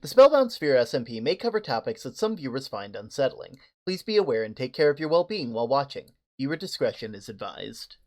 The Spellbound Sphere SMP may cover topics that some viewers find unsettling. Please be aware and take care of your well-being while watching. Viewer discretion is advised.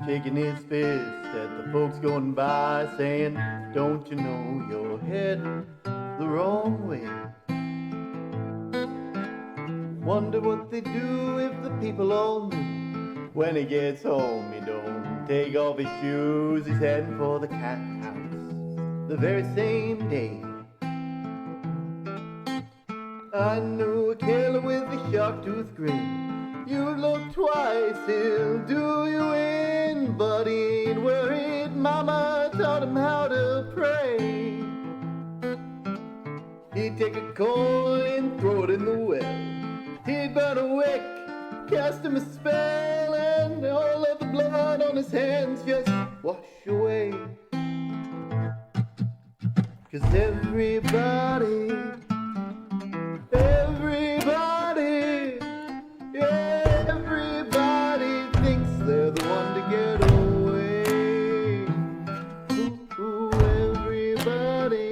Shaking his fist at the folks going by, saying, don't you know you're heading the wrong way? Wonder what they do if the people all knew. When he gets home, he don't take off his shoes. He's heading for the cat house the very same day. I knew a killer with a sharp tooth grin. You look twice, he'll do you in, but he ain't worried. Mama taught him how to pray. He'd take a coin and throw it in the well. He'd burn a wick, cast him a spell, and all of the blood on his hands just wash away. 'Cause everybody, yeah, everybody thinks they're the one to get away. Ooh, everybody,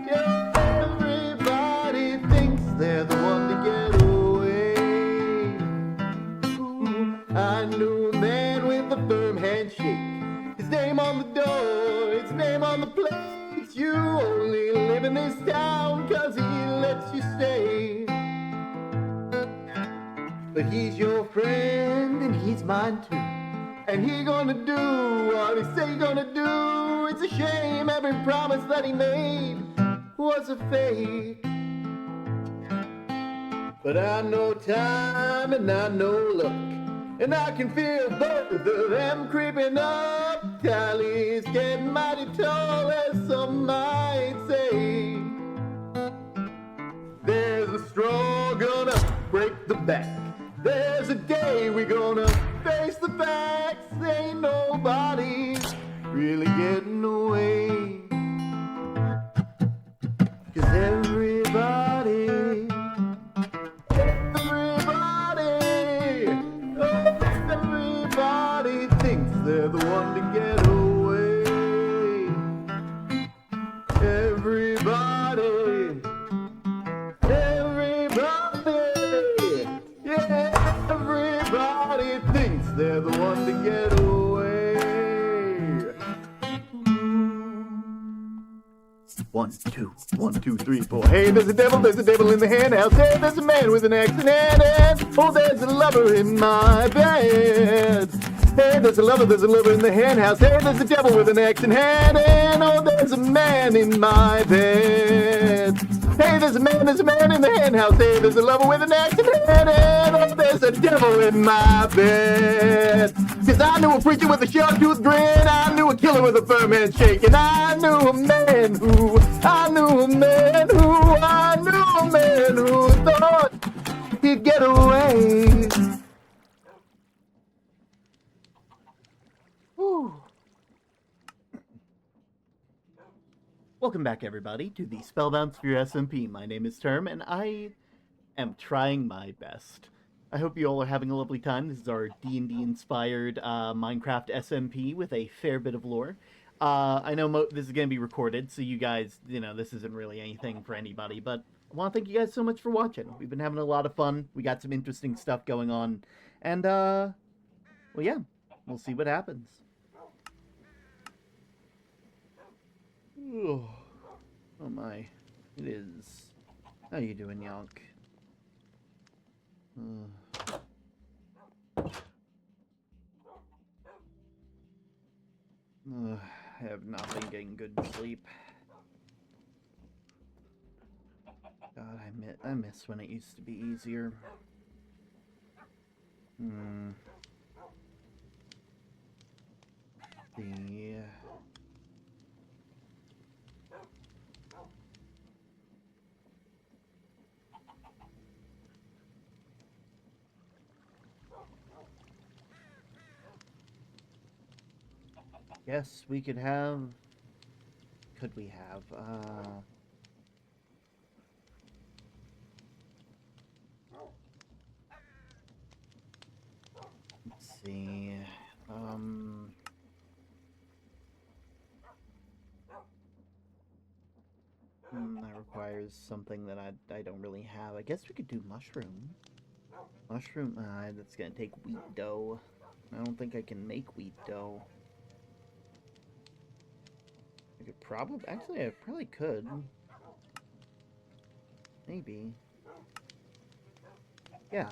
yeah, everybody thinks they're the one to get away. Ooh, I knew a man with a firm handshake. His name on the door, his name on the plate. You only live in this town 'cause he lets you stay. But he's your friend and he's mine too. And he gonna do what he say he gonna do. It's a shame every promise that he made was a fake. But I know time and I know luck, and I can feel both of them creeping up. Tally's getting mighty tall, as some might say. There's a straw gonna break the back. There's a day we're gonna face the facts. Ain't nobody really getting away. 'Cause everybody, everybody thinks they're the one to get away. Everybody, yeah, everybody thinks they're the one to get away. 1, 2, 1, 2, 3, 4. Hey, there's a devil in the hen house. Hey, there's a man with an axe in hand, and oh, there's a lover in my bed. Hey, there's a lover in the hen house. Hey, there's a devil with an axe in hand, and oh, there's a man in my bed. Hey, there's a man in the hen house. Hey, there's a lover with an axe in hand, and oh, there's a devil in my bed. 'Cause I knew a preacher with a sharp-toothed grin, I knew a killer with a firm handshake, and I knew a man who thought he'd get away. Whew. Welcome back, everybody, to the Spellbound for your SMP. My name is Term, and I am trying my best. I hope you all are having a lovely time. This is our D&D-inspired Minecraft SMP with a fair bit of lore. I know this is going to be recorded, so you guys, this isn't really anything for anybody, but I want to thank you guys so much for watching. We've been having a lot of fun. We got some interesting stuff going on, and, well, yeah, we'll see what happens. Oh my, it is. How you doing, Yonk? I have not been getting good sleep. God, I miss when it used to be easier. Yes, we could have... Could we have, let's see, that requires something that I don't really have. I guess we could do mushroom. Mushroom, that's gonna take wheat dough. I don't think I can make wheat dough. I could probably... Actually, I probably could. Maybe. Yeah.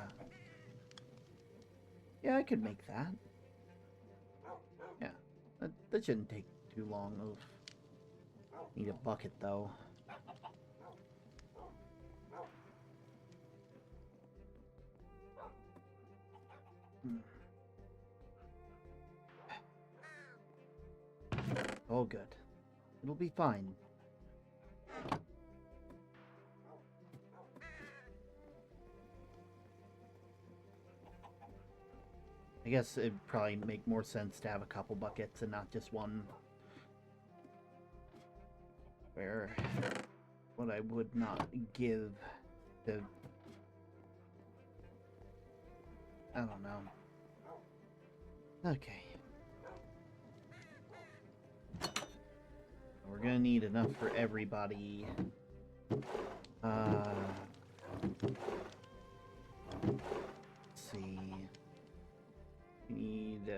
Yeah, I could make that. Yeah. That shouldn't take too long. Need a bucket, though. Oh, good. It'll be fine. I guess it'd probably make more sense to have a couple buckets and not just one. What I would not give to... I don't know. Okay. We're gonna need enough for everybody. Let's see. We need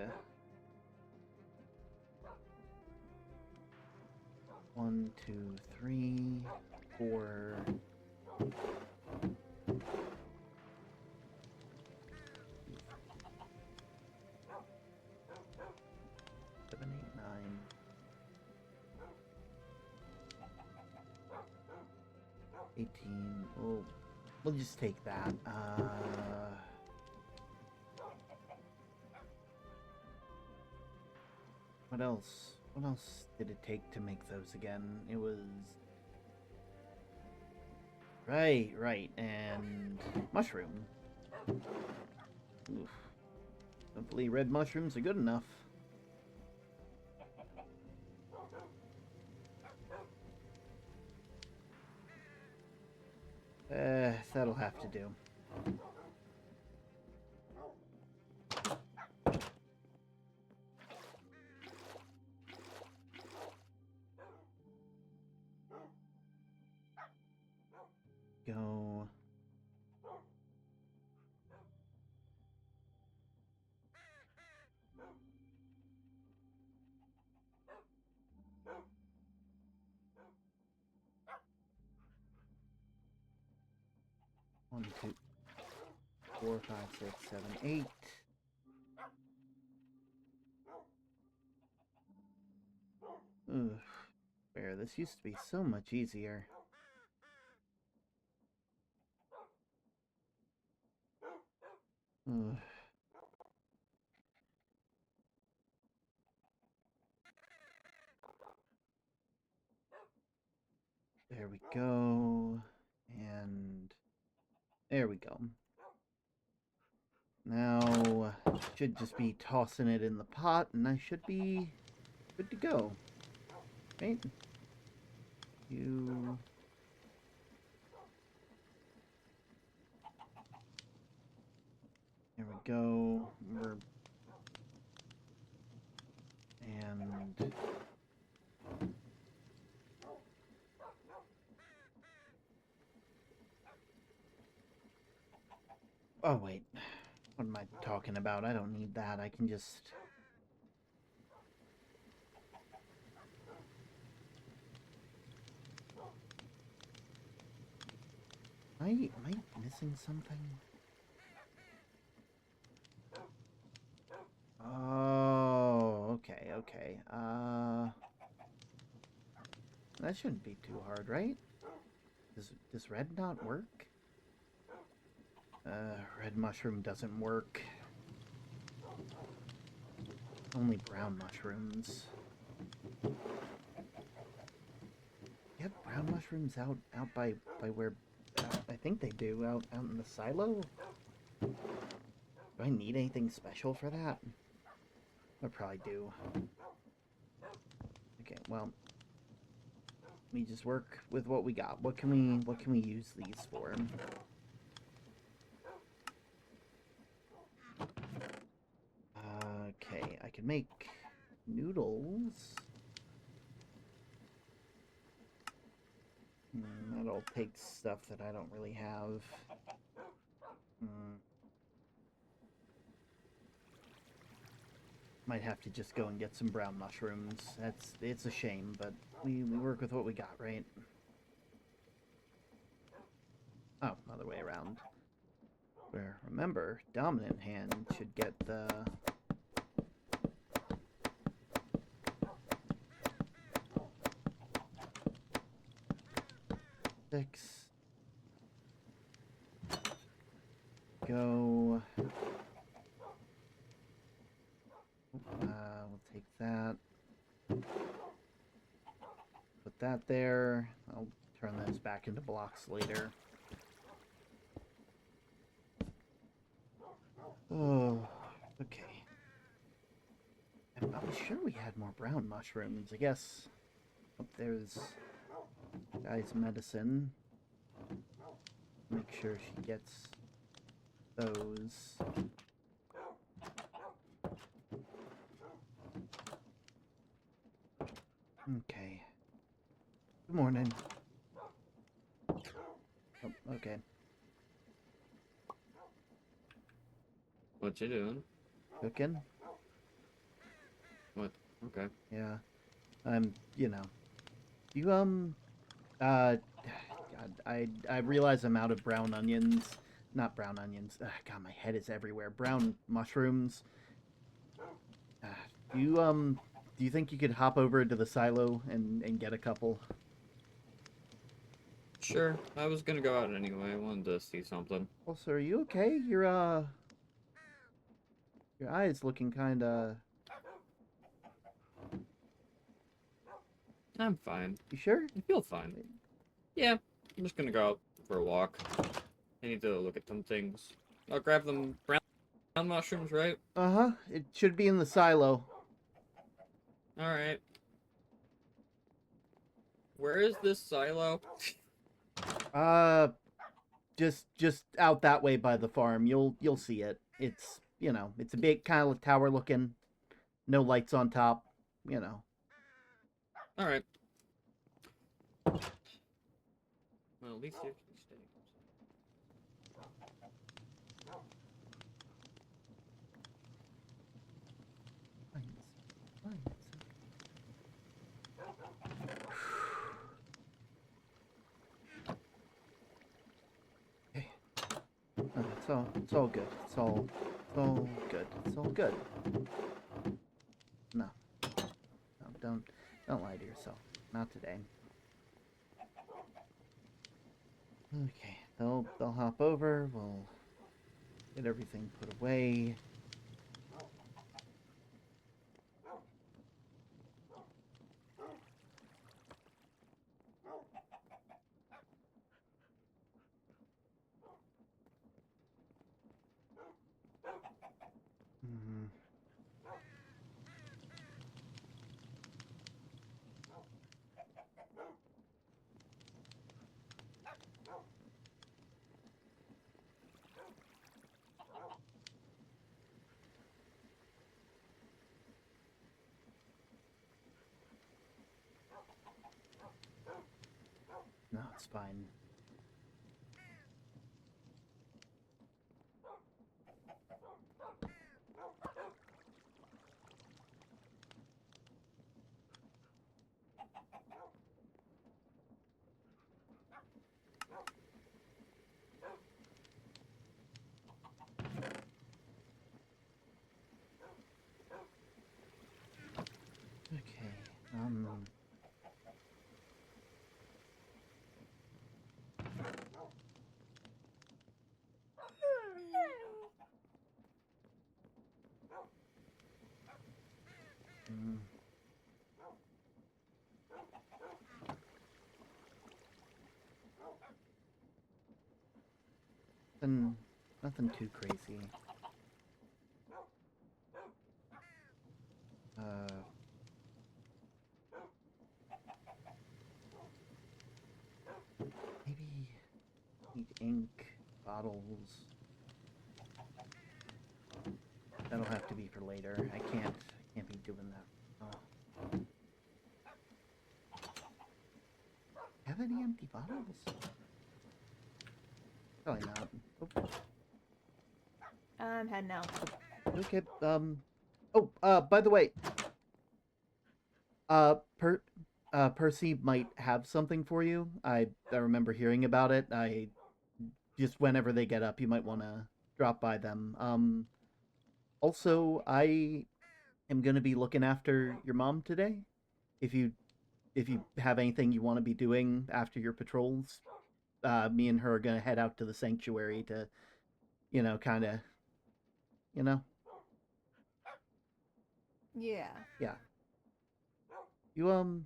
1, 2, 3, 4. 7, 8, 9. 18. We'll just take that. What else? What else did it take to make those again? It was... Right, and... mushroom. Oof. Hopefully red mushrooms are good enough. That'll have to do. Go. 1, 2, 4, 5, 6, 7, 8. Ugh. Where this used to be so much easier. Ugh. There we go. And there we go. Now, should just be tossing it in the pot, and I should be good to go. Right? You... There we go. And... Oh, wait. What am I talking about? I don't need that. I can just... Am I missing something? Oh, okay. That shouldn't be too hard, right? Does red not work? Red mushroom doesn't work. Only brown mushrooms. You have brown mushrooms out by where... I think they do, out in the silo? Do I need anything special for that? I probably do. Okay, well... Let me just work with what we got. What can we use these for? Okay, I can make noodles. That'll take stuff that I don't really have. Might have to just go and get some brown mushrooms. It's a shame, but we work with what we got, right? Oh, other way around. Where, remember, dominant hand should get the... Six. Go. We'll take that. Put that there. I'll turn those back into blocks later. Oh, okay. I was sure we had more brown mushrooms. I guess. Oh, there's guy's medicine. Make sure she gets those. Okay. Good morning. Oh, okay. What you doing? Cooking? What? Okay. Yeah. You know. You, God, I realize I'm out of brown onions. Not brown onions. God, my head is everywhere. Brown mushrooms. Do you think you could hop over to the silo and get a couple? Sure. I was gonna go out anyway. I wanted to see something. Also, are you okay? Your eye is looking kinda... I'm fine. You sure? I feel fine. Yeah. I'm just gonna go out for a walk. I need to look at some things. I'll grab them brown mushrooms, right? Uh-huh. It should be in the silo. Alright. Where is this silo? Just out that way by the farm. You'll see it. It's, you know, it's a big kind of tower looking. No lights on top, you know. Alright. Well, at least you can stay. Okay. It's all good. It's all good. It's all good. No. No, don't lie to yourself. Not today. Okay, they'll hop over. We'll get everything put away. Mhm. No, it's fine. Okay. Mm, nothing too crazy. Maybe need ink, bottles. That'll have to be for later. I can't be doing that. Oh. Have any empty bottles? Probably not. Oh, I'm heading out. okay. By the way, Percy might have something for you. I remember hearing about it. I just whenever they get up, you might want to drop by them. Also, I am going to be looking after your mom today. If you have anything you want to be doing after your patrols, me and her are going to head out to the sanctuary to, kind of, you know, Yeah. yeah. You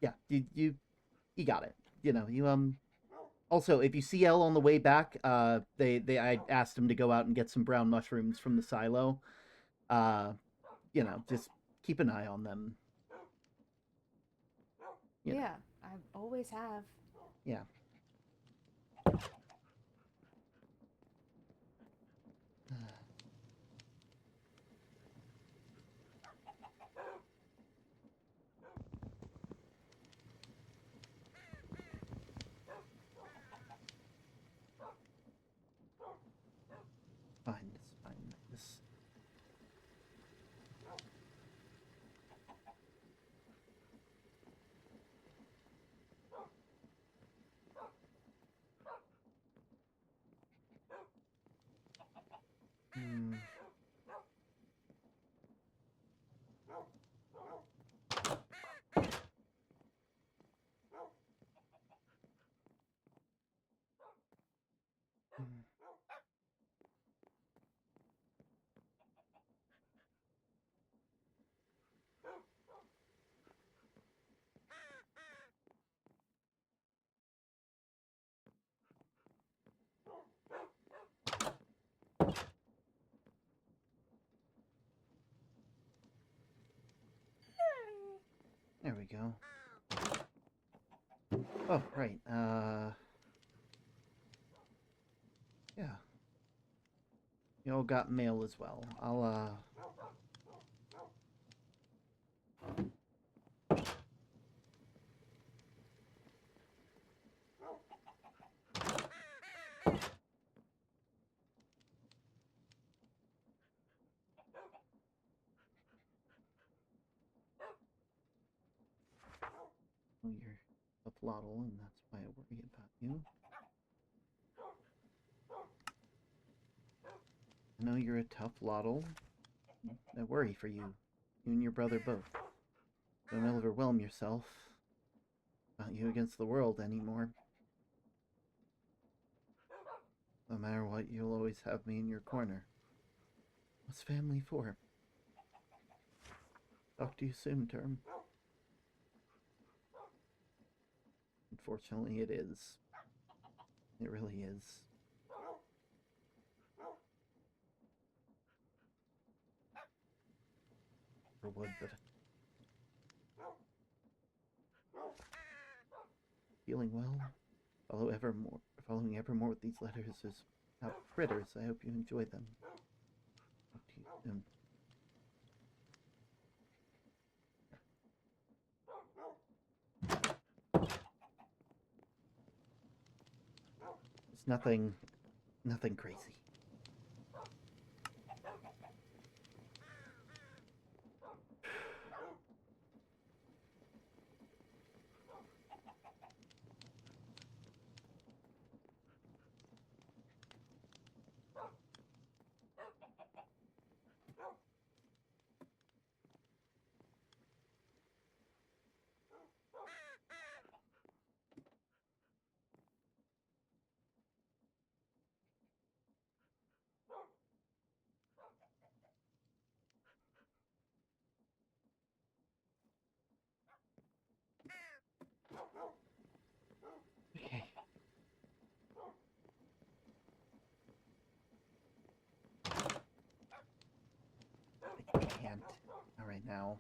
yeah, you got it. You. Also, if you see Elle on the way back, I asked him to go out and get some brown mushrooms from the silo. Uh, just keep an eye on them. Yeah, I always have. Yeah. Fine, it's fine. Just... Hmm. Hmm. There we go. Oh, right. Yeah. You all got mail as well. I'll. Oh, you're a flottle, and that's why I worry about you. I know you're a tough lottle. I worry for you. You and your brother both. Don't overwhelm yourself. Not you against the world anymore. No matter what, you'll always have me in your corner. What's family for? Talk to you soon, Term. Unfortunately, it is. It really is. Or would, but feeling well. Following evermore with these letters is about critters. I hope you enjoy them. Talk to you soon. It's nothing crazy. Okay. I can't. Not right now.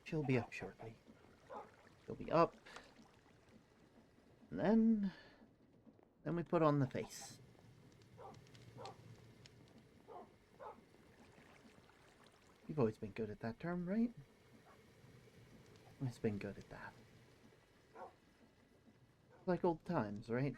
She'll be up shortly. She'll be up. And then we put on the face. You've always been good at that term, right? Always been good at that. Like old times, right?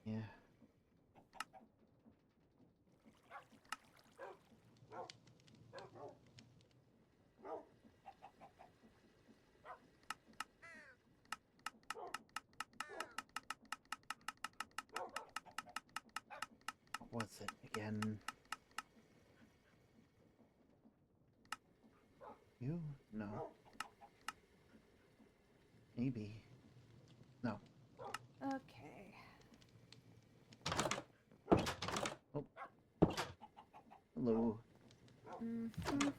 Yeah. What was it again? You? No. Maybe. No. Okay. Oh. Hello. Mm-hmm.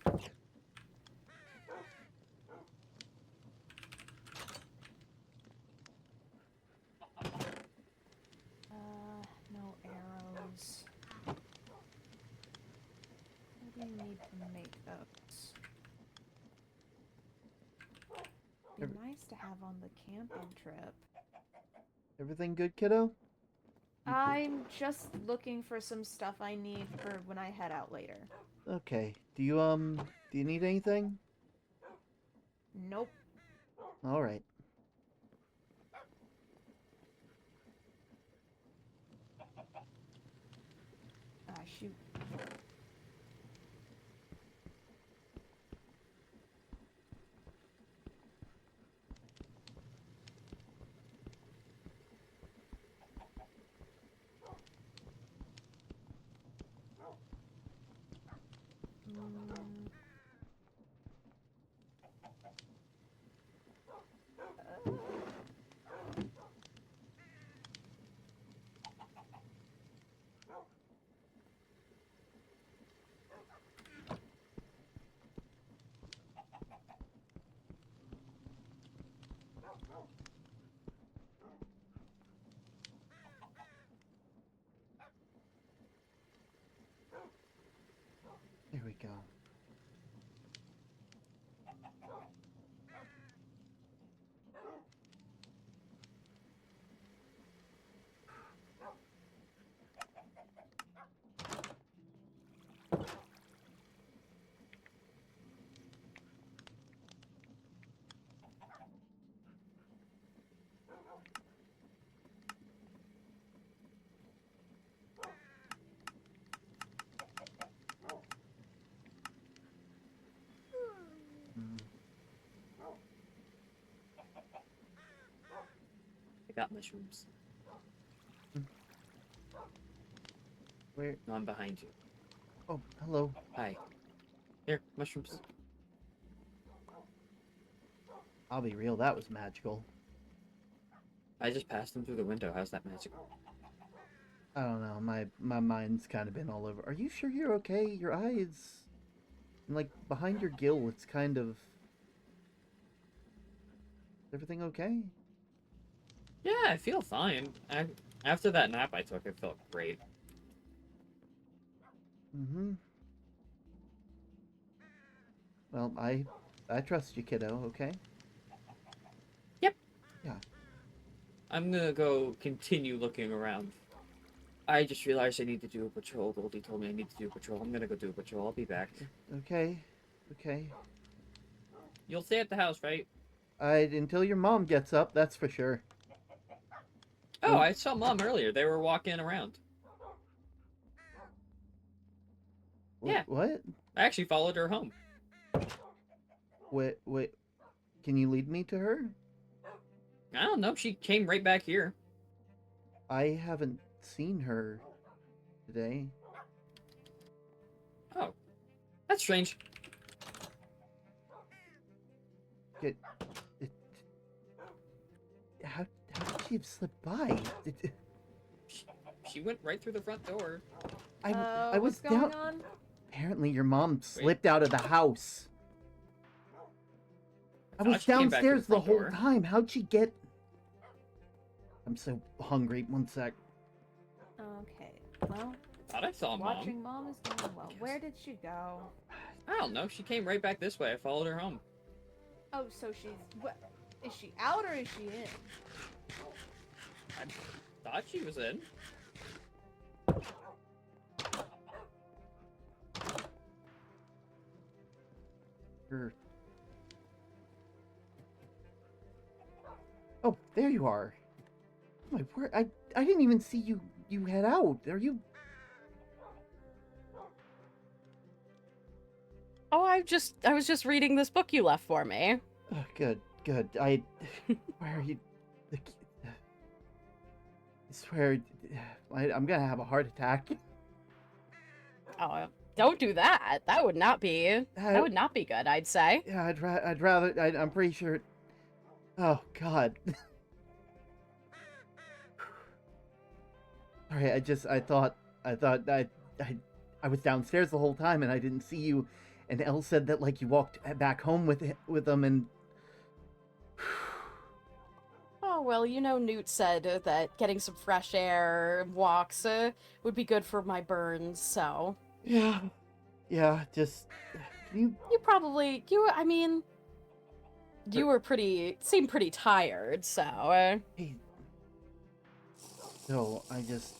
No arrows. What do you need to make those? Be nice to have on the camping trip. Everything good, kiddo? I'm just looking for some stuff I need for when I head out later. Okay. Do you need anything? Nope. All right. Ah, shoot. Mm. got mushrooms. Where? No, I'm behind you. Oh, hello. Hi. Here, mushrooms. I'll be real, that was magical. I just passed them through the window. How's that magical? I don't know, my mind's kind of been all over. Are you sure you're okay? Your eyes... Like, behind your gill, it's kind of... Is everything okay? Yeah, I feel fine. After that nap I took, it felt great. Mm-hmm. Well, I trust you, kiddo, okay? Yep. Yeah. I'm gonna go continue looking around. I just realized I need to do a patrol. Goldie told me I need to do a patrol. I'm gonna go do a patrol. I'll be back. Okay. Okay. You'll stay at the house, right? Until your mom gets up, that's for sure. Oh, I saw Mom earlier. They were walking around. Yeah. What? I actually followed her home. Wait. Can you lead me to her? I don't know. She came right back here. I haven't seen her today. Oh. That's strange. How did she have slipped by? She went right through the front door. I was what's going down. on? Apparently, your mom slipped out of the house. I was thought she came back to the downstairs the front whole door. time. How'd she get? I'm so hungry. One sec. Okay, well, Thought I saw Mom. watching Mom is going well. Where did she go? I don't know. She came right back this way. I followed her home. Oh, so she's... What? Is she out or is she in? I thought she was in. Oh, there you are. Oh my word! I didn't even see you head out. Are you? Oh, I was just reading this book you left for me. Oh, good. Where are you? I swear, I'm gonna have a heart attack. Oh, don't do that. That would not be good, I'd say. Yeah, I'd rather. I'm pretty sure. Oh God. Sorry, I was downstairs the whole time and I didn't see you, and Elle said that like you walked back home with them and. Oh, well, you know, Newt said that getting some fresh air, walks, would be good for my burns, so. Yeah, just. You I mean, you were seemed pretty tired, so. Hey. No, I just.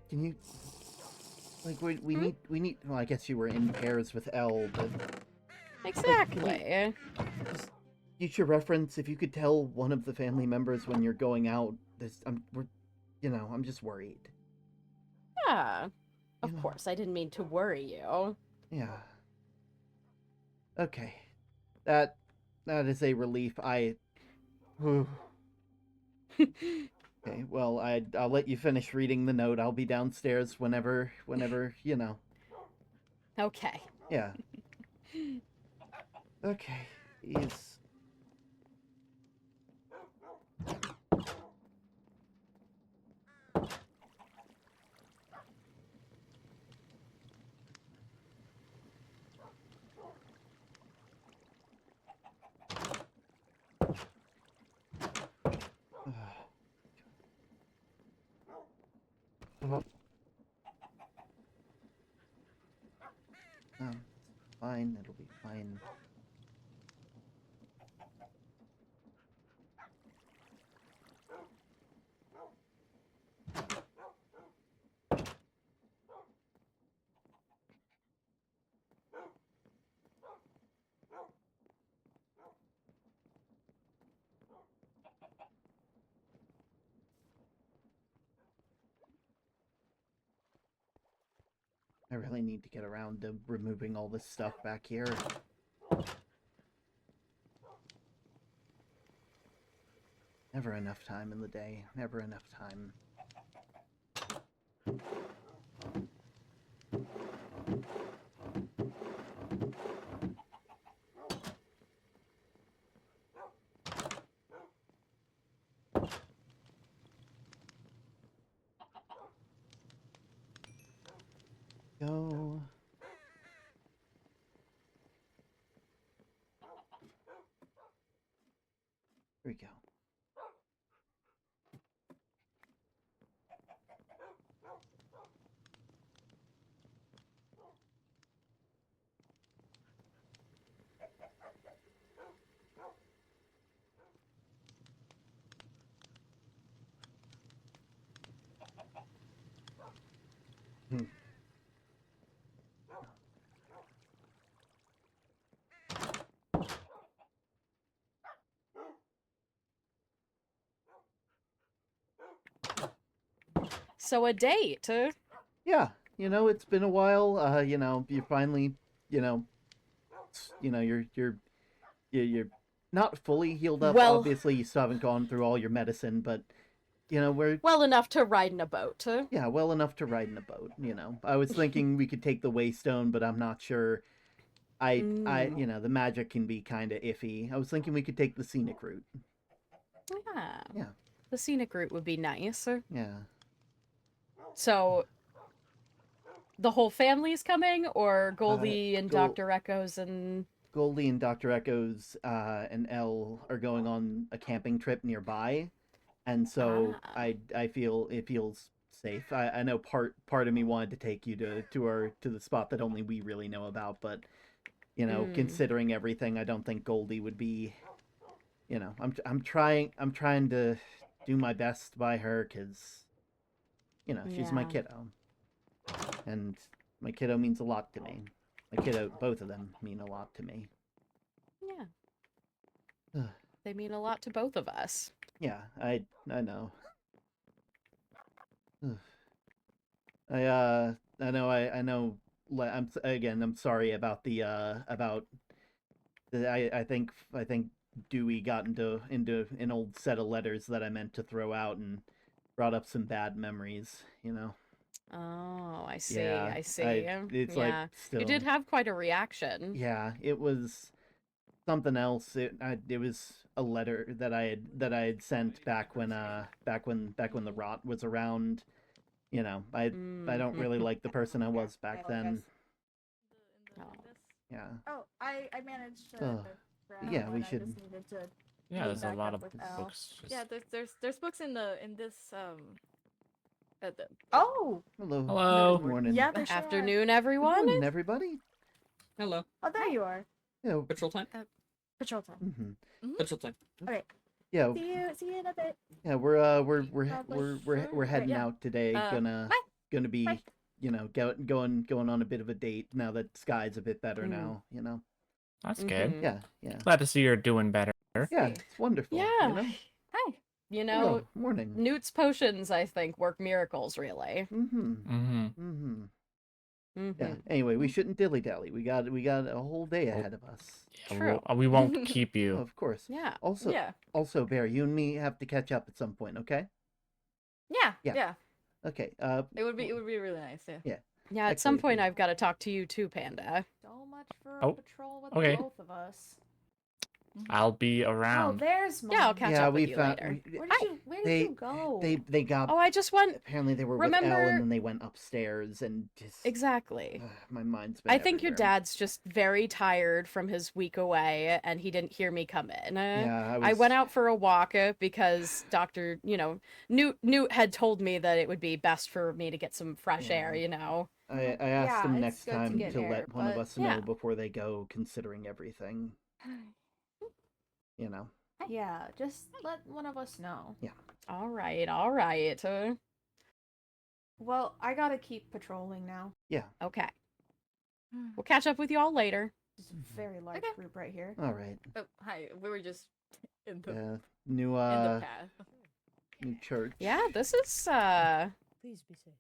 Can you. Like, we need. Well, I guess you were in pairs with Elle, but. Exactly. Just future reference, if you could tell one of the family members when you're going out, I'm just worried. Yeah. Of Yeah. course, I didn't mean to worry you. Yeah. Okay. That is a relief. Whew. Okay, well, I'll let you finish reading the note. I'll be downstairs whenever, Okay. Yeah. Okay. He's... Fine, it'll be fine. I really need to get around to removing all this stuff back here. Never enough time in the day. Never enough time. Go. Here we go. Hmm. So a date. Yeah, it's been a while. You finally, you know, you're not fully healed up. Well- Obviously, you still haven't gone through all your medicine, but we're Well enough to ride in a boat. yeah, well enough to ride in a boat. I was thinking we could take the Waystone, but I'm not sure. The magic can be kind of iffy. I was thinking we could take the scenic route. Yeah. Yeah. The scenic route would be nice. Yeah. So, the whole family's coming, or Goldie and Gol- Dr. Echoes and... Goldie and Dr. Echoes and Elle are going on a camping trip nearby, and so Ah. I feel it feels safe. I know part of me wanted to take you to the spot that only we really know about, but considering everything, I don't think Goldie would be. I'm trying to do my best by her because she's my Yeah. kiddo, and my kiddo means a lot to me. My kiddo, both of them mean a lot to me. Yeah. They mean a lot to both of us. Yeah, I know. I know. I'm sorry about I think Dewey got into an old set of letters that I meant to throw out and brought up some bad memories. Oh, I see. Yeah, I see. it's yeah. like still. You did have quite a reaction. Yeah, it was something else. It was a letter that I had sent back when the rot was around. I don't really like the person I was back then. Oh. Yeah. Oh, I managed to. Ugh. grab Yeah, we one. I should- just needed to. Yeah, meet there's a back lot up of with Al. books. Just... Yeah, there's books in this Oh, Hello. Hello. Good morning. yeah, there sure are. Afternoon, Good everyone. morning, everybody. Hello. Oh, there you are. Yeah. Patrol time? Patrol time. Patrol time. Yeah. See you in a bit. Yeah. We're Probably heading yeah. out today. Gonna be Bye. going on a bit of a date now that Sky's a bit better now. That's good. Mhm. Yeah. Glad to see you're doing better. Yeah. It's wonderful. Yeah. Hi. You know, Hello. Morning. Newt's potions, I think, work miracles, really. Mm-hmm. Yeah. Anyway, we shouldn't dilly dally. We got a whole day ahead of us. Yeah, True. we won't keep you. Of course. Yeah. Also, Bear, you and me have to catch up at some point, okay? Yeah. Yeah. Yeah. Okay. It would be really nice. Yeah. Yeah, at some Actually, point I've got to talk to you too, Panda. So much for Oh, a patrol with okay. both of us. I'll be Oh, around. there's Mom. Yeah, I'll catch yeah, up we with you found. later. Where did you go? They got. Oh, I just went... Apparently, they were with Elle, remember- and then they went upstairs, and just. Exactly. My mind's been. I think your everywhere. dad's just very tired from his week away, and he didn't hear me come in. Yeah, I went out for a walk because Dr. Newt had told me that it would be best for me to get some fresh air, I asked them it's next good to time get to air, let one of but- us know Yeah. before they go, considering everything. Yeah, just let one of us know. All right, all right. Well, I gotta keep patrolling now. Okay. We'll catch up with you all later. There's a very large Okay. group right here. All right. Oh, hi. We were just in the New in the path. new church. Yeah, this is Please be safe.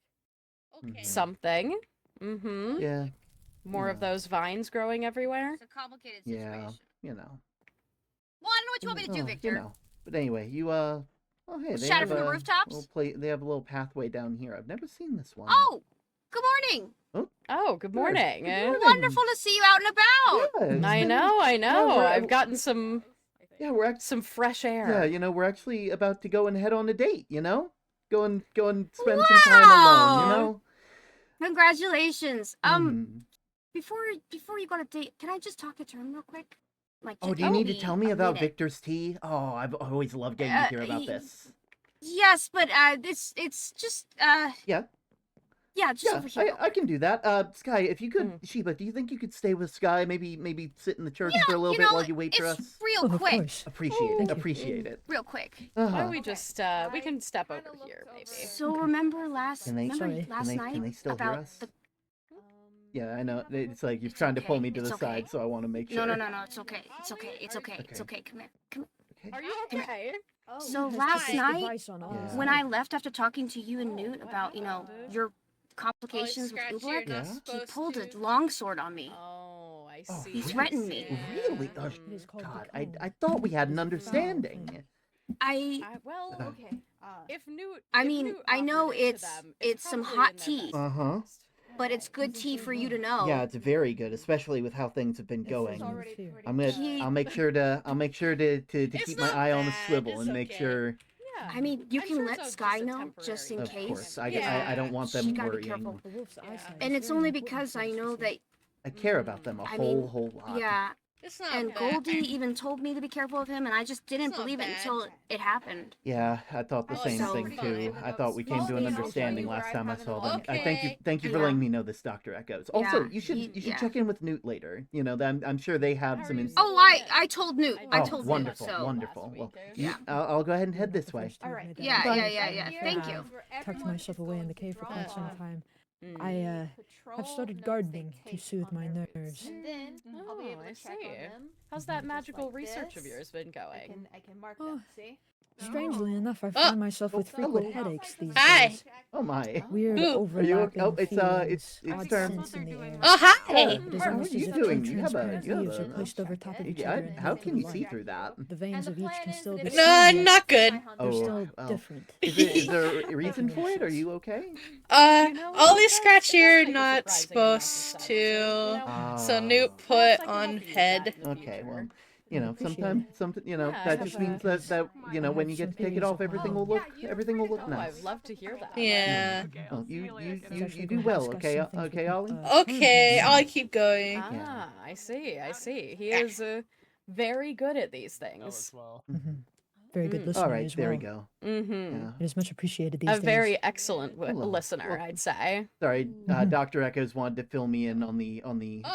Okay. something. Mm-hmm. Yeah. More of Yeah. those vines growing everywhere. It's a complicated Yeah. situation. You know. Well, I don't know what you want me to do, Oh, Victor. But anyway, you oh hey, Was they shouted have from the a rooftops? little they have a little pathway down here. I've never seen this one. Oh, good morning. Oh, good morning. Good morning. Wonderful to see you out and about. Yeah, it's I been- know. we're- I've gotten some Yeah, we're actually fresh air. yeah, you know, we're actually about to go and head on a date. You know, go and spend some time alone. Wow. You know. Congratulations. Mhm. Before you go on a date, can I just talk to Turn real quick? Like, Oh, just do you need to maybe tell me a about minute. Victor's tea? Oh, I've always loved getting to hear about this. Yes, but it's just Yeah. yeah, just Yeah, over here. I can do that. Sky, if you could, Sheba, do you think you could stay with Sky? Maybe sit in the church for a little you bit know, while you wait for it's us. real Oh, of quick. course. Appreciate it. Real quick. Why Uh-huh. don't we just we can step over here, maybe. So remember last Can they- Sorry. last night Can they still hear about us? the Yeah, I know. It's like you're It's trying to pull okay, me to it's the okay. side, so I want to make sure. No, it's okay. It's okay. It's okay. It's Okay. okay. Come here. Come here. Are you okay? So Has last put this night, device on Yeah. when I left after talking to you and Newt about, your complications with Oobleck, Yeah? he pulled a longsword on me. Oh, I Oh, see. He threatened me. Really? Oh, It is called God, the I cone. thought we had an It's a foul understanding. thing. Well, Uh, Okay. if Newt. I if mean, Newt I know offered it to it's them, it's some probably hot in their tea, best Uh-huh. interest. but it's good tea for you to know. Yeah, it's very good, especially with how things have been It's going. already pretty He- I'll make sure to It's keep my not eye on the bad, swivel it's and make okay. sure. Yeah. I mean, you I'm can sure let it's Sky just a know just in Of case. course, Yeah. I don't want She them gotta be worrying. careful. The wolf's Yeah. eyesight And is it's very only important because for I us, know she that I care about them a I whole mean, whole lot. yeah. It's not And bad. Goldie even told me to be careful of him, and I just didn't It's not believe it bad. until it happened. Yeah, I thought the Oh, same so- thing too. I thought we came Well, to an you know, understanding where last I time I found saw an them. I Okay. thank you for Yeah. letting me know this, Dr. Echoes. Also, Yeah, you should yeah. check in with Newt later. You know, I'm sure they have some. Oh, I told Newt. I Oh, told Newt. wonderful, So wonderful. Well, Yeah. I'll go ahead and You're head not this the way. first to All have right. made that Yeah, request. Thank you. Tucked myself away in the cave for quite some time. Mm. I have started gardening to soothe my nerves. And then I'll be Oh, able to I check see. on them. How's that Just magical like research of this. yours been going? I can mark Oh, them. See? Strangely enough, I Oh. find myself with hello. frequent headaches these Hi. days. Oh my. Weird Ooh. Are you overlapping okay? Oh, it's feelings, it's odd turn. scents in the air. Oh, hi. Yeah. It is What are almost you as if doing? two You have transparent leaves are a. placed over top of each Yeah, other and how held can in you see light. through that? The veins of each can still be No, seen, not yet good. they're Oh, still well. different. Is there a reason for it? Are you okay? Only scratch you're kind of not surprising enough supposed sense, Ah. So Newt Oh. put Perhaps I can on help you with head. that in the Okay, future. well, I appreciate sometimes Yeah, that I just have means a- that I when have you get some to take it periods off, of everything will look Oh, nice. I'd love to hear that. Yeah. Well, you It's actually do going to well, discuss okay, some things with okay, Ollie. Okay, I'll keep going. Yeah. I see. He is very good at these things. Mhm. Very good Mm. listener All right, as there well. we go. Mm-hmm. Yeah. It is much appreciated these A days. very excellent Hello. listener, Well, I'd say. Sorry, Mhm. Dr. Echoes wanted to fill me in on the Oh,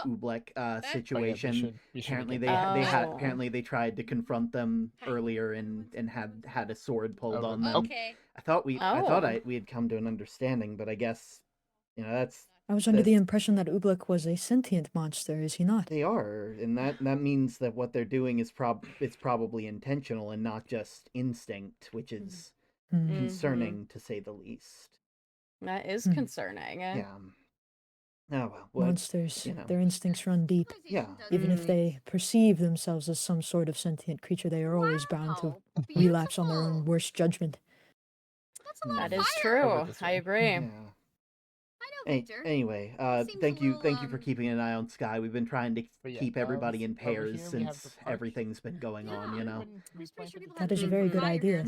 Oobleck Oh, situation. Apparently they tried to confront them earlier and had a sword pulled on them. Okay. I thought we Oh. had come to an understanding, but I guess that's I was under the that's- impression that Oobleck was a sentient monster, is he not? they are, and that means that what they're doing is probably intentional and not just instinct, which is Hmm. concerning to say the least. That is Hmm. concerning. Yeah. Oh well. What, Monsters, you know. their instincts run deep. Yeah. Even Mm. if they perceive themselves as some sort of sentient creature, they are always bound to relapse on their own worst judgment. That's a lot That of is fire. true. this I way. agree. Yeah. I know, Victor. Anyway, Seems thank a you little, for keeping an eye on Sky. We've been trying to But yeah, keep everybody in over here pairs we have since the park. everything's been going on, you know. That is a very good idea.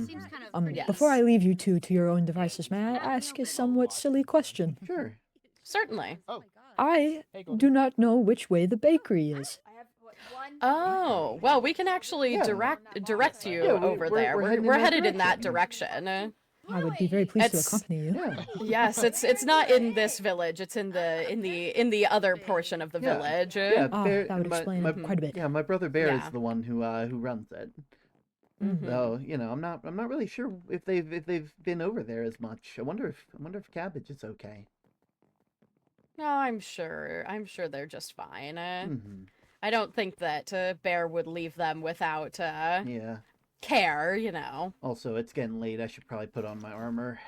Yes. Before I leave you two to your own devices, may I ask a somewhat silly question? Sure. Certainly. I Hey, go do not know which way the bakery is. I have one. Oh, well, we can actually Yeah. direct you Yeah, over there. we're Headed in that direction. direction. I would be very pleased to It's- accompany you. Yeah. Yes, it's not in this village. It's in the other portion of the Yeah. village. Yeah, Ah, Bear, that would explain quite a bit. Yeah, my brother Bear Yeah. is the one who runs it. Mhm. Though, I'm not really sure if they've been over there as much. I wonder if Cabbage is okay. No, I'm sure they're just fine. Hmm. I don't think that Bear would leave them without Yeah. care, you know. Also, it's getting late. I should probably put on my armor.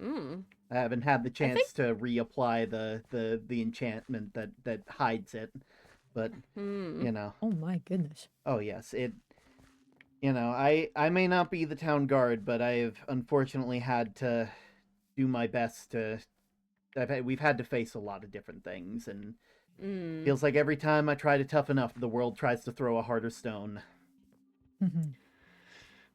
Mm. I haven't had the chance think- to reapply the enchantment that hides it, but Hmm. Oh my goodness. oh yes, You know, I may not be the town guard, but I've unfortunately had to do my best to. We've had to face a lot of different things, and feels like every time I try to toughen up, the world tries to throw a harder stone.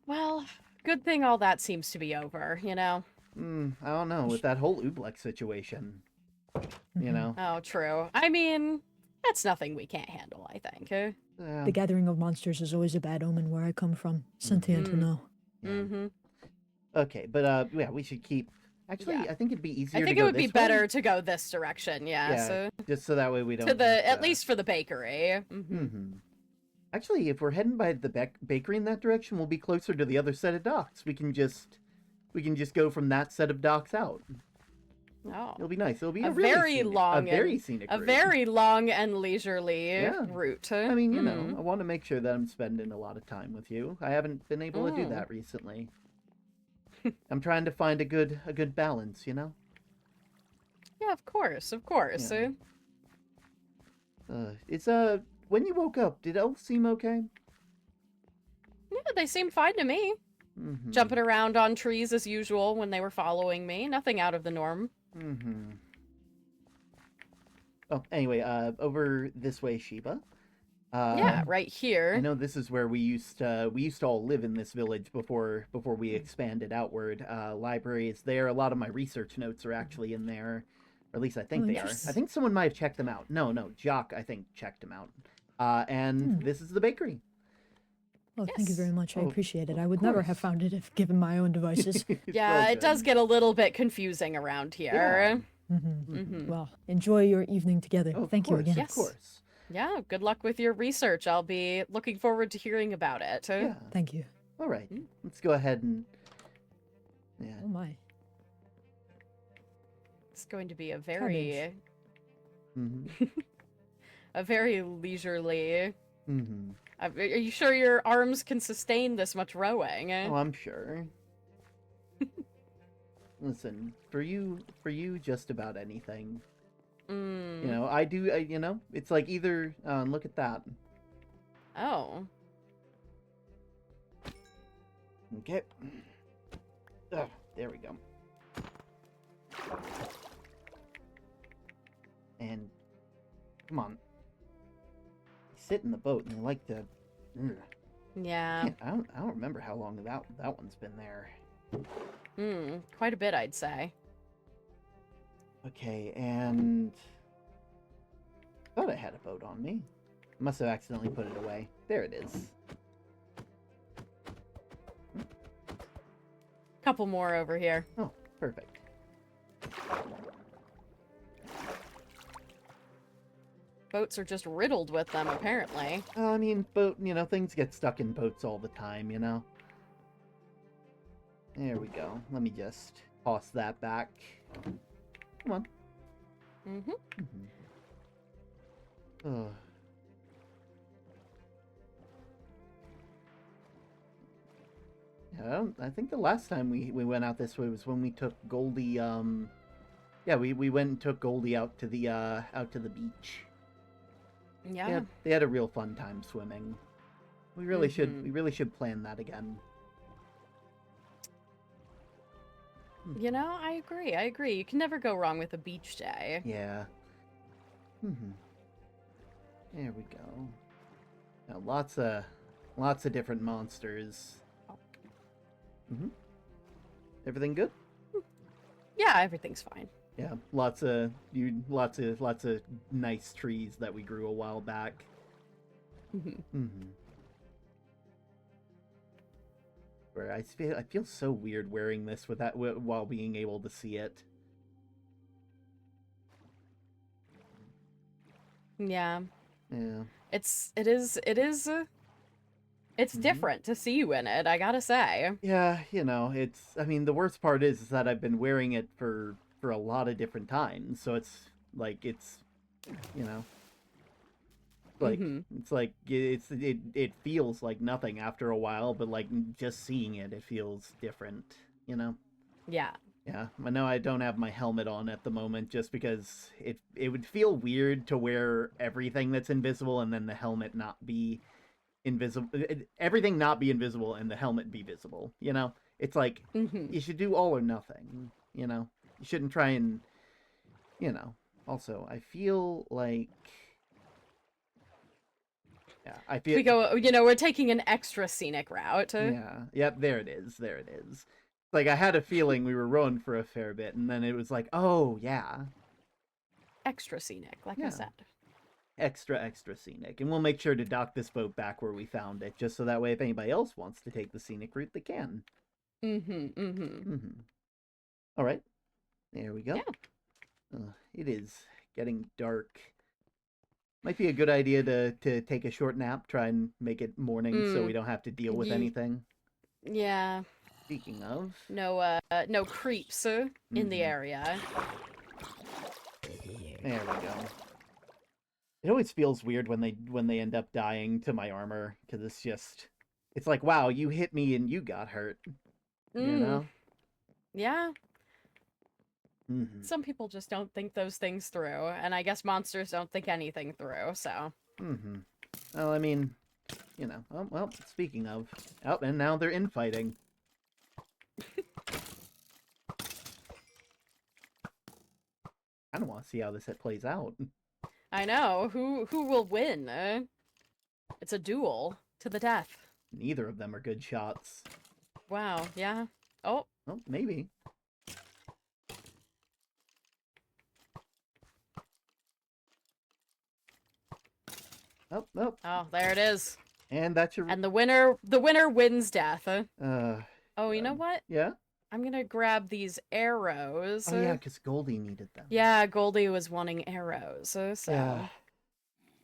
Well, good thing all that seems to be over, you know? I don't know, with that whole Oobleck situation. You know? Oh, true. I mean, that's nothing we can't handle, I think. The gathering of monsters is always a bad omen where I come from. Sentient or no. Mm-hmm. Okay, but yeah, we should keep. Actually, Yeah. I think it'd be easier. I think to it go would be this way. better to go this direction, yeah. So just so that way we don't. to the have at to- least for the bakery. Actually, if we're heading by the bakery in that direction, we'll be closer to the other set of docks. We can just go from that set of docks out. Oh, It'll be nice. It'll be a really very scenic, long, a very and, scenic, a route. very long and leisurely route. I mean, you know, I want to make sure that I'm spending a lot of time with you. I haven't been able to do that recently. I'm trying to find a good balance, you know. Yeah, of course, of course. Yeah. It's when you woke up, did elves seem okay? Yeah, they seemed fine to me. Jumping around on trees as usual when they were following me. Nothing out of the norm. Oh, anyway, over this way, Sheba. Yeah, right here. I know this is where we used to all live in this village before we expanded outward. Library is there. A lot of my research notes are actually in there, or at least I think they are. I think someone might have checked them out. No, Jock, I think, checked them out. And this is the bakery. Oh, thank you very much. I appreciate it. I would course. never have found it if given my own devices. Yeah, it does get a little bit confusing around here. Well, enjoy your evening together. Oh, Thank you again. Of course. Yeah, good luck with your research. I'll be looking forward to hearing about it. Yeah. Thank you. All right. Let's go ahead and. Yeah. Oh my. It's going to be a very, Mm-hmm. a very leisurely. Mm-hmm. Are you sure your arms can sustain this much rowing? Oh, I'm sure. Listen, for you, just about anything. You know, I do. You know, it's like either. Look at that. Oh. Okay. Oh, there we go. And come on, sit in the boat and I like to. Yeah. I don't remember how long that one's been there. Quite a bit, I'd say. Okay, and thought I had a boat on me. Must have accidentally put it away. There it is. Couple more over here. Oh, perfect. Boats are just riddled with them, apparently. I mean, things get stuck in boats all the time, you know? There we go. Let me just toss that back. Come on. Oh. Yeah, I think the last time we went out this way was when we took Goldie, yeah, we went and took Goldie out to the beach. Yeah. They had a real fun time swimming. We really should plan that again. You know, I agree. You can never go wrong with a beach day. Yeah. There we go. Now, lots of different monsters. Everything good? Yeah, everything's fine. Yeah, lots of nice trees that we grew a while back. Where I feel so weird wearing this while being able to see it. Yeah. Yeah. It's different to see you in it, I gotta say. Yeah, I mean, the worst part is that I've been wearing it for a lot of different times, so it's like, it feels like nothing after a while, but like just seeing it feels different, you know? Yeah. Yeah, I know I don't have my helmet on at the moment just because it would feel weird to wear everything that's invisible and then the helmet not be invisible, everything not be invisible and the helmet be visible, you know? It's like, you should do all or nothing, you know? You shouldn't try and, you know. Also, I feel like... Yeah, I feel... We go, you know, we're taking an extra scenic route. Yeah, yep, there it is, there it is. Like, I had a feeling we were rowing for a fair bit, and then it was like, oh, yeah. Extra scenic, like I Yeah. said. Extra scenic. And we'll make sure to dock this boat back where we found it, just so that way if anybody else wants to take the scenic route, they can. All right. There we go. Yeah. It is getting dark. Might be a good idea to take a short nap, try and make it morning so we don't have to deal with anything. Yeah. Speaking of... No creeps in the area. There we go. It always feels weird when they end up dying to my armor, because it's like, wow, you hit me and you got hurt. You know? Yeah. Some people just don't think those things through, and I guess monsters don't think anything through, so. Well, I mean, you know, well, speaking of... Oh, and now they're infighting. I don't want to see how this plays out. I know. Who will win? It's a duel to the death. Neither of them are good shots. Wow, yeah. Oh. Well, maybe. Oh, oh. Oh, there it is. And that's your... And the winner wins death. Oh, you know what? Yeah? I'm gonna grab these arrows. Oh, yeah, because Goldie needed them. Yeah, Goldie was wanting arrows, so... Yeah.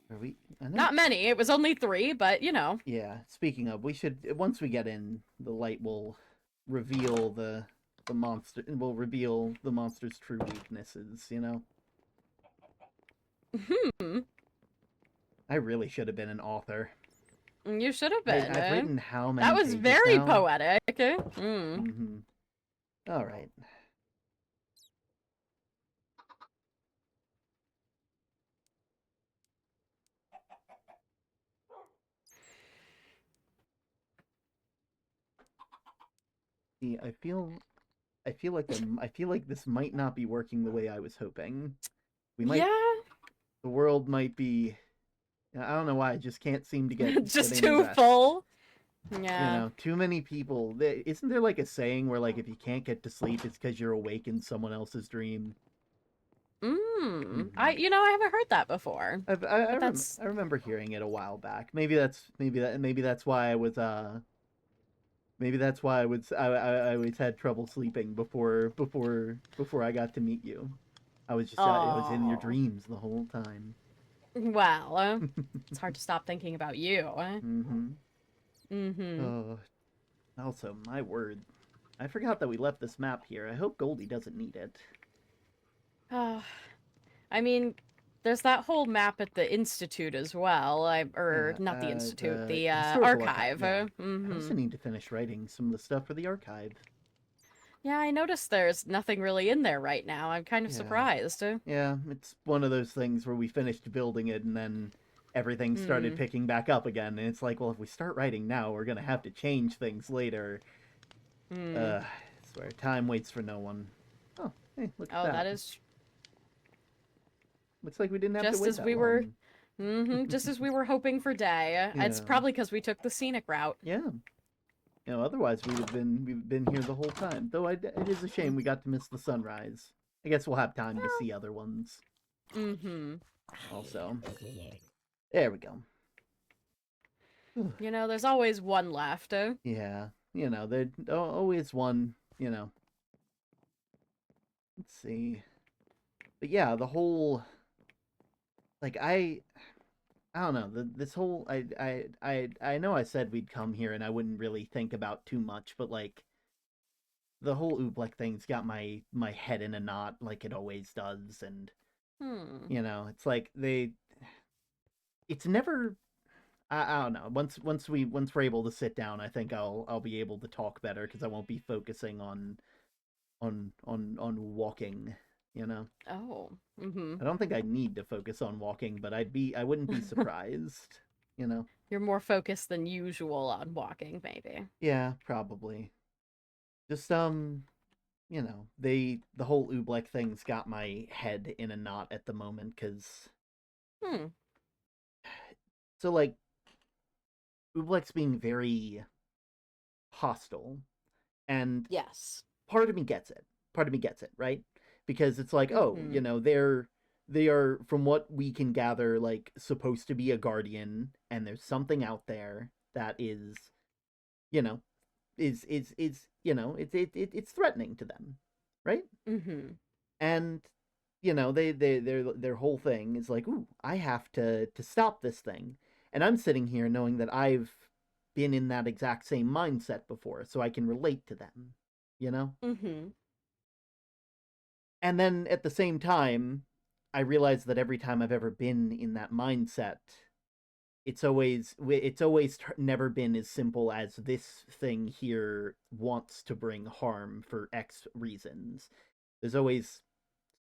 Are we... Not many, it was only 3, but, you know. Yeah, speaking of, we should... Once we get in, the light will reveal the monster... Will reveal the monster's true weaknesses, you know? I really should have been an author. You should have been. I've written how many That was pages very now? poetic. All right. See, I feel like this might not be working the way I was hoping. We might. Yeah. The world might be. I don't know why. I just can't seem to get just get any too rest. full. Yeah. You know, too many people. Isn't there like a saying where like if you can't get to sleep, it's because you're awake in someone else's dream? I haven't heard that before. I remember hearing it a while back. Maybe that's why I was maybe that's why I always had trouble sleeping before I got to meet you. I was in your dreams the whole time. Well, it's hard to stop thinking about you. Also, my word, I forgot that we left this map here. I hope Goldie doesn't need it. I mean, there's that whole map at the Institute as well. Not the Institute, the archive. Yeah. I also need to finish writing some of the stuff for the archive. Yeah, I noticed there's nothing really in there right now. I'm kind of surprised. Yeah, it's one of those things where we finished building it and then everything started picking back up again. And it's like, well, if we start writing now, we're going to have to change things later. I swear, time waits for no one. Oh, hey, look at that. Oh, that is... Looks like we didn't have to wait just as that we long. were just as we were hoping for day. It's Yeah. probably because we took the scenic route. Yeah. You know, otherwise we've been here the whole time. Though it is a shame we got to miss the sunrise. I guess we'll have time to see other ones. Also. There we go. You know, there's always one left. Yeah. You know, there's always one, you know. Let's see. But yeah, the whole... Like, I don't know. This whole... I know I said we'd come here and I wouldn't really think about too much, but, like, the whole Oobleck thing's got my head in a knot like it always does, and, you know, it's like it's never... I don't know. Once we're able to sit down, I think I'll be able to talk better because I won't be focusing on walking, you know. Oh. I don't think I need to focus on walking, but I wouldn't be surprised, you know? You're more focused than usual on walking, maybe. Yeah, probably. Just, you know, the whole Oobleck thing's got my head in a knot at the moment, because... Hmm. So, like, Oobleck's being very hostile, and Yes. part of me gets it. Part of me gets it, right? Because it's like, oh, Mhm. you know, they are, from what we can gather, like, supposed to be a guardian, and there's something out there that is, you know, is you know, it's threatening to them, right? Mhm. And you know, their whole thing is like, ooh, I have to stop this thing, and I'm sitting here knowing that I've been in that exact same mindset before, so I can relate to them, you know. Mhm. And then at the same time, I realize that every time I've ever been in that mindset, it's always never been as simple as this thing here wants to bring harm for X reasons. There's always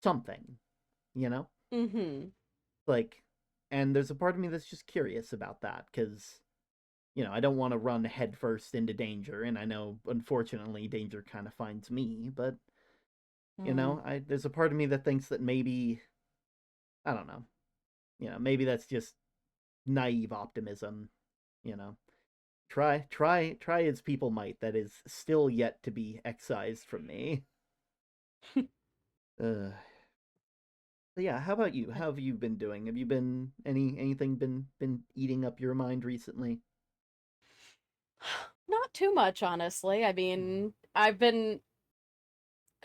something, you know? Mhm. Like, and there's a part of me that's just curious about that, because, you know, I don't want to run headfirst into danger, and I know, unfortunately, danger kind of finds me, but, you know, there's a part of me that thinks that maybe, I don't know, you know, maybe that's just naive optimism, you know. Try as people might, that is still yet to be excised from me. uh But yeah, how about you? How have you been doing? Have you been anything been eating up your mind recently? Not too much, honestly. I Hmm. mean, I've been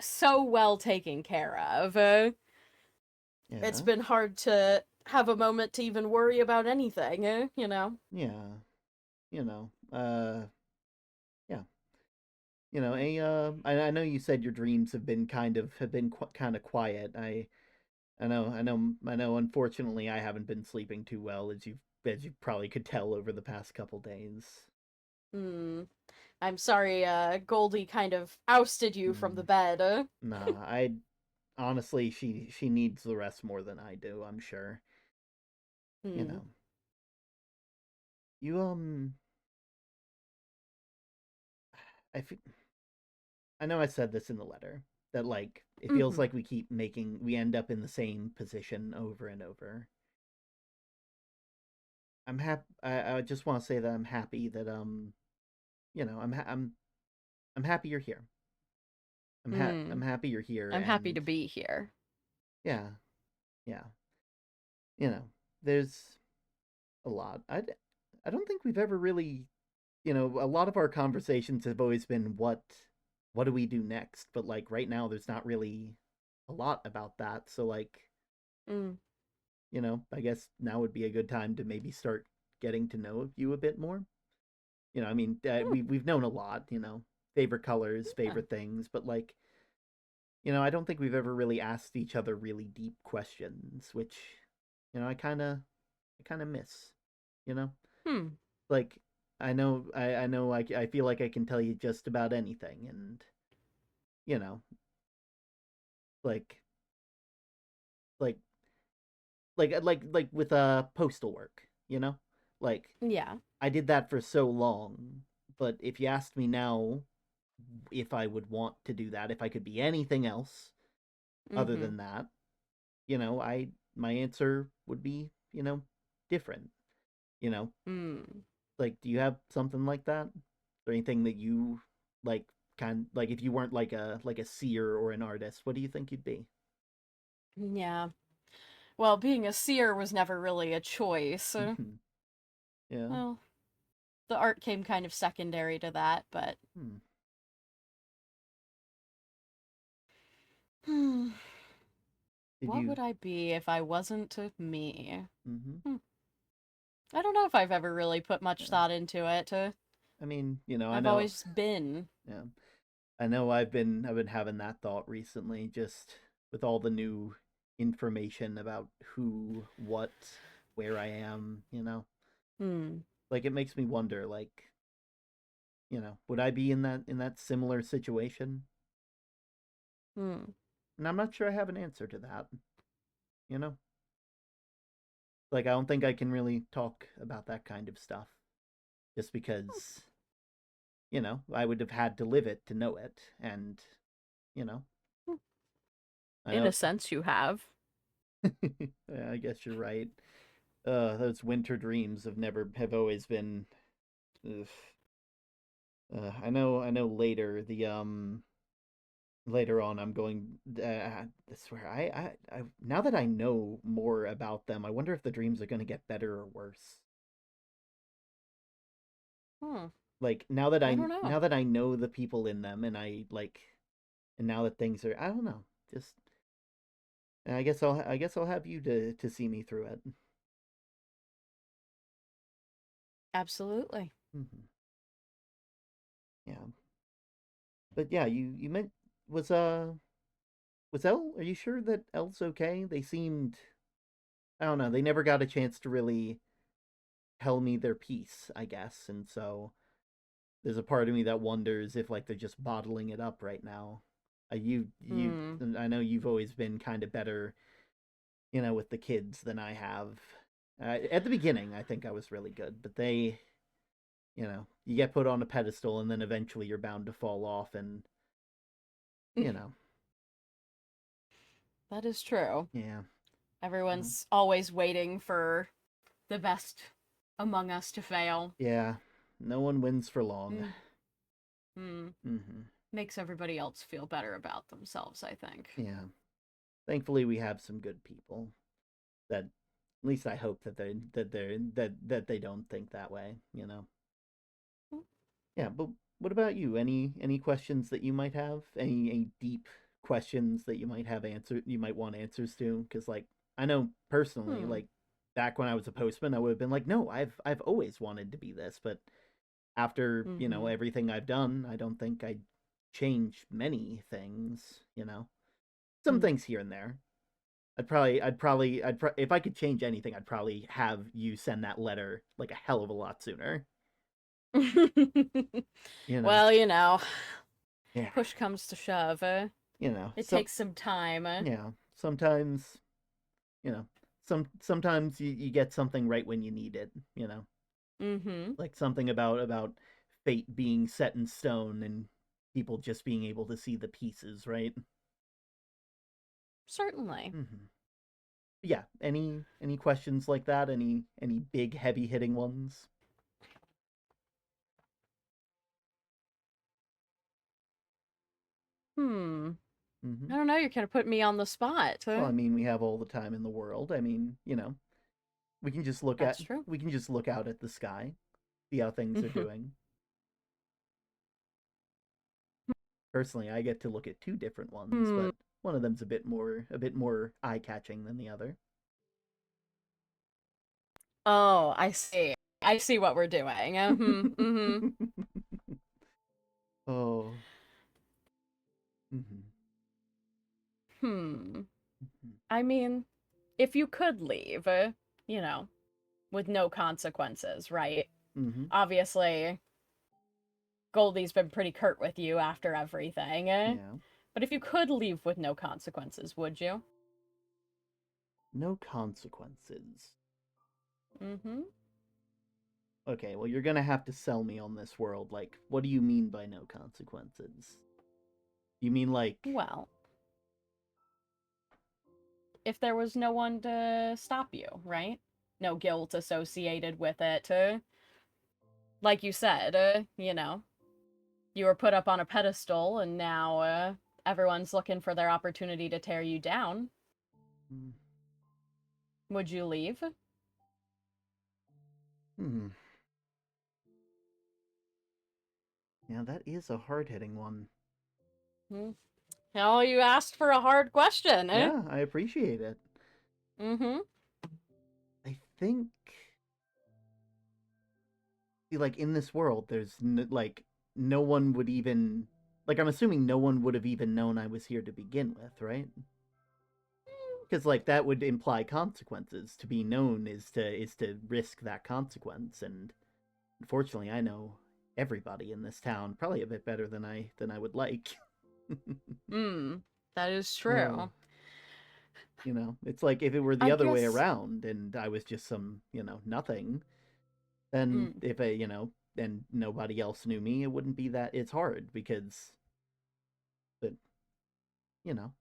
so well taken care of. It's Yeah, been hard to have a moment to even worry about anything, you know? yeah, you know, yeah, you know, I know you said your dreams have been kind of quiet. I know. Unfortunately, I haven't been sleeping too well, as you probably could tell over the past couple days. Hmm. I'm sorry, Goldie kind of ousted you from the Hmm. bed. Nah, I honestly, she needs the rest more than I do, I'm sure. You Hmm. know. You I fe- I know I said this in the letter, that like it feels Mhm. like we end up in the same position over and over. I just want to say that I'm happy that you know, I'm happy you're here. I'm Hmm. happy you're here, I'm happy and to be here. yeah, yeah. You know, there's a lot. I don't think we've ever really, you know, a lot of our conversations have always been what do we do next? But like right now there's not really a lot about that. So like, Mm. you know, I guess now would be a good time to maybe start getting to know you a bit more. You know, I mean, Hmm. we've known a lot, you know, favorite colors, Yeah. favorite things, but like, you know, I don't think we've ever really asked each other really deep questions, which, you know, I kind of miss, you know? Hmm. Like, I feel like I can tell you just about anything, and, you know, like, like, like with postal work, you know? Like, Yeah. I did that for so long, but if you asked me now if I would want to do that, if I could be anything else other Mhm. than that, you know, my answer would be, you know, different. You know, Hmm. like, do you have something like that, or anything that you like? Kind like, if you weren't like a seer or an artist, what do you think you'd be? Yeah. Well, being a seer was never really a choice. Yeah. Well, the art came kind of secondary to that, but Hmm. hmm, Did what you? would I be if I wasn't me? Mm-hmm. Hmm. I don't know if I've ever really put much Yeah. thought into it. I mean, you know, I I've know. always been. Yeah. I know I've been having that thought recently, just with all the new information about who, what, where I am, you know. Hmm. Like, it makes me wonder, like, you know, would I be in that similar situation? Hmm. And I'm not sure I have an answer to that, you know. Like, I don't think I can really talk about that kind of stuff. Just because, I would have had to live it to know it. And, you know. I In know. a sense, you have. Yeah, I guess you're right. Those winter dreams have always been. Ugh. I know. Later on, I'm going. I swear, now that I know more about them, I wonder if the dreams are going to get better or worse. Hmm. Like I don't know. now that I know the people in them, and and now that things are, I don't know, just. I guess I'll have you to see me through it. Absolutely. Mm-hmm. Yeah, but yeah, you meant was was Elle? Are you sure that Elle's okay? They seemed, I don't know, they never got a chance to really tell me their piece, I guess, and so there's a part of me that wonders if like they're just bottling it up right now. Hmm. I know you've always been kind of better, with the kids than I have. At the beginning, I think I was really good, but you get put on a pedestal and then eventually you're bound to fall off, and you know, That is true. yeah. Everyone's always waiting for the best among us to fail. Yeah, no one wins for long. Hmm. Mm-hmm. Makes everybody else feel better about themselves, I think. Yeah. Thankfully, we have some good people that, at least I hope that they don't think that way. Yeah, but what about you? Any questions that you might have? Any deep questions that you might want answers to? Because like I know personally, like back when I was a postman, I would have been like, no, I've always wanted to be this, but after everything I've done, I don't think I'd change many things. Some things here and there. If I could change anything, I'd probably have you send that letter like a hell of a lot sooner. Well, Yeah. push comes to shove. It takes some time. Yeah. Sometimes, you know, sometimes you get something right when you need it. Mm-hmm. Like something about fate being set in stone and people just being able to see the pieces, right? Certainly. Mm-hmm. Yeah. Any questions like that? Any big heavy hitting ones? I don't know, you're kind of putting me on the spot. Well, I mean, we have all the time in the world. I mean, we can just That's true. look out at the sky, see how things are doing. Personally, I get to look at two different ones, but one of them's a bit more eye-catching than the other. Oh, I see. I see what we're doing. Oh. Mm-hmm. I mean, if you could leave, you know, with no consequences, right? Mm-hmm. Obviously, Goldie's been pretty curt with you after everything. Yeah. But if you could leave with no consequences, would you? No consequences. Mm-hmm. Okay, well, you're gonna have to sell me on this world. Like, what do you mean by no consequences? You mean like... Well, if there was no one to stop you, right? No guilt associated with it. Like you said, you were put up on a pedestal and now everyone's looking for their opportunity to tear you down. Would you leave? Yeah, that is a hard-hitting one. Hell, you asked for a hard question, eh? Yeah, I appreciate it. I think... See, like, in this world, there's, no one would even... Like, I'm assuming no one would have even known I was here to begin with, right? Because, like, that would imply consequences. To be known is to risk that consequence, and unfortunately, I know everybody in this town probably a bit better than I would like. That is true. You know, it's like if it were the I other way guess- around and I was just some, nothing, then if and nobody else knew me, it wouldn't be that it's hard because, but, you know.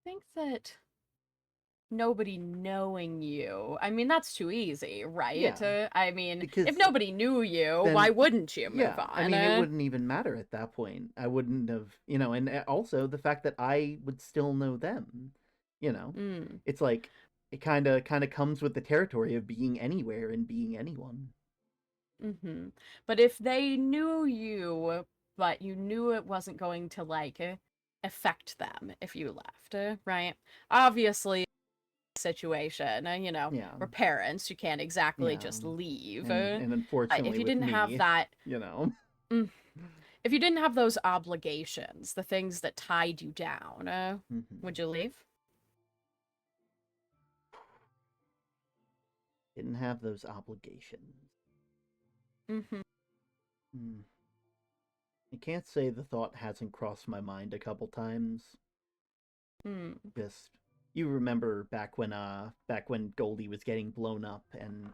Think that nobody knowing you. I mean, that's too easy, right? Yeah, I mean, because if nobody knew you, then, why wouldn't you move yeah, on? I mean, it wouldn't even matter at that point. I wouldn't have, and also the fact that I would still know them, it's like it kind of comes with the territory of being anywhere and being anyone. But if they knew you, but you knew it wasn't going to like affect them if you left, right? Obviously, situation, Yeah, we're parents, you can't exactly yeah, just leave. and unfortunately If you with didn't have me, that, mm, if you didn't have those obligations, the things that tied you down, would you leave? didn't have those obligations. I can't say the thought hasn't crossed my mind a couple times. Just you remember back when Goldie was getting blown up and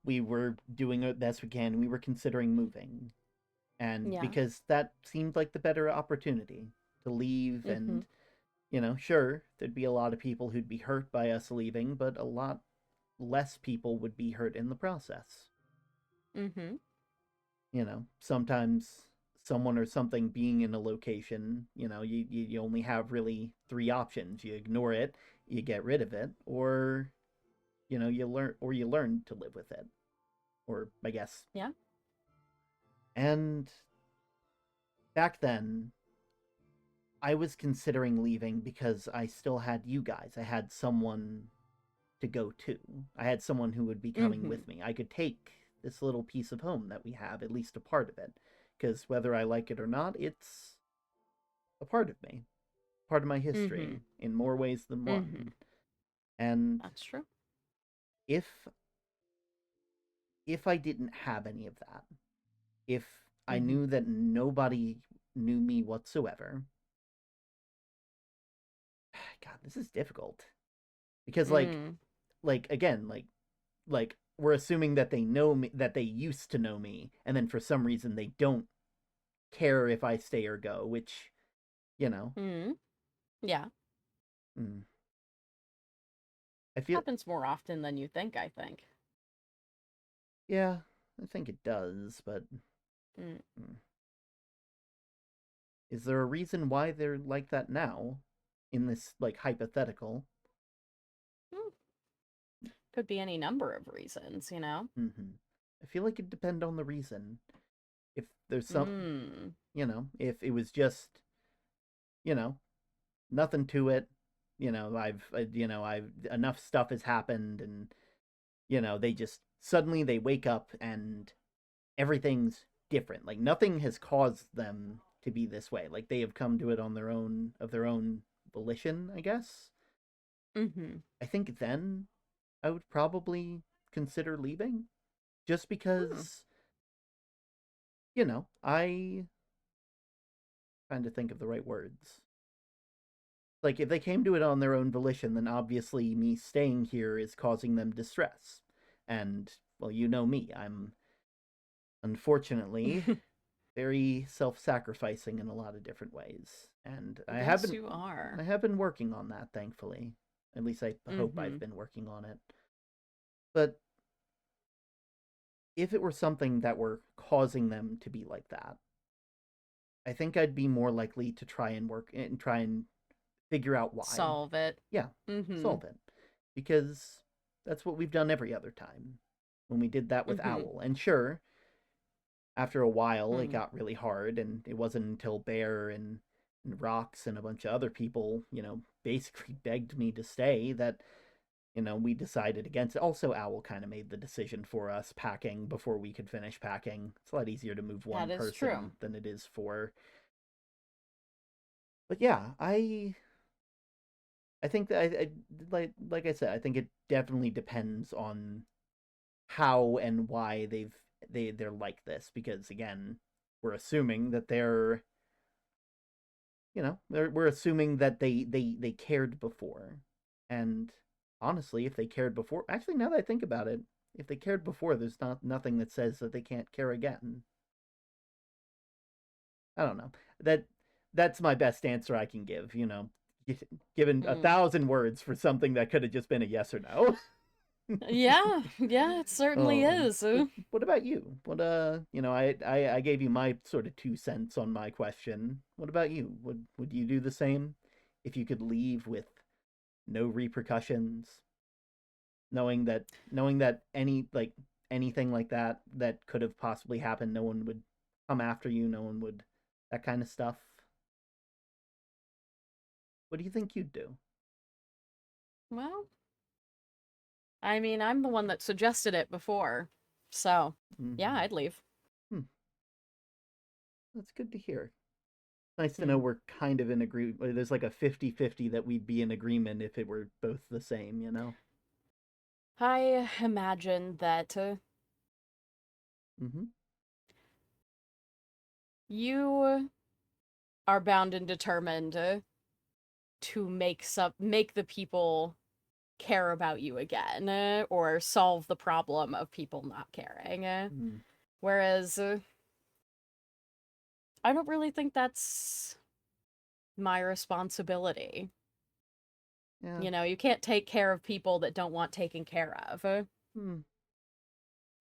we were doing our best we can. We were considering moving. And because that seemed like the better opportunity to leave and sure, there'd be a lot of people who'd be hurt by us leaving, but a lot less people would be hurt in the process. Sometimes someone or something being in a location, you only have really 3 options. You ignore it, you get rid of it, or you learn to live with it. Or I guess. Yeah. And back then I was considering leaving because I still had you guys. I had someone to go to. I had someone who would be coming with me. I could take this little piece of home that we have, at least a part of it, because whether I like it or not, it's a part of me, part of my history in more ways than one. And that's true. If I didn't have any of that, if I knew that nobody knew me whatsoever, God, this is difficult because again, we're assuming that they know me, that they used to know me, and then for some reason they don't care if I stay or go, which, Yeah. I feel happens more often than you think, I think. Yeah, I think it does, but is there a reason why they're like that now in this hypothetical? Could be any number of reasons, I feel like it depends on the reason. If there's some, if it was just, nothing to it, I've enough stuff has happened, and they just suddenly they wake up and everything's different. Like nothing has caused them to be this way. Like they have come to it on their own volition, I guess. I think then I would probably consider leaving, just because I trying to think of the right words. Like if they came to it on their own volition, then obviously me staying here is causing them distress. And well, you know me, I'm unfortunately very self-sacrificing in a lot of different ways. And I have been working on that, thankfully. At least I hope I've been working on it. But if it were something that were causing them to be like that, I think I'd be more likely to try and figure out why. Solve it. Yeah, solve it. Because that's what we've done every other time. When we did that with Owl. And sure, after a while, it got really hard, and it wasn't until Bear and Rox and a bunch of other people, basically begged me to stay that, we decided against it. Also, Owl kind of made the decision for us, packing before we could finish packing. It's a lot easier to move one person than it is for. But yeah, I think that I like I said, I think it definitely depends on how and why they're like this, because again, we're assuming that they're, we're assuming that they cared before. And honestly, if they cared before, actually, now that I think about it, if they cared before, there's nothing that says that they can't care again. I don't know. That's my best answer I can give. Given 1,000 words for something that could have just been a yes or no. Yeah, it certainly is. What about you? What I gave you my sort of 2 cents on my question. What about you? Would you do the same if you could leave with no repercussions, knowing that anything like that could have possibly happened, no one would come after you, no one would, that kind of stuff? What do you think you'd do? Well, I mean, I'm the one that suggested it before. So, yeah, I'd leave. That's good to hear. Nice to know we're kind of in agreement. There's like a 50-50 that we'd be in agreement if it were both the same, I imagine that you are bound and determined to make the people care about you again, or solve the problem of people not caring. Whereas I don't really think that's my responsibility. Yeah. You can't take care of people that don't want taken care of.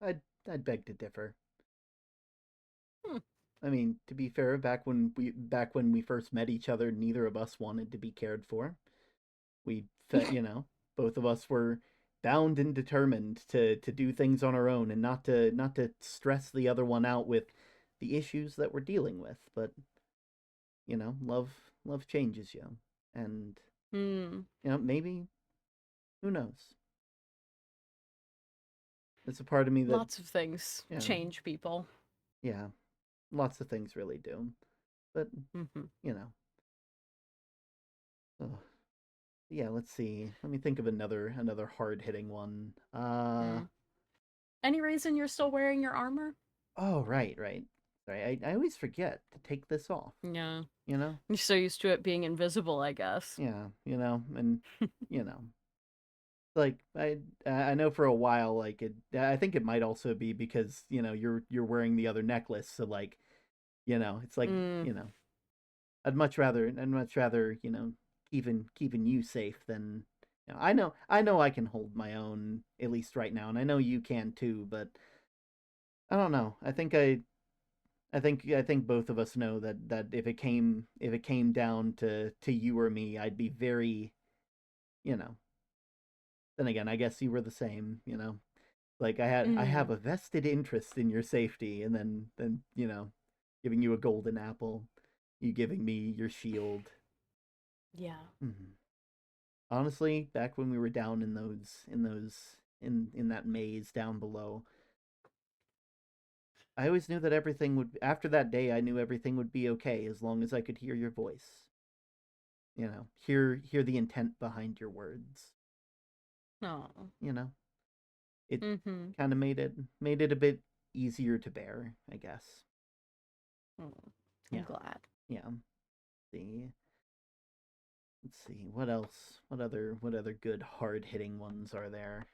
I'd beg to differ. I mean, to be fair, back when we first met each other, neither of us wanted to be cared for. We both of us were bound and determined to do things on our own and not to stress the other one out with the issues that we're dealing with. But love changes you, and maybe, who knows? It's a part of me that lots of things change people. Yeah, lots of things really do, but yeah. Let's see. Let me think of another hard-hitting one. Any reason you're still wearing your armor? Oh, right. Sorry, I always forget to take this off. Yeah. You're so used to it being invisible, I guess. Yeah, and like I know for a while, like I think it might also be because you're wearing the other necklace, so like it's like I'd much rather keeping you safe than I know I can hold my own, at least right now, and I know you can too, but I don't know. I think both of us know that if it came down to you or me, I'd be very, then again, I guess you were the same, like I have a vested interest in your safety, and then giving you a golden apple, you giving me your shield. Yeah. Honestly, back when we were down in that maze down below, I always knew that everything would, after that day, I knew everything would be okay as long as I could hear your voice. Hear the intent behind your words. Oh. It kind of made it a bit easier to bear, I guess. I'm glad. Yeah. Let's see. What else? What other good hard-hitting ones are there?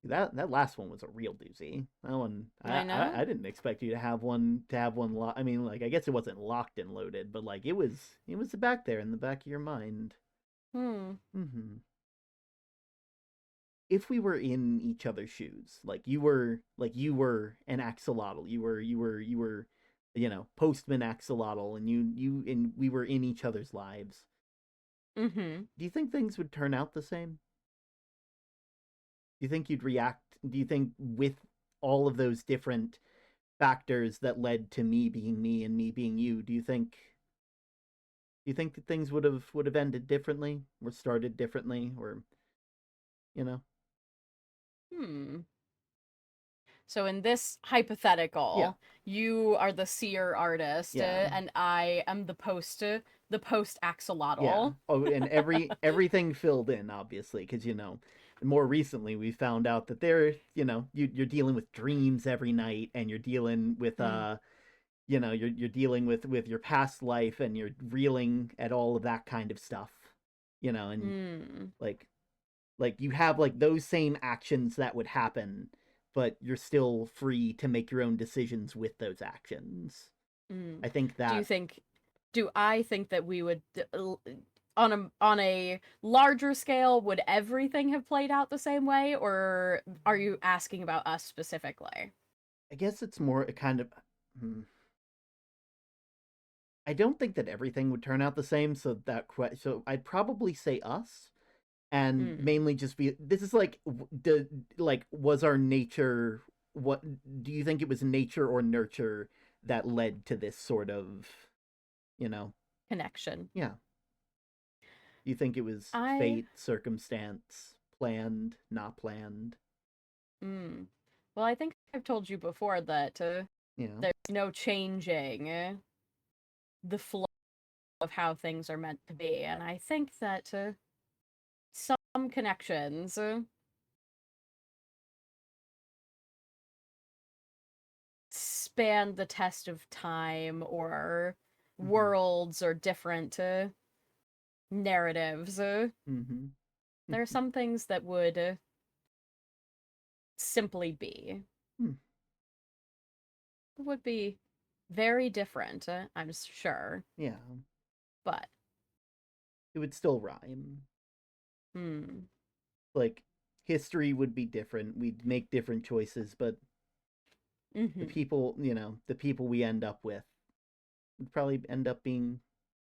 That last one was a real doozy. That one, I know. I didn't expect you to have one. I mean, like, I guess it wasn't locked and loaded, but like it was back there in the back of your mind. If we were in each other's shoes, like you were an axolotl, you were postman axolotl, and we were in each other's lives. Do you think things would turn out the same? Do you think you'd react? Do you think, with all of those different factors that led to me being me and me being you, do you think that things would have ended differently, or started differently, or So in this hypothetical, you are the seer artist, and I am the post axolotl. Yeah. Oh, and everything filled in, obviously, because more recently we found out that they're, you're dealing with dreams every night, and you're dealing with you're dealing with your past life, and you're reeling at all of that kind of stuff, and like you have like those same actions that would happen, but you're still free to make your own decisions with those actions. I think that. Do I think that we would on a larger scale, would everything have played out the same way, or are you asking about us specifically? I guess it's more a kind of I don't think that everything would turn out the same, so I'd probably say us, and mainly just be, this is like was our nature, what do you think it was, nature or nurture that led to this sort of connection? Yeah. You think it was fate, circumstance, planned, not planned? Well, I think I've told you before that there's no changing the flow of how things are meant to be, and I think that some connections span the test of time, or worlds, or different narratives. There are some things that would simply be. It would be very different, I'm sure. Yeah. But it would still rhyme. Like, history would be different. We'd make different choices, but the people, the people we end up with would probably end up being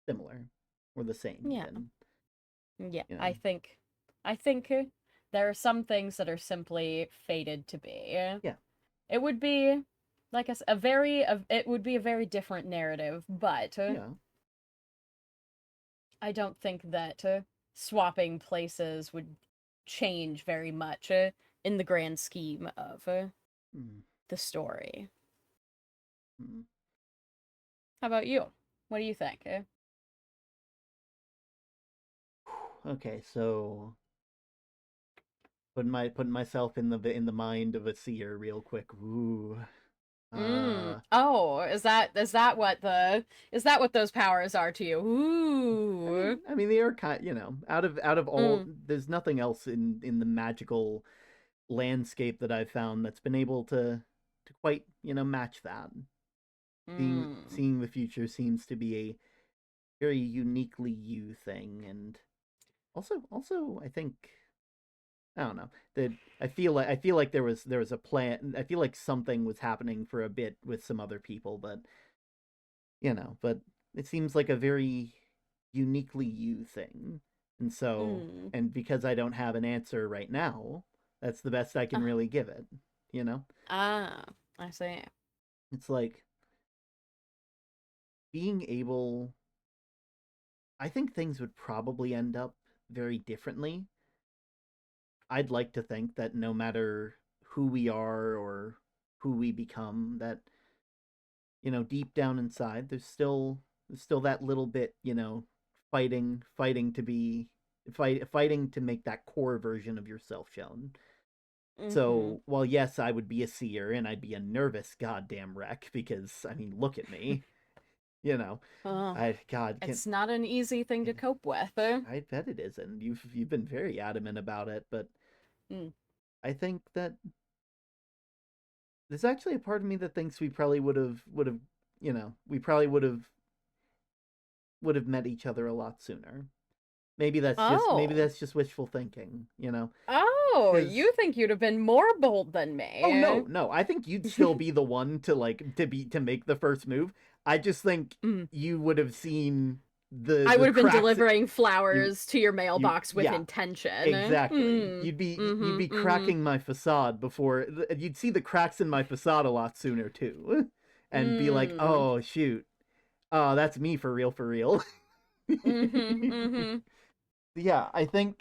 similar or the same. Yeah. Even. Yeah, I think there are some things that are simply fated to be. Yeah. It would be like it would be a very different narrative, but I don't think that swapping places would change very much in the grand scheme of the story. How about you? What do you think? Okay, so putting myself in the mind of a seer real quick. Ooh. Oh, is that what those powers are to you? Ooh. I mean they are out of all, there's nothing else in the magical landscape that I've found that's been able to quite, match that. Seeing the future seems to be a very uniquely you thing, and also I think, I don't know, that I feel like there was a plan. I feel like something was happening for a bit with some other people, but but it seems like a very uniquely you thing. And so, and because I don't have an answer right now, that's the best I can really give it, I see. It's like being able, I think things would probably end up very differently. I'd like to think that no matter who we are or who we become, that deep down inside there's still that little bit, fighting to make that core version of yourself shown. So while yes, I would be a seer, and I'd be a nervous goddamn wreck, because I mean, look at me. It's not an easy thing to cope with. I bet it isn't. You've been very adamant about it, but I think that there's actually a part of me that thinks we probably would have met each other a lot sooner. Maybe that's just wishful thinking, Oh, you think you'd have been more bold than me? Oh no, I think you'd still be the one to make the first move. I just think you would have seen I would have been delivering flowers to your mailbox with intention. Exactly. You'd be cracking my facade before. You'd see the cracks in my facade a lot sooner too, and be like, "Oh shoot, oh that's me for real, for real." Yeah, I think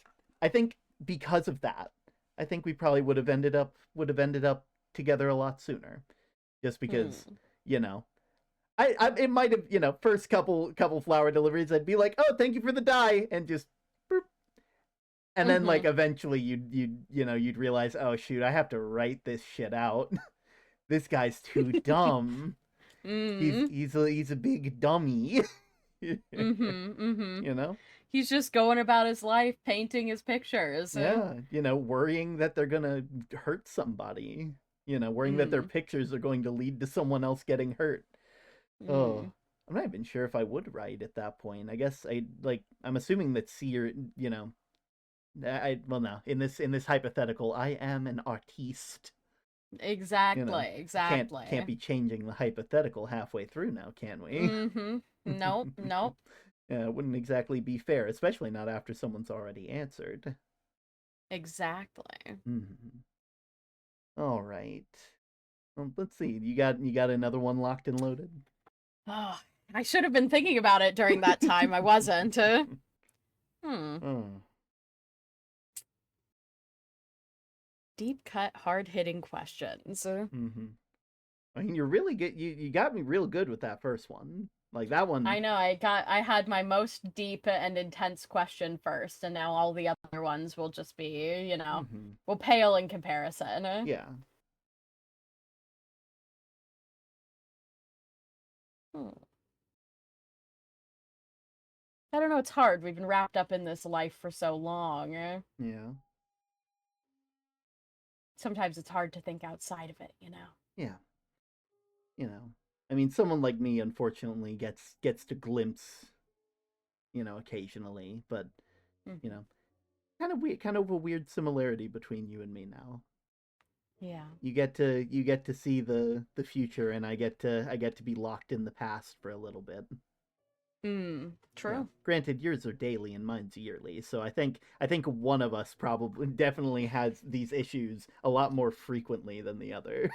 because of that, I think we probably would have ended up together a lot sooner, just because I it might have, first couple flower deliveries, I'd be like, "Oh, thank you for the dye," and just boop. And then like eventually you'd realize, oh shoot, I have to write this shit out. This guy's too dumb. He's a big dummy. You know? He's just going about his life painting his pictures. Yeah, worrying that they're gonna hurt somebody. Worrying that their pictures are going to lead to someone else getting hurt. Oh, I'm not even sure if I would write at that point. I guess I'm assuming that seer, well, no, in this hypothetical, I am an artiste. Exactly, exactly. Can't be changing the hypothetical halfway through now, can we? Nope, nope. Yeah, it wouldn't exactly be fair, especially not after someone's already answered. Exactly. All right. Well, let's see. You got another one locked and loaded? Oh, I should have been thinking about it during that time. I wasn't. Deep cut, hard hitting questions. I mean, you're really good. You got me real good with that first one. Like that one. I know. I had my most deep and intense question first, and now all the other ones will just be, will pale in comparison. Yeah. I don't know. It's hard. We've been wrapped up in this life for so long. Yeah. Sometimes it's hard to think outside of it, Yeah. I mean, someone like me, unfortunately, gets to glimpse, occasionally, but, kind of a weird similarity between you and me now. Yeah. You get to see the future, and I get to be locked in the past for a little bit. True. Yeah. Granted, yours are daily and mine's yearly, so I think one of us probably definitely has these issues a lot more frequently than the other.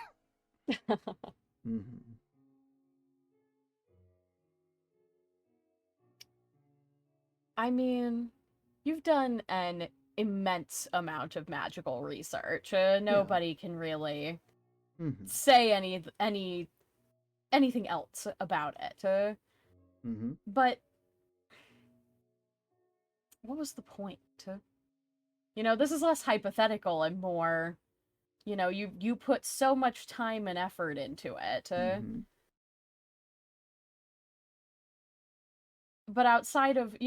I mean, you've done an immense amount of magical research. Nobody can really say anything else about it. But what was the point? This is less hypothetical and more, you put so much time and effort into it. But outside of,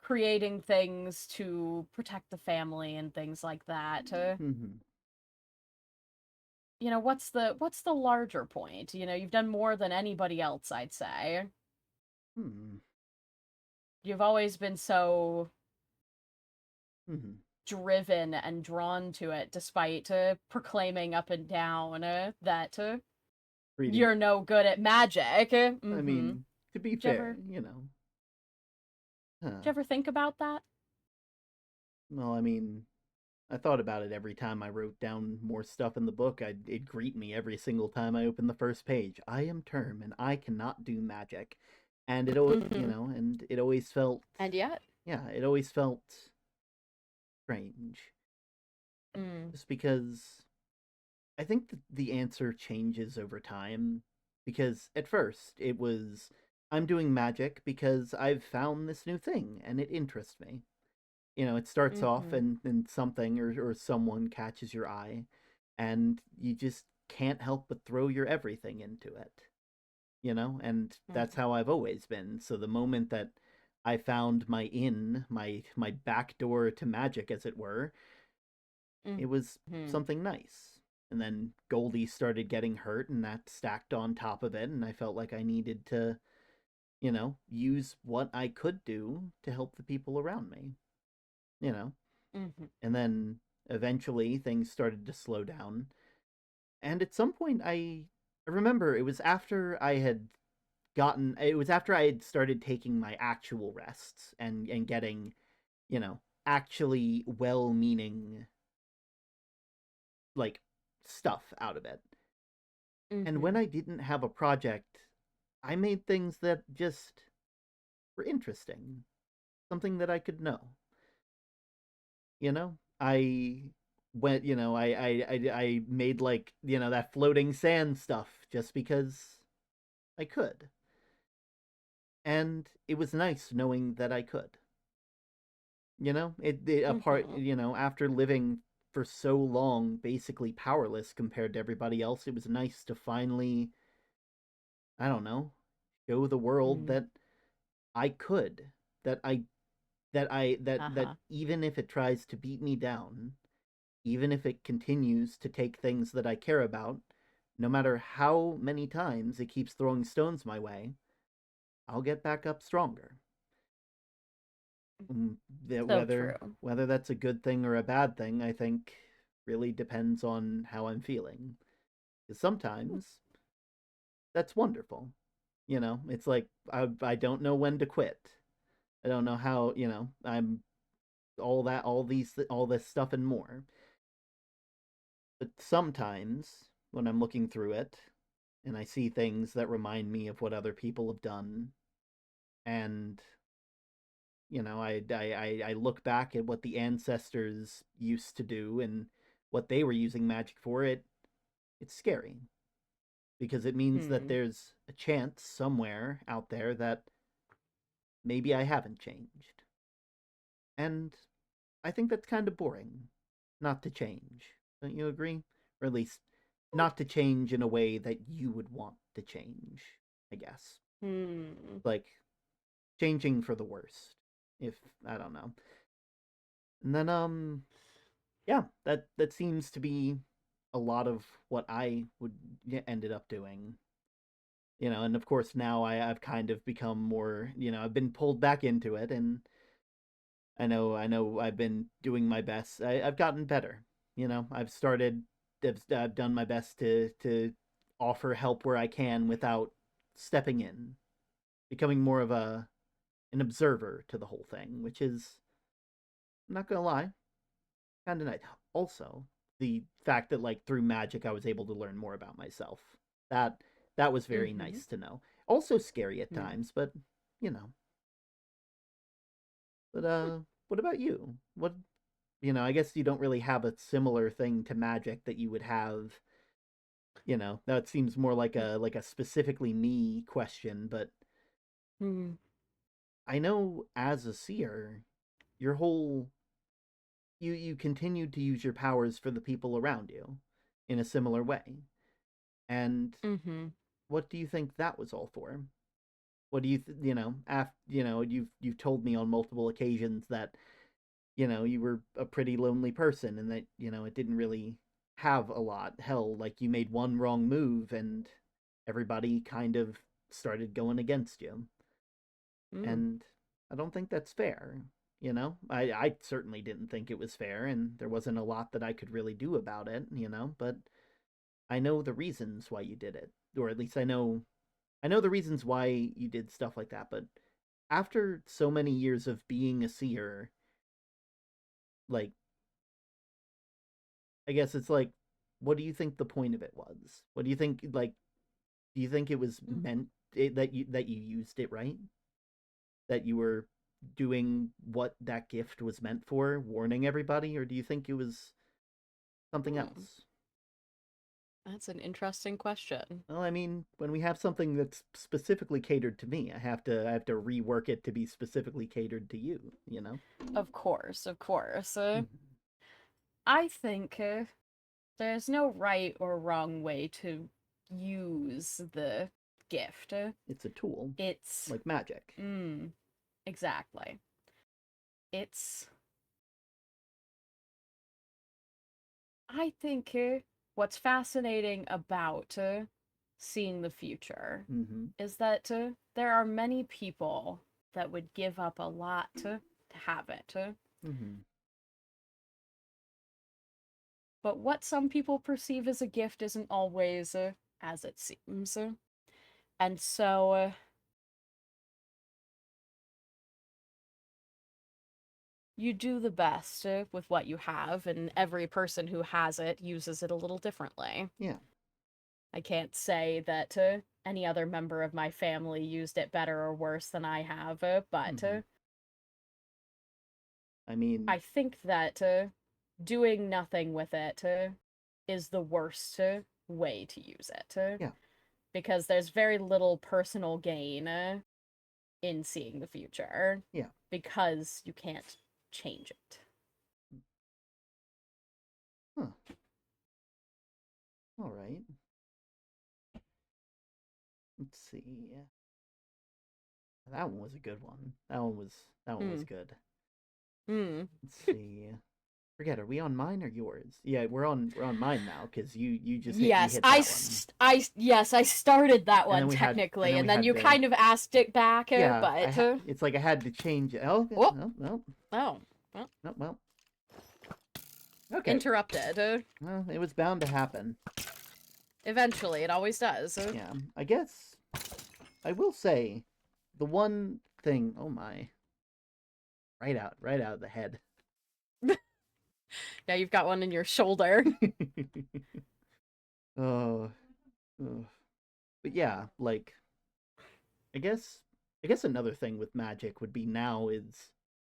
creating things to protect the family and things like that, what's the larger point? You've done more than anybody else, I'd say. You've always been so driven and drawn to it, despite proclaiming up and down that you're no good at magic. I mean, to be fair, Did you ever think about that? Well, I mean, I thought about it every time I wrote down more stuff in the book. It'd greet me every single time I opened the first page. I am Term, and I cannot do magic. And it always, and it always felt... And yet? Yeah, it always felt strange. Just because I think that the answer changes over time. Because at first, it was, I'm doing magic because I've found this new thing, and it interests me. It starts off and something or someone catches your eye, and you just can't help but throw your everything into it. And that's how I've always been. So the moment that I found my back door to magic, as it were, it was something nice. And then Goldie started getting hurt, and that stacked on top of it, and I felt like I needed to, use what I could do to help the people around me. And then eventually things started to slow down. And at some point I remember it was after I had started taking my actual rests and getting, actually well-meaning, like, stuff out of it. And when I didn't have a project, I made things that just were interesting. Something that I could know. I went, I made, like, that floating sand stuff just because I could. And it was nice knowing that I could. You know, after living for so long, basically powerless compared to everybody else, it was nice to finally, I don't know, show the world that I could, that I, that even if it tries to beat me down, even if it continues to take things that I care about, no matter how many times it keeps throwing stones my way, I'll get back up stronger. Whether that's a good thing or a bad thing, I think really depends on how I'm feeling. Because sometimes that's wonderful. It's like I don't know when to quit. I don't know how, I'm all this stuff and more. But sometimes when I'm looking through it and I see things that remind me of what other people have done, and I look back at what the ancestors used to do and what they were using magic for, it's scary. Because it means that there's a chance somewhere out there that maybe I haven't changed. And I think that's kind of boring, not to change. Don't you agree? Or at least not to change in a way that you would want to change, I guess. Like, changing for the worst. If, I don't know. And then, yeah, that seems to be a lot of what I would ended up doing. And of course now I've kind of become more, I've been pulled back into it, and I know I've been doing my best. I've gotten better. I've done my best to offer help where I can without stepping in, becoming more of an observer to the whole thing, which is, I'm not gonna lie, kind of nice. Also, the fact that like through magic I was able to learn more about myself. That was very nice to know. Also scary at times, but you know. But what about you? I guess you don't really have a similar thing to magic that you would have. That seems more like a specifically me question, but I know as a seer, your whole you continued to use your powers for the people around you in a similar way. And what do you think that was all for? What do you've told me on multiple occasions that you were a pretty lonely person, and that it didn't really have a lot. Hell, like you made one wrong move and everybody kind of started going against you. And I don't think that's fair. I certainly didn't think it was fair, and there wasn't a lot that I could really do about it, but I know the reasons why you did it. Or at least I know the reasons why you did stuff like that. But after so many years of being a seer, like, I guess it's like, what do you think the point of it was? What do you think, like, do you think it was meant that you used it right? That you were doing what that gift was meant for, warning everybody, or do you think it was something else? That's an interesting question. Well, I mean, when we have something that's specifically catered to me, I have to rework it to be specifically catered to you, Of course, of course. I think there's no right or wrong way to use the gift. It's a tool. It's like magic. Exactly. I think what's fascinating about seeing the future is that there are many people that would give up a lot to have it. But what some people perceive as a gift isn't always as it seems. And so you do the best with what you have, and every person who has it uses it a little differently. Yeah. I can't say that any other member of my family used it better or worse than I have, but I mean, I think that doing nothing with it is the worst way to use it. Yeah. Because there's very little personal gain in seeing the future. Yeah. Because you can't change it. Huh. All right. Let's see. That one was a good one. That one was good. Hmm. Let's see. Forget, are we on mine or yours? Yeah, we're on mine now because you just hit, Yes, you hit that yes, I started that And then one we had- technically, and and then then we you had kind of asked it back, Yeah, but it's like I had to change it. Oh, Whoop. no, no, oh, no, well. Okay. interrupted. Well, it was bound to happen. Eventually, it always does. Yeah, I guess I will say the one thing. Oh my! Right out of the head. Yeah, you've got one in your shoulder. Oh, but yeah, like I guess another thing with magic would be now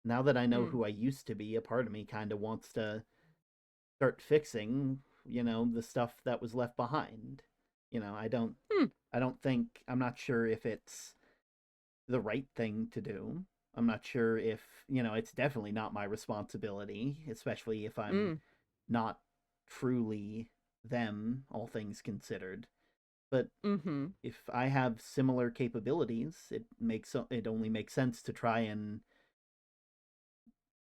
that I know who I used to be, a part of me kind of wants to start fixing, the stuff that was left behind. I don't think, I'm not sure if it's the right thing to do. I'm not sure if, it's definitely not my responsibility, especially if I'm not truly them, all things considered. But if I have similar capabilities, it only makes sense to try and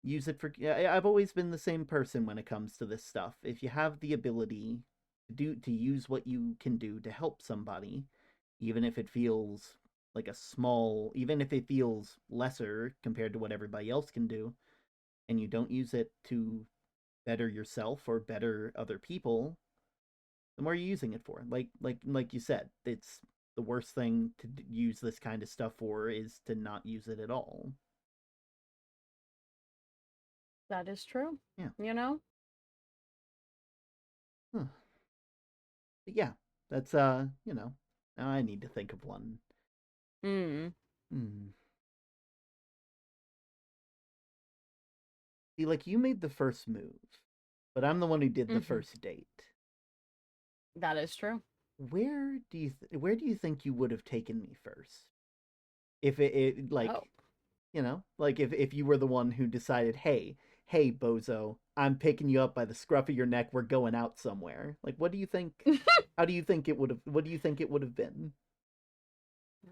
use it for. I've always been the same person when it comes to this stuff. If you have the ability to use what you can do to help somebody, even if it feels like even if it feels lesser compared to what everybody else can do, and you don't use it to better yourself or better other people, the more you're using it for. Like you said, it's the worst thing to use this kind of stuff for is to not use it at all. That is true. Yeah. Huh. But yeah, that's now I need to think of one. See, like, you made the first move, but I'm the one who did the first date. That is true. Where do you think you would have taken me first? If it like, like if you were the one who decided, hey, bozo, I'm picking you up by the scruff of your neck, we're going out somewhere. Like, what do you think? What do you think it would have been?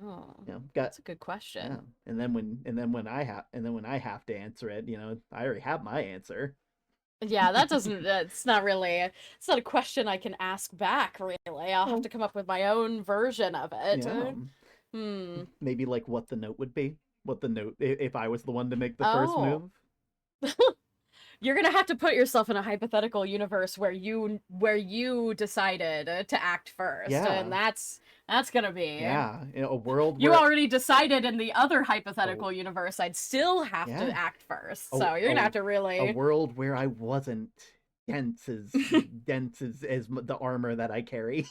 Oh, that's a good question. Yeah. And then when I have to answer it, I already have my answer. Yeah, it's not a question I can ask back, really. I'll have to come up with my own version of it. Yeah. Maybe like what the note would be. What the note, if I was the one to make the first move. You're gonna have to put yourself in a hypothetical universe where you decided to act first, and that's gonna be a world. You already decided in the other hypothetical universe I'd still have to act first, so you're gonna have to really a world where I wasn't dense as the armor that I carry.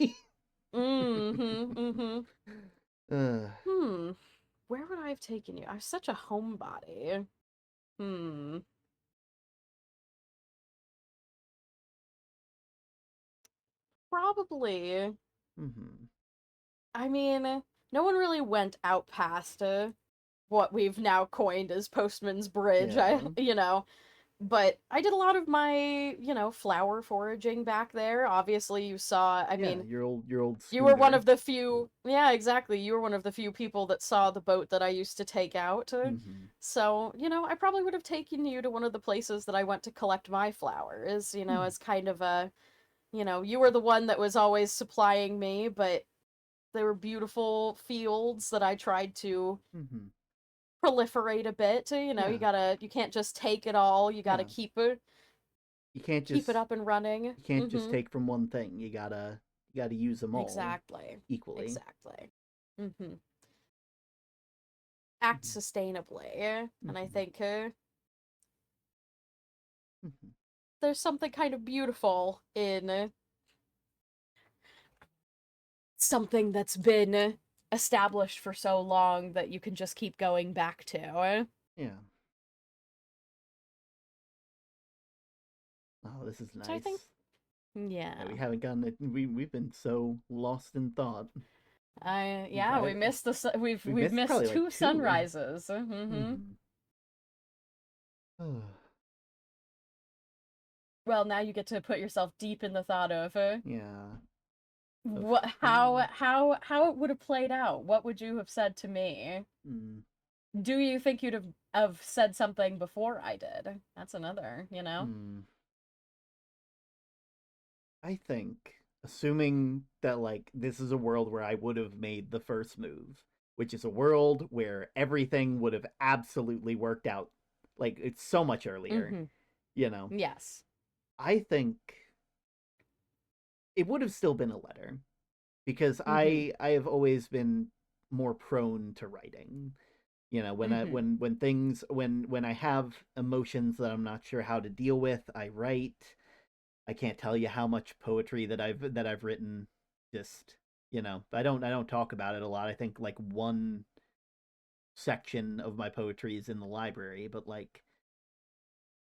Where would I have taken you? I'm such a homebody. Probably. I mean, no one really went out past what we've now coined as Postman's Bridge. But I did a lot of my, flower foraging back there. Obviously, you saw, your old you were one of the few, yeah, exactly. You were one of the few people that saw the boat that I used to take out. So, I probably would have taken you to one of the places that I went to collect my flowers, as kind of a, you were the one that was always supplying me, but they were beautiful fields that I tried to proliferate a bit. You can't just take it all. You gotta keep it. You can't keep it up and running. You can't just take from one thing. You gotta use them all equally. Exactly. Act sustainably, and I think there's something kind of beautiful in something that's been established for so long that you can just keep going back to. Yeah. Oh, this is nice. So I think, yeah, we haven't gotten it. We've been so lost in thought. We missed we've missed two sunrises. Well, now you get to put yourself deep in the thought of Yeah. how it would have played out. What would you have said to me? Mm. Do you think you'd have said something before I did? That's another, you know? Mm. I think, assuming that, like, this is a world where I would have made the first move, which is a world where everything would have absolutely worked out, like, it's so much earlier, you know? Yes. I think it would have still been a letter, because I have always been more prone to writing. You know, when when I have emotions that I'm not sure how to deal with, I write. I can't tell you how much poetry that I've written. Just, you know, I don't talk about it a lot. I think like one section of my poetry is in the library, but like,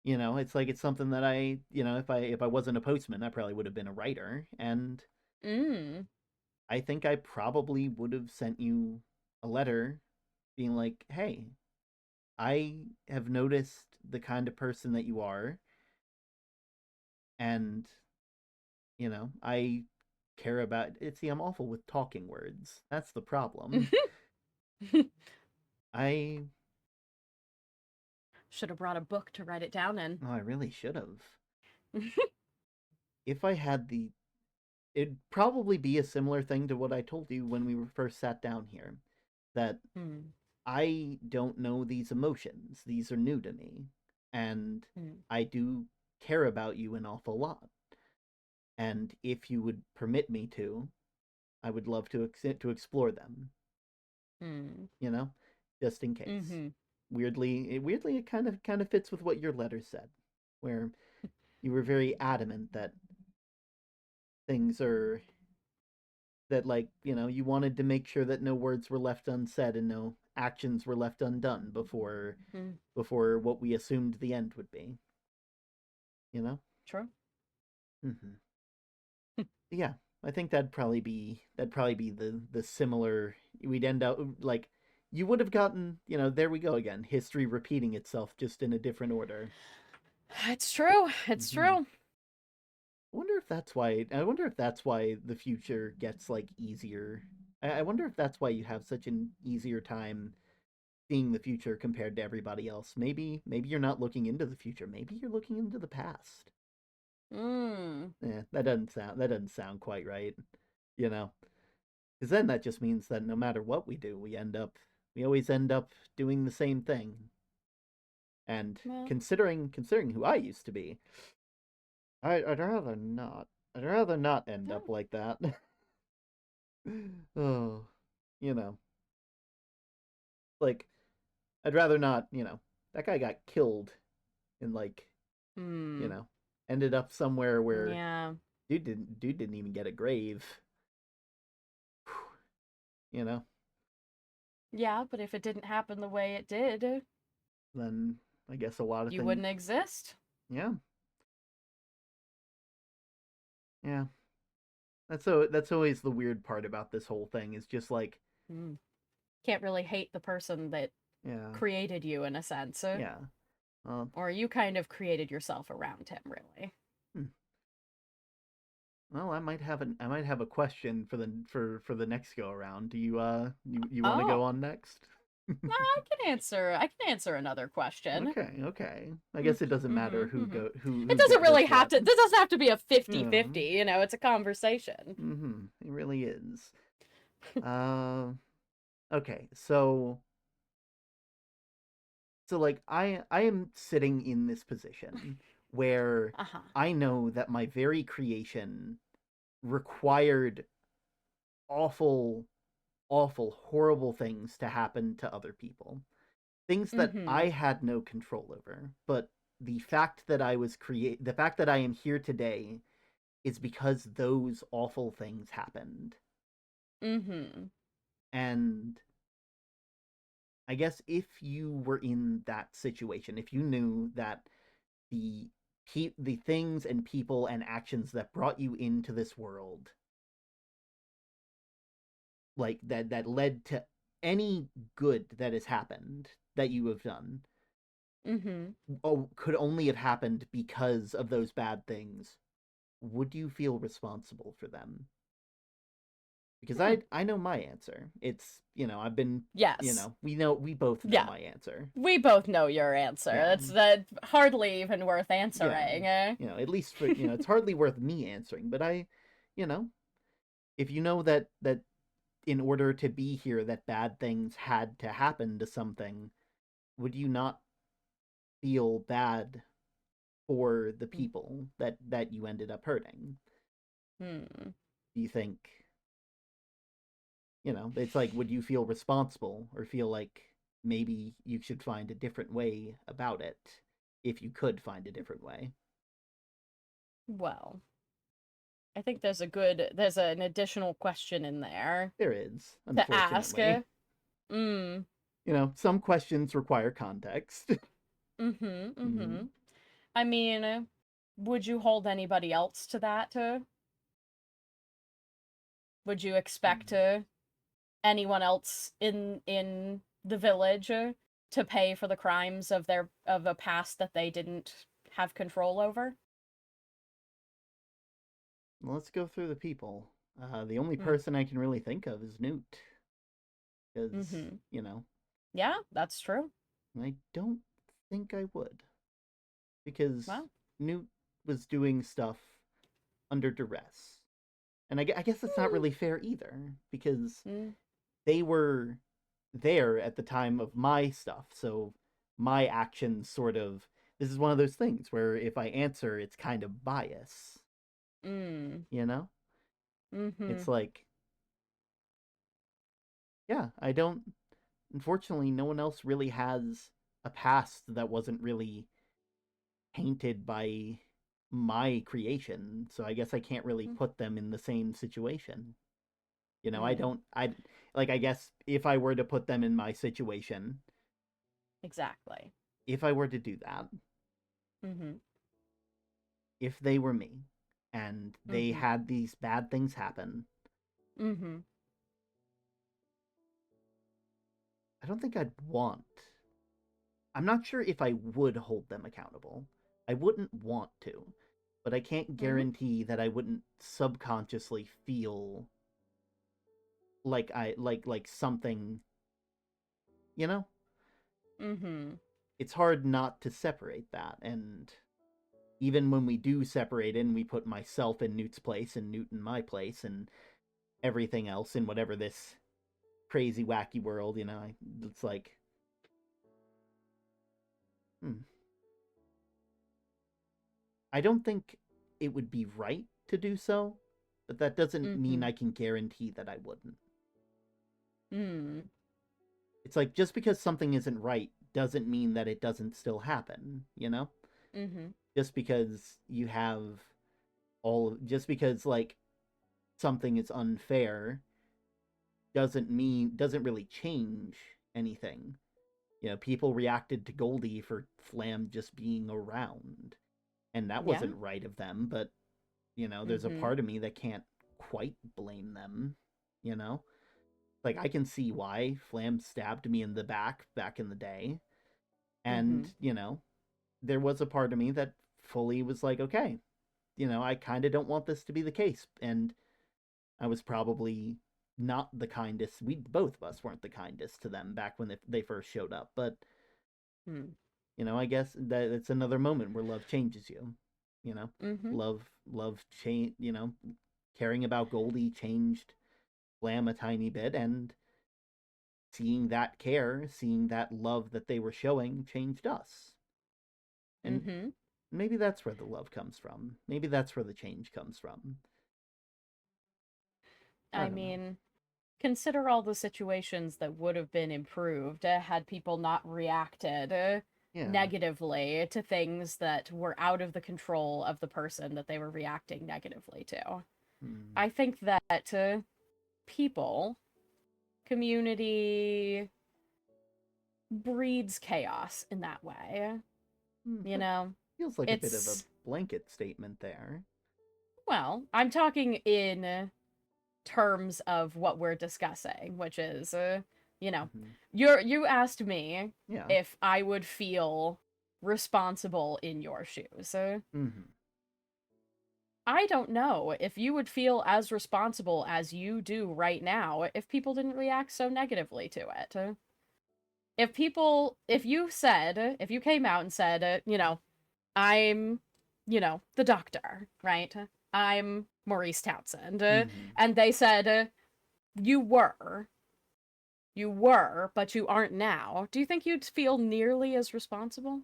you know, it's like it's something that I, you know, if I wasn't a postman, I probably would have been a writer, and I think I probably would have sent you a letter being like, "Hey, I have noticed the kind of person that you are, and, you know, I care about it." See, I'm awful with talking words. That's the problem. I Should have brought a book to write it down in. I really should have. If I had the it'd probably be a similar thing to what I told you when we were first sat down here, that I don't know these emotions. These are new to me, and I do care about you an awful lot. And if you would permit me to, I would love to explore them. You know, just in case. Weirdly, it kind of fits with what your letter said, where you were very adamant that things are that, like, you know, you wanted to make sure that no words were left unsaid and no actions were left undone before what we assumed the end would be. You know? True. Yeah, I think that'd probably be the similar. We'd end up like, you would have gotten, you know, there we go again, history repeating itself just in a different order. It's true. It's true. I wonder if that's why the future gets like easier. I wonder if that's why you have such an easier time seeing the future compared to everybody else. Maybe you're not looking into the future. Maybe you're looking into the past. Yeah, that doesn't sound quite right. You know, because then that just means that no matter what we do, we always end up doing the same thing. And considering who I used to be, I'd rather not. I'd rather not end up like that. Oh, you know, like, I'd rather not. You know, that guy got killed in, like, you know, ended up somewhere where dude didn't even get a grave. You know. Yeah, but if it didn't happen the way it did, then I guess a lot of you things wouldn't exist. Yeah. Yeah. That's always the weird part about this whole thing, is just like, can't really hate the person that created you, in a sense. Yeah. Or you kind of created yourself around him, really. Well, I might have a question for the next go around. Do you you want to go on next? No, I can answer another question. Okay. I guess it doesn't matter who It doesn't really have to. This doesn't have to be a 50-50. You know, it's a conversation. It really is. Okay, so like, I am sitting in this position where I know that my very creation required awful, horrible things to happen to other people. Things that I had no control over. But the fact that the fact that I am here today is because those awful things happened. And I guess if you were in that situation, if you knew that the things and people and actions that brought you into this world, like, that led to any good that has happened that you have done, could only have happened because of those bad things, would you feel responsible for them? Because I know my answer. It's, I've been, Yes. we both know my answer. We both know your answer. Yeah. That's hardly even worth answering. At least for, it's hardly worth me answering, but if you know that in order to be here that bad things had to happen to something, would you not feel bad for the people that you ended up hurting? Do you think, it's like, would you feel responsible or feel like maybe you should find a different way about it if you could find a different way? Well, I think there's an additional question in there. There is, to ask. Some questions require context. I mean, would you hold anybody else to that? Would you expect anyone else in the village to pay for the crimes of a past that they didn't have control over? Well, let's go through the people. The only person I can really think of is Newt. Because, Yeah, that's true. I don't think I would. Because Newt was doing stuff under duress. And I guess it's not really fair either. Because they were there at the time of my stuff. So my actions sort of... This is one of those things where if I answer, it's kind of bias. It's like, yeah, I don't... Unfortunately, no one else really has a past that wasn't really tainted by my creation, so I guess I can't really put them in the same situation. I guess if I were to put them in my situation... Exactly. If I were to do that, if they were me, and they had these bad things happen, I don't think I'd want... I'm not sure if I would hold them accountable. I wouldn't want to, but I can't guarantee that I wouldn't subconsciously feel like something, It's hard not to separate that, and even when we do separate and we put myself in Newt's place and Newt in my place and everything else in whatever this crazy wacky world, it's like, I don't think it would be right to do so, but that doesn't mean I can guarantee that I wouldn't. It's like, just because something isn't right doesn't mean that it doesn't still happen, Just because you have just because, like, something is unfair doesn't really change anything. People reacted to Goldie for Flam just being around, and that wasn't right of them, but, there's a part of me that can't quite blame them, Like, I can see why Flam stabbed me in the back in the day, and, there was a part of me that fully was like, okay, I kind of don't want this to be the case, and I was probably not the kindest. Both of us weren't the kindest to them back when they first showed up, but I guess that it's another moment where love changes you. Love change. Caring about Goldie changed Flam a tiny bit, and seeing that care, seeing that love that they were showing, changed us. And maybe that's where the love comes from. Maybe that's where the change comes from. I mean, consider all the situations that would have been improved had people not reacted negatively to things that were out of the control of the person that they were reacting negatively to. I think that people, community breeds chaos in that way. Feels like a bit of a blanket statement there. Well, I'm talking in terms of what we're discussing, which is, you asked me if I would feel responsible in your shoes. Mm-hmm. I don't know if you would feel as responsible as you do right now if people didn't react so negatively to it. If you came out and said, I'm, the doctor, right? I'm Maurice Townsend. Mm-hmm. And they said, you were, but you aren't now. Do you think you'd feel nearly as responsible?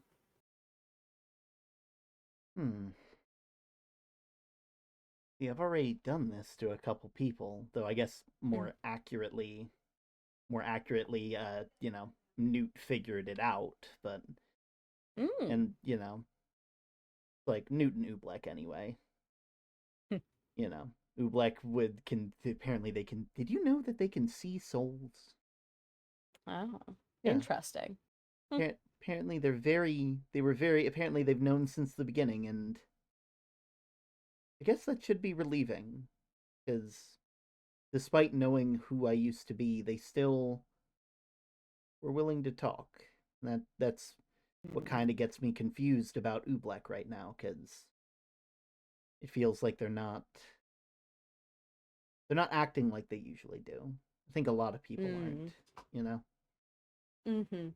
See, I've already done this to a couple people, though I guess more accurately, Newt figured it out, but and like Newt and Oobleck anyway. Oobleck apparently they can. Did you know that they can see souls? Oh, Yeah. interesting. Apparently apparently they've known since the beginning, and I guess that should be relieving, because despite knowing who I used to be, they still were willing to talk. That's what kind of gets me confused about Oobleck right now, because it feels like they're not acting like they usually do. I think a lot of people aren't, you know? Mm-hmm.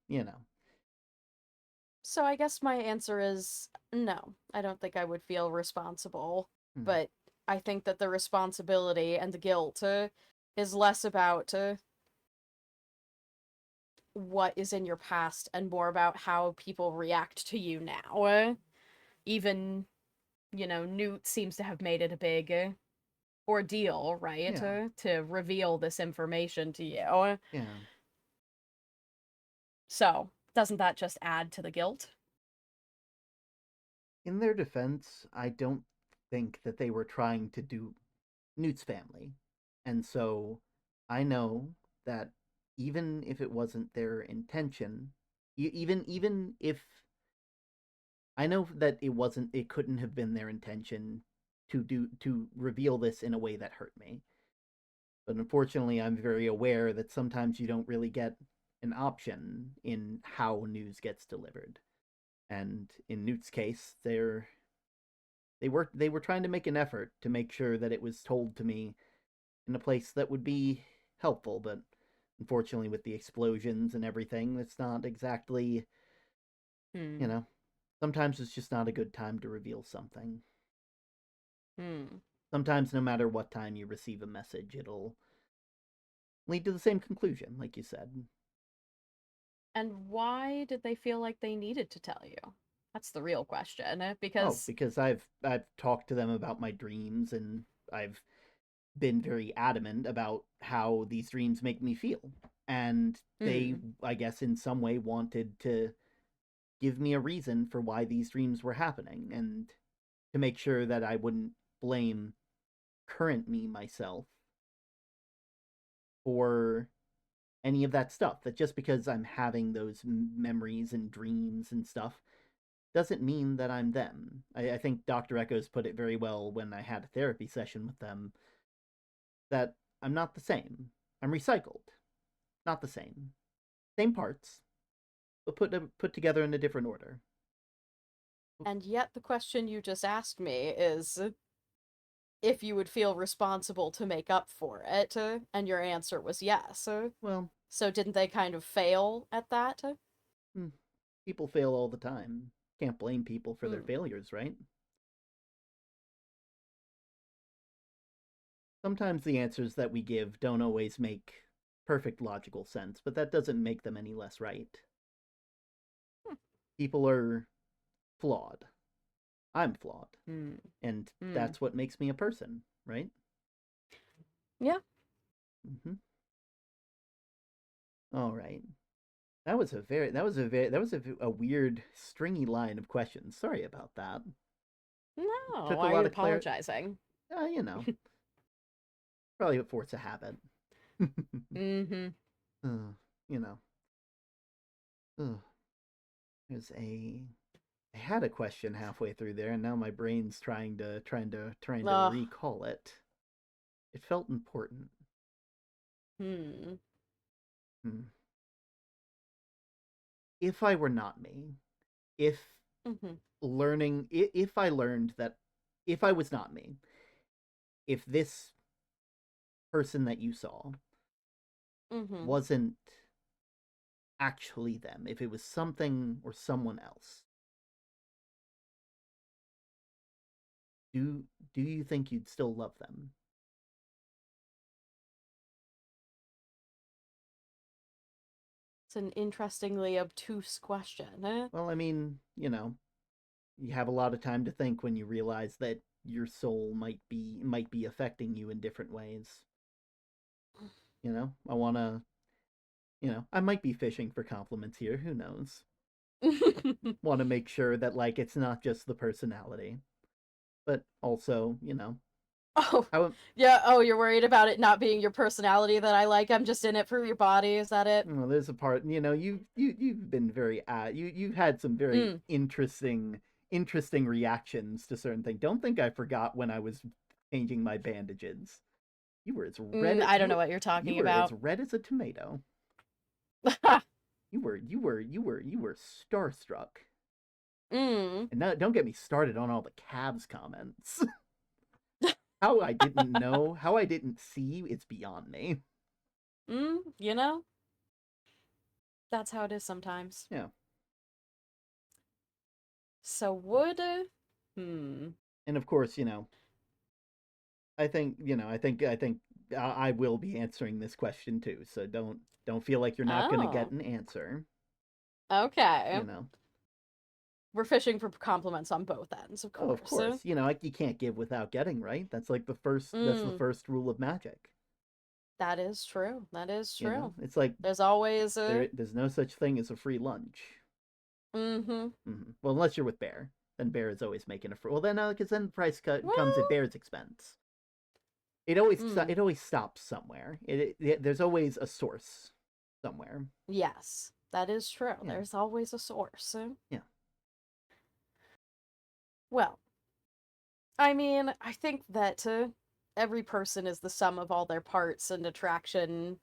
You know. So I guess my answer is no. I don't think I would feel responsible, but I think that the responsibility and the guilt is less about what is in your past and more about how people react to you now. Even, Newt seems to have made it a big ordeal, right? Yeah. To reveal this information to you. Yeah. So, doesn't that just add to the guilt? In their defense, I don't think that they were trying to do Newt's family. And so I know that even if it wasn't their intention, even if I know that it couldn't have been their intention to reveal this in a way that hurt me. But unfortunately, I'm very aware that sometimes you don't really get an option in how news gets delivered. And in Newt's case, they were trying to make an effort to make sure that it was told to me in a place that would be helpful, but unfortunately with the explosions and everything, it's not exactly sometimes it's just not a good time to reveal something. Sometimes no matter what time you receive a message, it'll lead to the same conclusion, like you said. And why did they feel like they needed to tell you? That's the real question. Because I've talked to them about my dreams, and I've been very adamant about how these dreams make me feel. And they, I guess, in some way wanted to give me a reason for why these dreams were happening, and to make sure that I wouldn't blame current me myself for any of that stuff. That just because I'm having those memories and dreams and stuff doesn't mean that I'm them. I think Dr. Echoes put it very well when I had a therapy session with them, that I'm not the same. I'm recycled. Not the same. Same parts, but put together in a different order. And yet the question you just asked me is if you would feel responsible to make up for it, and your answer was yes. Well, so didn't they kind of fail at that? People fail all the time. Can't blame people for their failures, right? Sometimes the answers that we give don't always make perfect logical sense, but that doesn't make them any less right. People are flawed. I'm flawed. And that's what makes me a person, right? Yeah. All right. That was a weird stringy line of questions. Sorry about that. No, Took a why lot are you of apologizing? Probably a force of habit. You know. There's I had a question halfway through there, and now my brain's trying to recall it. It felt important. if I were not me, if Mm-hmm. if I learned that if I was not me, if this person that you saw Mm-hmm. wasn't actually them, if it was something or someone else, do you think you'd still love them? It's an interestingly obtuse question. Eh? Well, I mean, you have a lot of time to think when you realize that your soul might be affecting you in different ways. I want to, I might be fishing for compliments here, who knows. Want to make sure that like it's not just the personality, but also, Oh, how yeah. Oh, you're worried about it not being your personality that I like. I'm just in it for your body. Is that it? well, there's a part, you've been very you've had some very interesting reactions to certain things. Don't think I forgot when I was changing my bandages. You were as red as I don't know what you're talking you were about. as red as a tomato. You were starstruck. And now, don't get me started on all the Cavs comments. How I didn't know, how I didn't see, it's beyond me. You know, that's how it is sometimes. Yeah. So would, And of course, I think, I will be answering this question too. So don't feel like you're not going to get an answer. Okay. We're fishing for compliments on both ends, of course. Oh, of course. You can't give without getting, right? That's like that's the first rule of magic. That is true. That is true. It's like there's always there's no such thing as a free lunch. Mm-hmm. Well, unless you're with Bear, then Bear is always making a free. Well, then because then the price comes at Bear's expense. It always stops somewhere. There's always a source somewhere. Yes, that is true. Yeah. There's always a source. Yeah. Well, I mean, I think that every person is the sum of all their parts, and attraction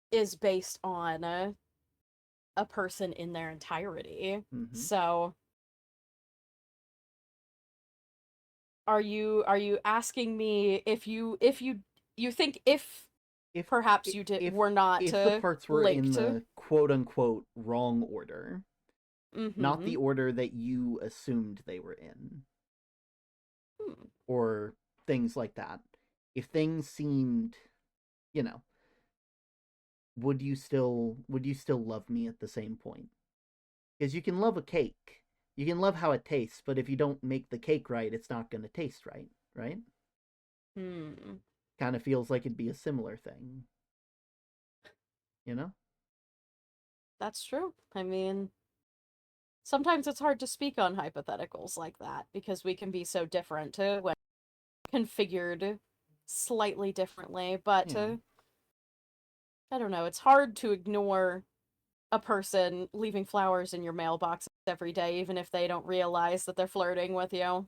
is based on a person in their entirety. So, are you asking me if you think if perhaps you were not if the parts were linked in the quote unquote wrong order, not the order that you assumed they were in, or things like that. If things seemed, would you still love me at the same point? Because you can love a cake, you can love how it tastes, but if you don't make the cake right, it's not going to taste right, right? Kind of feels like it'd be a similar thing. That's true. I mean, sometimes it's hard to speak on hypotheticals like that because we can be so different when configured slightly differently, but I don't know, it's hard to ignore a person leaving flowers in your mailbox every day, even if they don't realize that they're flirting with you.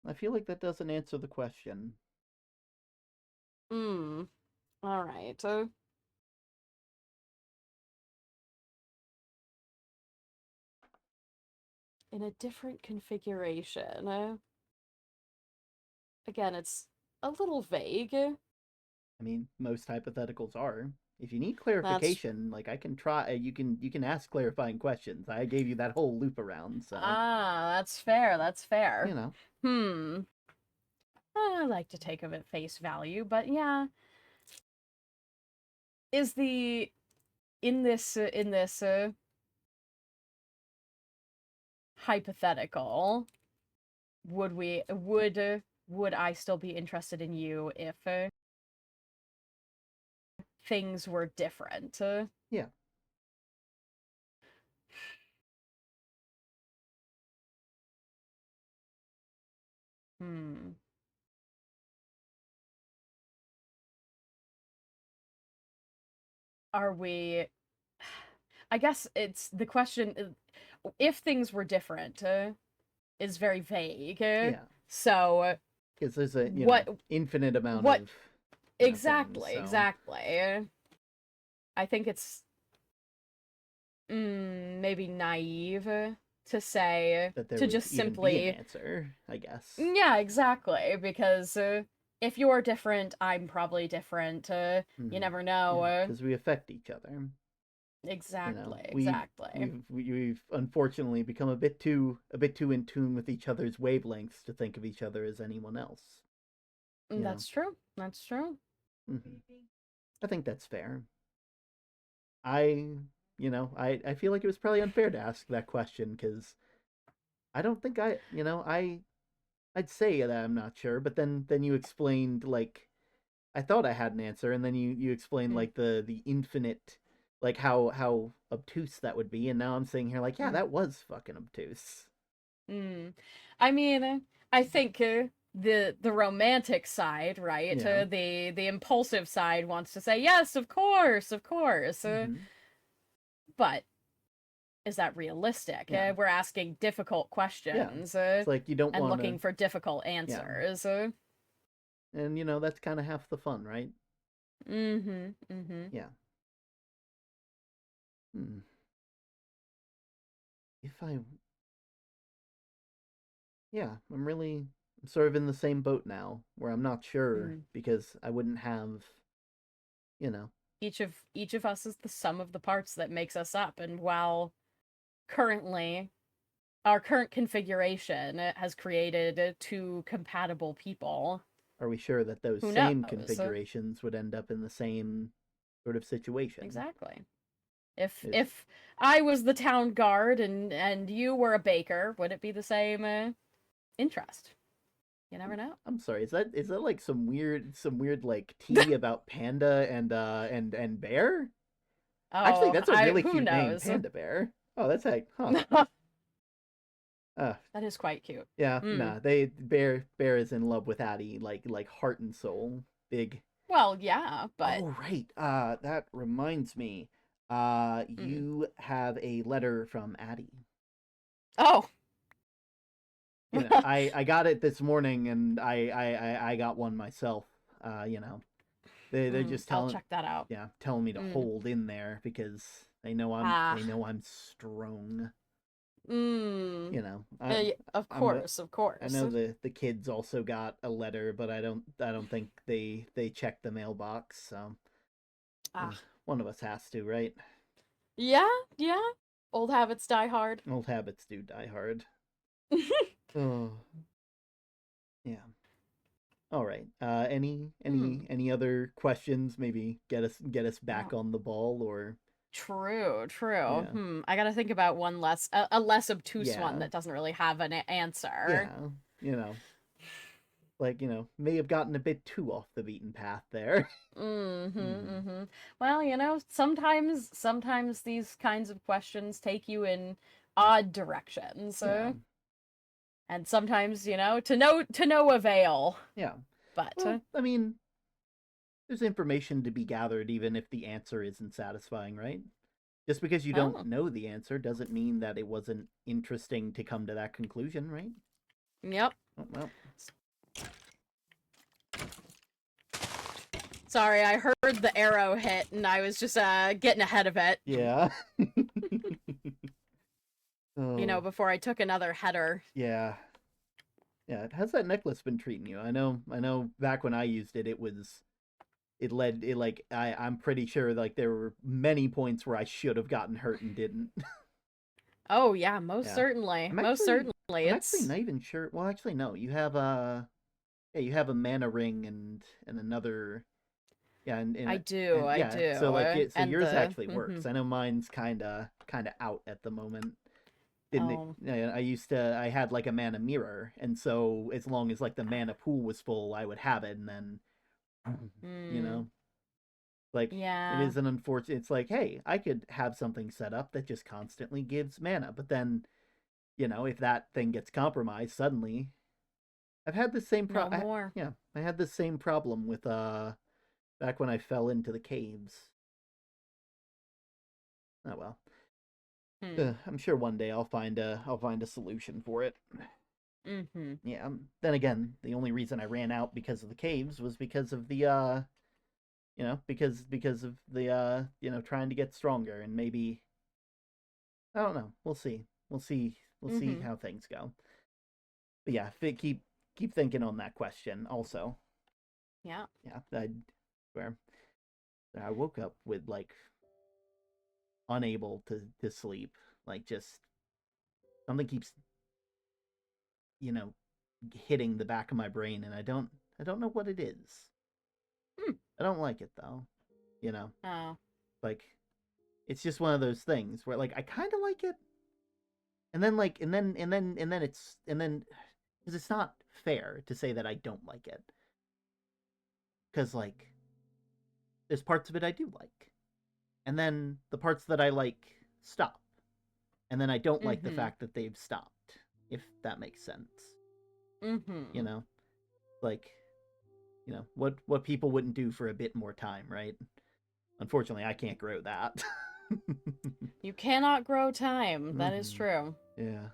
I feel like that doesn't answer the question. All right. In a different configuration. Again, it's a little vague. I mean, most hypotheticals are. If you need clarification, like I can try. You can ask clarifying questions. I gave you that whole loop around. So that's fair. That's fair. I like to take them at face value, but yeah. Is in this hypothetical, would I still be interested in you if things were different? Yeah. Are we... I guess it's the question, if things were different, is very vague. Yeah. So... Because there's a infinite amount of Exactly, so. exactly. I think it's maybe naive to say That there to would just even be simply an answer, I guess. yeah, exactly, because if you're different, I'm probably different. You never know. Because we affect each other. Exactly, We've exactly. we've unfortunately become a bit too in tune with each other's wavelengths to think of each other as anyone else. That's true. That's true. I think that's fair. I feel like it was probably unfair to ask that question because I don't think I'd say that I'm not sure, but then you explained like I thought I had an answer, and then you explained like the infinite, like how obtuse that would be, and now I'm sitting here like, yeah, that was fucking obtuse. I mean, I think the romantic side, right? Yeah. The impulsive side wants to say yes, of course, of course. But is that realistic? Yeah. We're asking difficult questions. It's like you don't and want looking for difficult answers. and that's kind of half the fun, right? Yeah. If I I'm sort of in the same boat now where I'm not sure because I wouldn't have each of us is the sum of the parts that makes us up, and while currently our current configuration has created two compatible people, are we sure that those who same knows? configurations would end up in the same sort of situation? Exactly. If I was the town guard and you were a baker, would it be the same interest? You never know. I'm sorry. Is that like some weird like tea about panda and bear? Oh, actually, that's a really who cute name, knows? Panda Bear. Oh, that's like, huh? That is quite cute. Yeah, nah. Bear is in love with Addie, like heart and soul. Big. Well, yeah, but Oh right. That reminds me. You have a letter from Addie. Oh. I got it this morning, and I got one myself. They're just telling. I'll check that out. Yeah, telling me to hold in there because they know I'm strong. Of course. I know the kids also got a letter, but I don't think they checked the mailbox. So one of us has to, right? Yeah. Old habits die hard. Old habits do die hard. Oh. Yeah. All right. Any other questions? Maybe get us back on the ball, or True. Yeah. I gotta think about one less, a less obtuse one that doesn't really have an answer. Yeah. May have gotten a bit too off the beaten path there. Well, sometimes these kinds of questions take you in odd directions. And sometimes, to no avail. Yeah. But well, I mean, there's information to be gathered even if the answer isn't satisfying, right? Just because you don't know the answer doesn't mean that it wasn't interesting to come to that conclusion, right? Yep. Oh, well. Sorry, I heard the arrow hit and I was just getting ahead of it. Yeah. Before I took another header. Yeah. How's that necklace been treating you? I know back when I used it, I'm pretty sure like there were many points where I should have gotten hurt and didn't. Oh yeah, most certainly. I'm actually not even sure. Well, actually no. You have a mana ring and another. Yeah, and I do. So yours actually works. I know mine's kind of out at the moment. I had like a mana mirror, and so as long as like the mana pool was full, I would have it, and then it is an unfortunate. It's like, hey, I could have something set up that just constantly gives mana, but then if that thing gets compromised suddenly, I've had the same problem. I had the same problem with back when I fell into the caves. Oh well. I'm sure one day I'll find a solution for it. Yeah. Then again, the only reason I ran out because of the caves was because of the You know, because of the you know, trying to get stronger, and maybe I don't know. We'll see. We'll see. We'll see how things go. But yeah, keep thinking on that question. Also, Yeah. yeah, I swear, I woke up with like unable to sleep, like just something keeps, you know, hitting the back of my brain, and I don't know what it is. I don't like it though. You know, Oh. like it's just one of those things where like I kind of like it, and then like and then it's and then because it's not fair to say that I don't like it, because like there's parts of it I do like, and then the parts that I like stop, and then I don't like the fact that they've stopped, if that makes sense. You know, like, you know, what people wouldn't do for a bit more time, right? Unfortunately, I can't grow that. You cannot grow time. That is true. Yeah.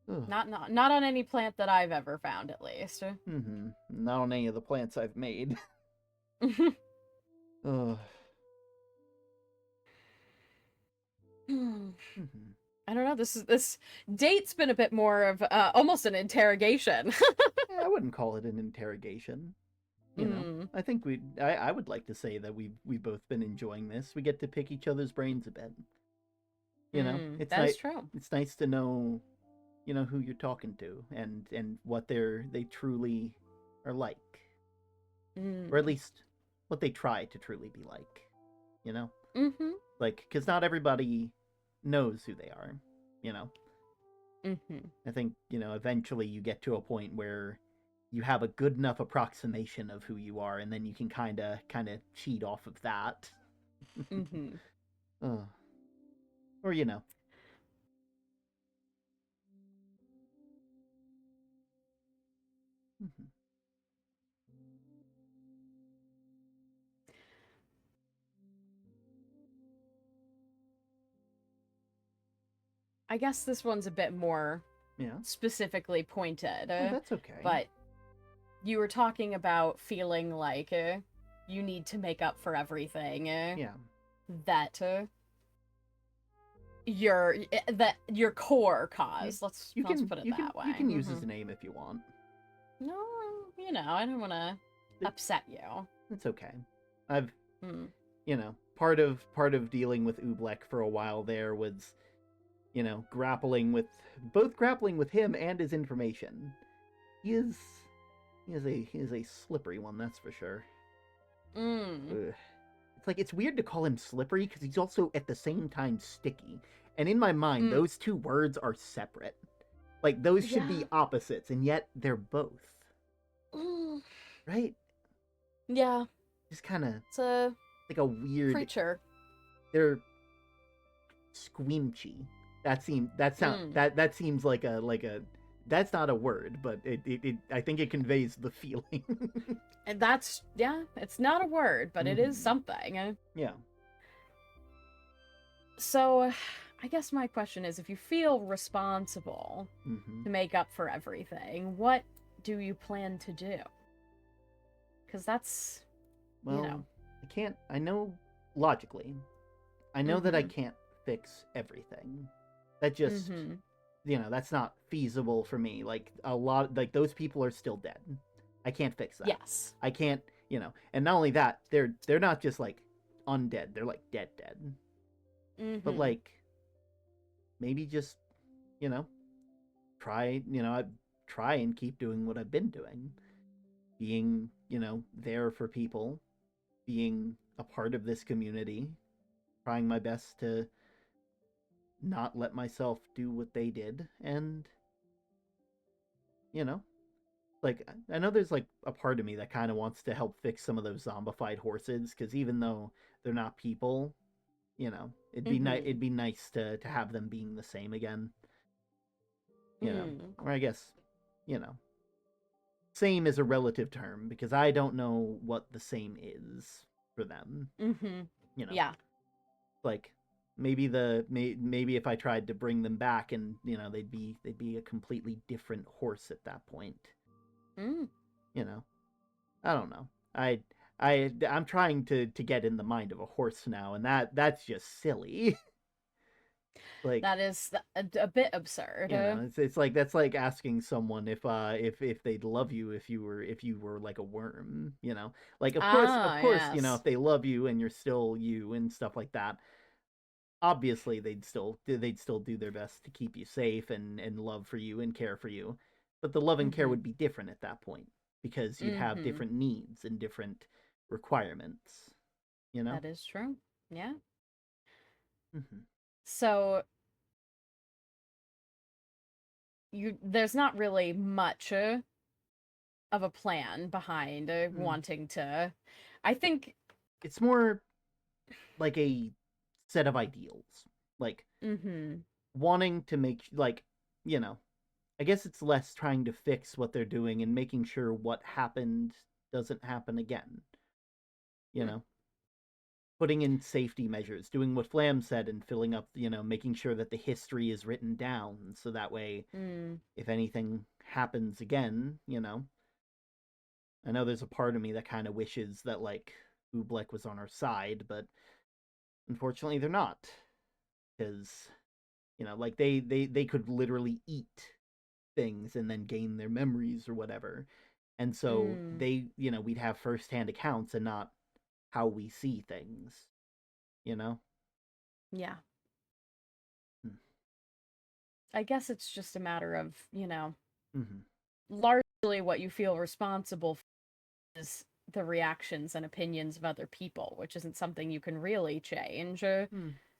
Ugh. Not on any plant that I've ever found, at least. Not on any of the plants I've made. Ugh. I don't know. This date's been a bit more of almost an interrogation. Yeah, I wouldn't call it an interrogation. You know, I think I would like to say that we've both been enjoying this. We get to pick each other's brains a bit. You know, it's that's true. It's nice to know, you know, who you're talking to and what they truly are like, or at least what they try to truly be like. You know, like because not everybody knows who they are. You know, I think, you know, eventually you get to a point where you have a good enough approximation of who you are, and then you can kind of cheat off of that. Or, you know. I guess this one's a bit more specifically pointed. Oh, that's okay. But you were talking about feeling like you need to make up for everything. That your core cause. Let's put it that way. You can use his name if you want. No, you know, I don't want to upset you. It's okay. I've, you know, part of dealing with Oobleck for a while there was, you know, grappling with him and his information. He is a slippery one, that's for sure. It's like, it's weird to call him slippery because he's also at the same time sticky. And in my mind, those two words are separate. Like, those should be opposites, and yet they're both. Right? Yeah. Just kind of... It's a... like a weird... creature. They're... squinchy. That seems like a... That's not a word, but it I think it conveys the feeling. And that's, it's not a word, but it is something. Yeah. So, I guess my question is, if you feel responsible to make up for everything, what do you plan to do? Because that's, well, you know. I know logically, I know that I can't fix everything. That just... you know, that's not feasible for me. Like, like, those people are still dead. I can't fix that. Yes. I can't, you know, and not only that, they're not just, like, undead. They're, like, dead. But, like, maybe just, you know, try and keep doing what I've been doing. Being, you know, there for people. Being a part of this community. Trying my best to not let myself do what they did, and, you know, like, I know there's, like, a part of me that kind of wants to help fix some of those zombified horses, because even though they're not people, you know, it'd be nice to have them being the same again, you know, or I guess, you know, same is a relative term, because I don't know what the same is for them, you know, like, maybe if I tried to bring them back, and, you know, they'd be a completely different horse at that point. You know, I don't know. I'm trying to get in the mind of a horse now, and that's just silly. Like That is a bit absurd. you know, it's like that's like asking someone if they'd love you if you were like a worm, you know. Like of course, you know, Yes. if they love you and you're still you and stuff like that, obviously they'd still do their best to keep you safe and love for you and care for you. But the love and care Mm-hmm. would be different at that point because you'd have Mm-hmm. different needs and different requirements, you know? That is true. Yeah. Mm-hmm. So there's not really much of a plan behind wanting to. I think It's more like a set of ideals. Like mm-hmm. wanting to make like, you know, I guess it's less trying to fix what they're doing and making sure what happened doesn't happen again. You know, putting in safety measures, doing what Flam said and filling up, you know, making sure that the history is written down so that way if anything happens again, you know. I know there's a part of me that kind of wishes that like Ublek was on our side, but unfortunately they're not. Because you know, like they could literally eat things and then gain their memories or whatever. And so they, you know, we'd have firsthand accounts and not how we see things, you know? Yeah. Hmm. I guess it's just a matter of, you know, Mm-hmm. largely what you feel responsible for is the reactions and opinions of other people, which isn't something you can really change.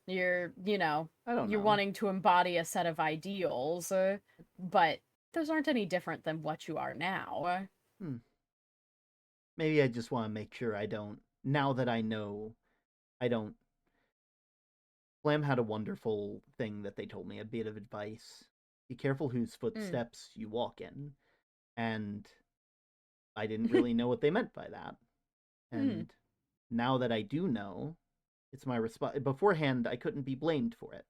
You're, you know, I don't you're know. wanting to embody a set of ideals, but those aren't any different than what you are now. Maybe I just want to make sure I don't, now that I know, I don't. Flam had a wonderful thing that they told me, a bit of advice. Be careful whose footsteps you walk in. And I didn't really know what they meant by that. And now that I do know, it's my response. Beforehand, I couldn't be blamed for it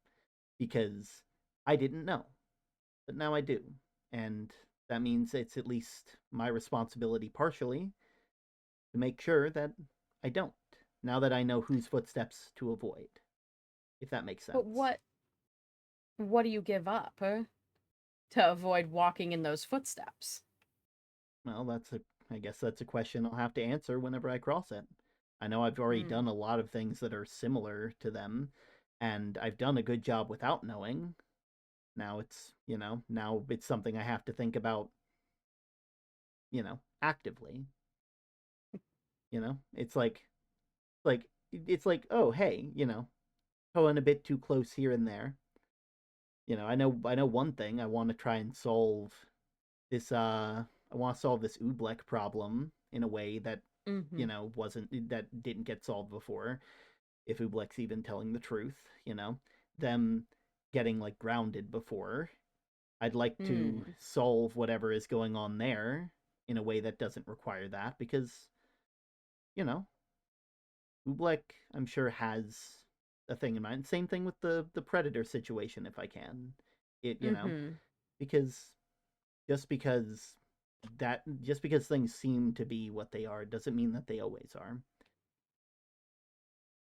because I didn't know. But now I do. And that means it's at least my responsibility partially to make sure that I don't. Now that I know whose footsteps to avoid, if that makes sense. But what do you give up to avoid walking in those footsteps? Well, I guess that's a question I'll have to answer whenever I cross it. I know I've already done a lot of things that are similar to them, and I've done a good job without knowing. Now it's, you know, now it's something I have to think about, you know, actively. You know, it's like, oh, hey, you know, going a bit too close here and there. You know, I know one thing. I want to try and solve this I want to solve this Ublek problem in a way that you know that didn't get solved before. If Ublek's even telling the truth, you know, them getting like grounded before. I'd like to solve whatever is going on there in a way that doesn't require that because you know, Ublek I'm sure has a thing in mind. Same thing with the predator situation if I can. It you know, because just because just because things seem to be what they are doesn't mean that they always are.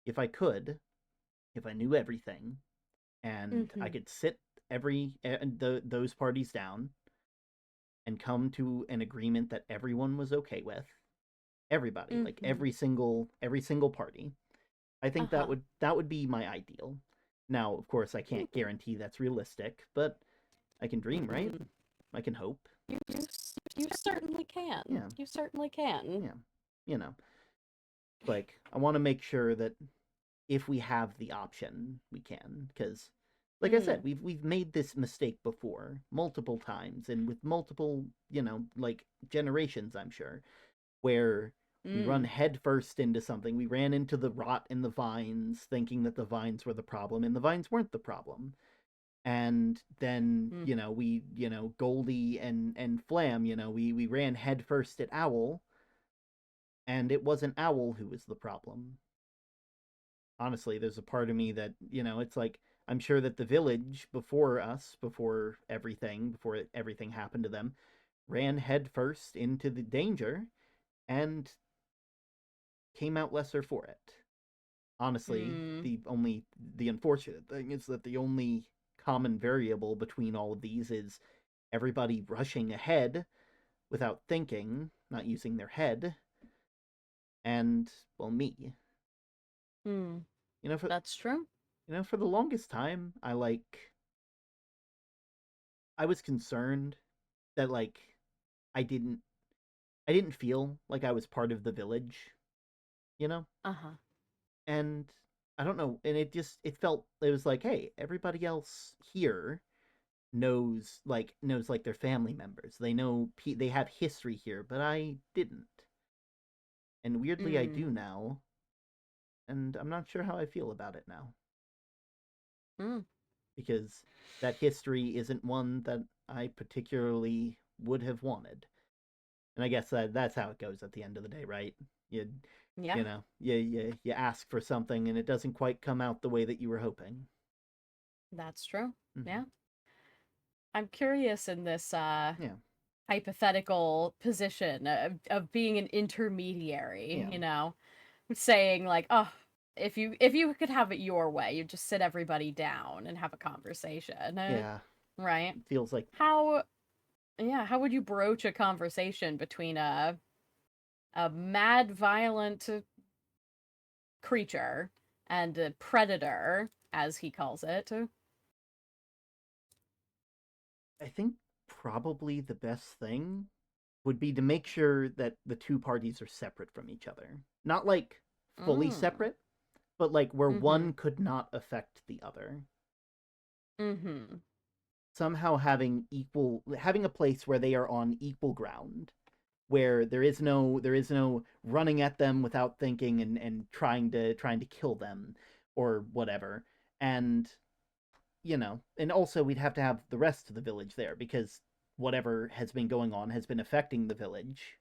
If I could, if I knew everything, and I could sit those parties down and come to an agreement that everyone was okay with, everybody, like every single party, I think that would be my ideal. Now, of course, I can't guarantee that's realistic, but I can dream, right? I can hope. You certainly can. Yeah. You certainly can. Yeah. You know, like I want to make sure that if we have the option, we can because like I said, we've made this mistake before multiple times and with multiple, you know, like generations, I'm sure, where we run headfirst into something. We ran into the rot in the vines thinking that the vines were the problem and the vines weren't the problem. And then, you know, we, you know, Goldie and Flam, you know, we ran headfirst at Owl and it wasn't Owl who was the problem. Honestly, there's a part of me that, you know, it's like I'm sure that the village before us, before everything happened to them, ran headfirst into the danger, and came out lesser for it. Honestly, Mm. the unfortunate thing is that the only common variable between all of these is everybody rushing ahead without thinking, not using their head, and, well, me. Mm. You know, That's true. for the longest time, I was concerned that I didn't feel like I was part of the village, you know? Uh-huh. And I don't know, and it was like, hey, everybody else here knows their family members. They know they have history here, but I didn't. And weirdly I do Mm. now, and I'm not sure how I feel about it now. Mm. Because that history isn't one that I particularly would have wanted. And I guess that's how it goes at the end of the day, right? You Yeah. you know, you ask for something and it doesn't quite come out the way that you were hoping. That's true. Mhm. Yeah. I'm curious in this Yeah. hypothetical position of being an intermediary, Yeah. you know, saying like, oh, if you could have it your way, you just sit everybody down and have a conversation. Yeah. Right? It feels like How would you broach a conversation between a mad violent creature and a predator, as he calls it? I think probably the best thing would be to make sure that the two parties are separate from each other. Not like fully Mm. separate, but like where Mm-hmm. one could not affect the other. Mm-hmm. Somehow having a place where they are on equal ground, where there is no running at them without thinking and trying to kill them or whatever. And and also we'd have to have the rest of the village there because whatever has been going on has been affecting the village.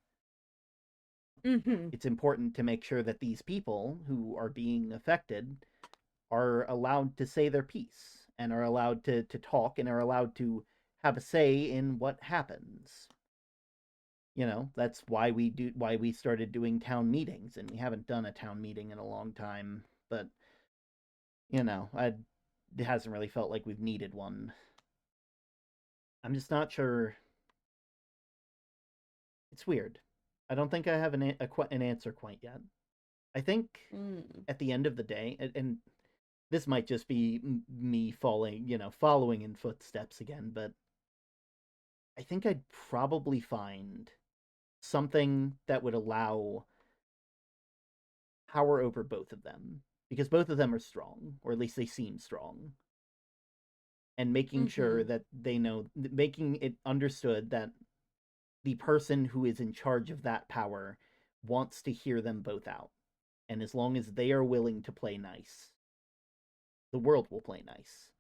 Mm-hmm. It's important to make sure that these people who are being affected are allowed to say their piece and are allowed to talk and are allowed to have a say in what happens. That's why we started doing town meetings, and we haven't done a town meeting in a long time, but it hasn't really felt like we've needed one. I'm just not sure. It's weird. I don't think I have an answer quite yet. I think Mm. at the end of the day, and this might just be me following in footsteps again, but I think I'd probably find something that would allow power over both of them because both of them are strong, or at least they seem strong. And making sure Mm-hmm. that making it understood that the person who is in charge of that power wants to hear them both out. And as long as they are willing to play nice, the world will play nice.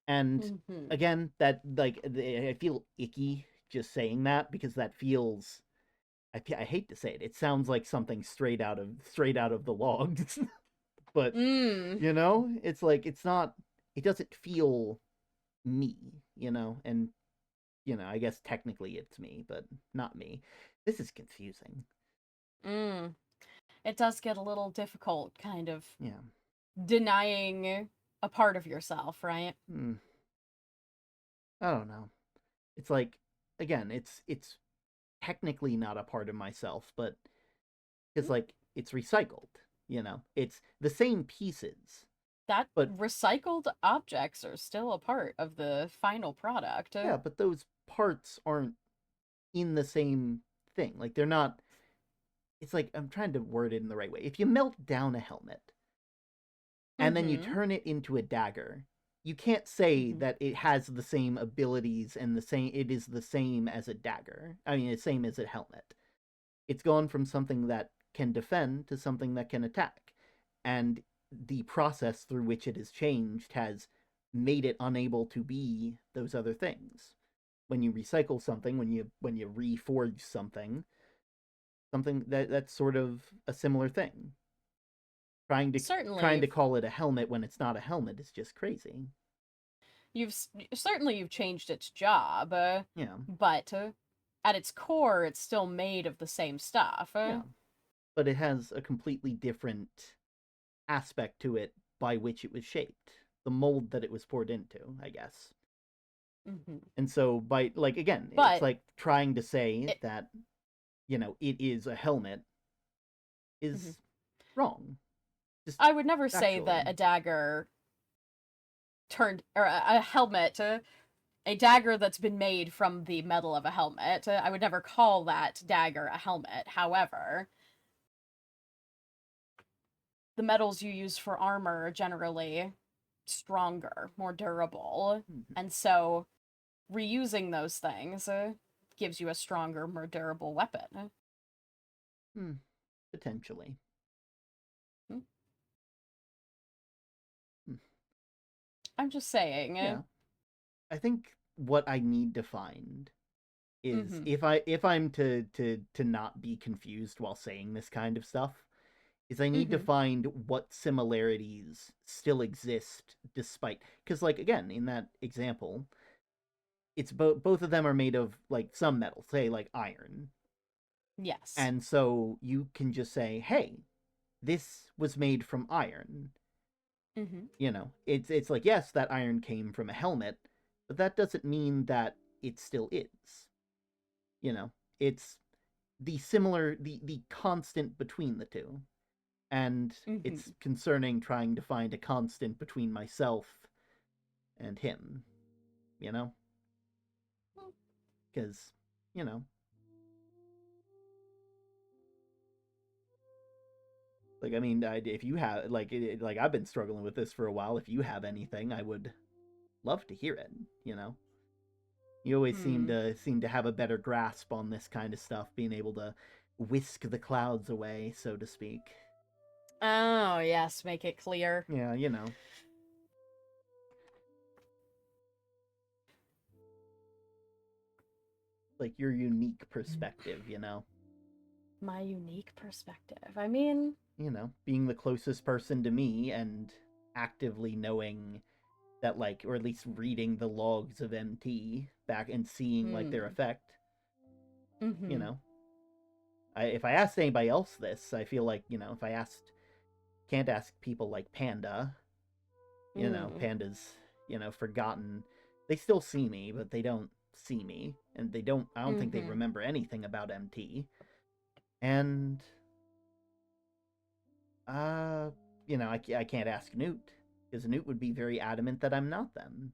And Mm-hmm. again, that I feel icky just saying that because that feels I hate to say it. It sounds like something straight out of the logs. But Mm. it's like it's not. It doesn't feel me. And I guess technically it's me, but not me. This is confusing. Mm. It does get a little difficult, kind of Yeah. denying a part of yourself, right? Hmm. I don't know. It's like again, it's technically not a part of myself, but it's Mm. like it's recycled. It's the same pieces, That but recycled objects are still a part of the final product. yeah, but those parts aren't in the same thing. Like they're not. It's like I'm trying to word it in the right way. If you melt down a helmet and then you Mm-hmm. turn it into a dagger, you can't say Mm-hmm. that it has the same abilities and it is the same as a dagger. I mean, the same as a helmet. It's gone from something that can defend to something that can attack. And the process through which it has changed has made it unable to be those other things. When you recycle something, when you reforge something that's sort of a similar thing. Trying Certainly, to call it a helmet when it's not a helmet is just crazy. you've changed its job, Yeah. but at its core, it's still made of the same stuff. Yeah. but it has a completely different aspect to it by which it was shaped, the mold that it was poured into, I guess. Mm-hmm. And so by like again, But it's like trying to say that it is a helmet is wrong. Just I would never say that factually. a dagger or a helmet, a dagger that's been made from the metal of a helmet, I would never call that dagger a helmet. However, the metals you use for armor are generally stronger, more durable, and so reusing those things gives you a stronger, more durable weapon. Potentially. I'm just saying. Yeah. I think what I need to find is if I'm to not be confused while saying this kind of stuff, is I need to find what similarities still exist despite, because like again in that example, it's both of them are made of like some metal, say like iron. Yes. And so you can just say, hey, this was made from iron. It's like, yes, that iron came from a helmet, but that doesn't mean that it still is. It's the constant between the two. And it's concerning trying to find a constant between myself and him, because, like, I mean, if you have, like, I've been struggling with this for a while. If you have anything, I would love to hear it, You always seem to have a better grasp on this kind of stuff, being able to whisk the clouds away, so to speak. Oh, yes, make it clear. Yeah, like your unique perspective, My unique perspective. I mean, being the closest person to me and actively knowing that, like, or at least reading the logs of MT back and seeing like their effect. If I asked anybody else this, I feel like, if I can't ask people like Panda, Panda's, forgotten. They still see me, but they don't see me, and I don't think they remember anything about MT. And I can't ask Newt, because Newt would be very adamant that I'm not them.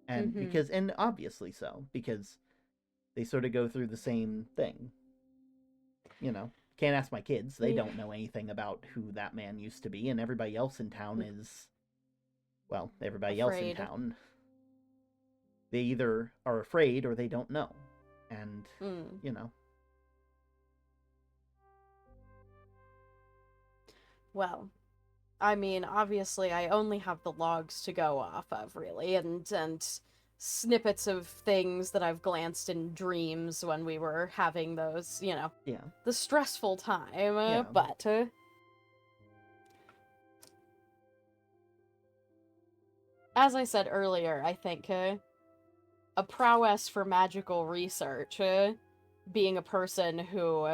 And and obviously so, because they sort of go through the same thing. Can't ask my kids. They don't know anything about who that man used to be, and everybody else in town is, well, everybody else in town, they either are afraid or they don't know. And, Well, I mean, obviously I only have the logs to go off of, really, and snippets of things that I've glanced in dreams when we were having those, the stressful time, but as I said earlier, I think a prowess for magical research, being a person who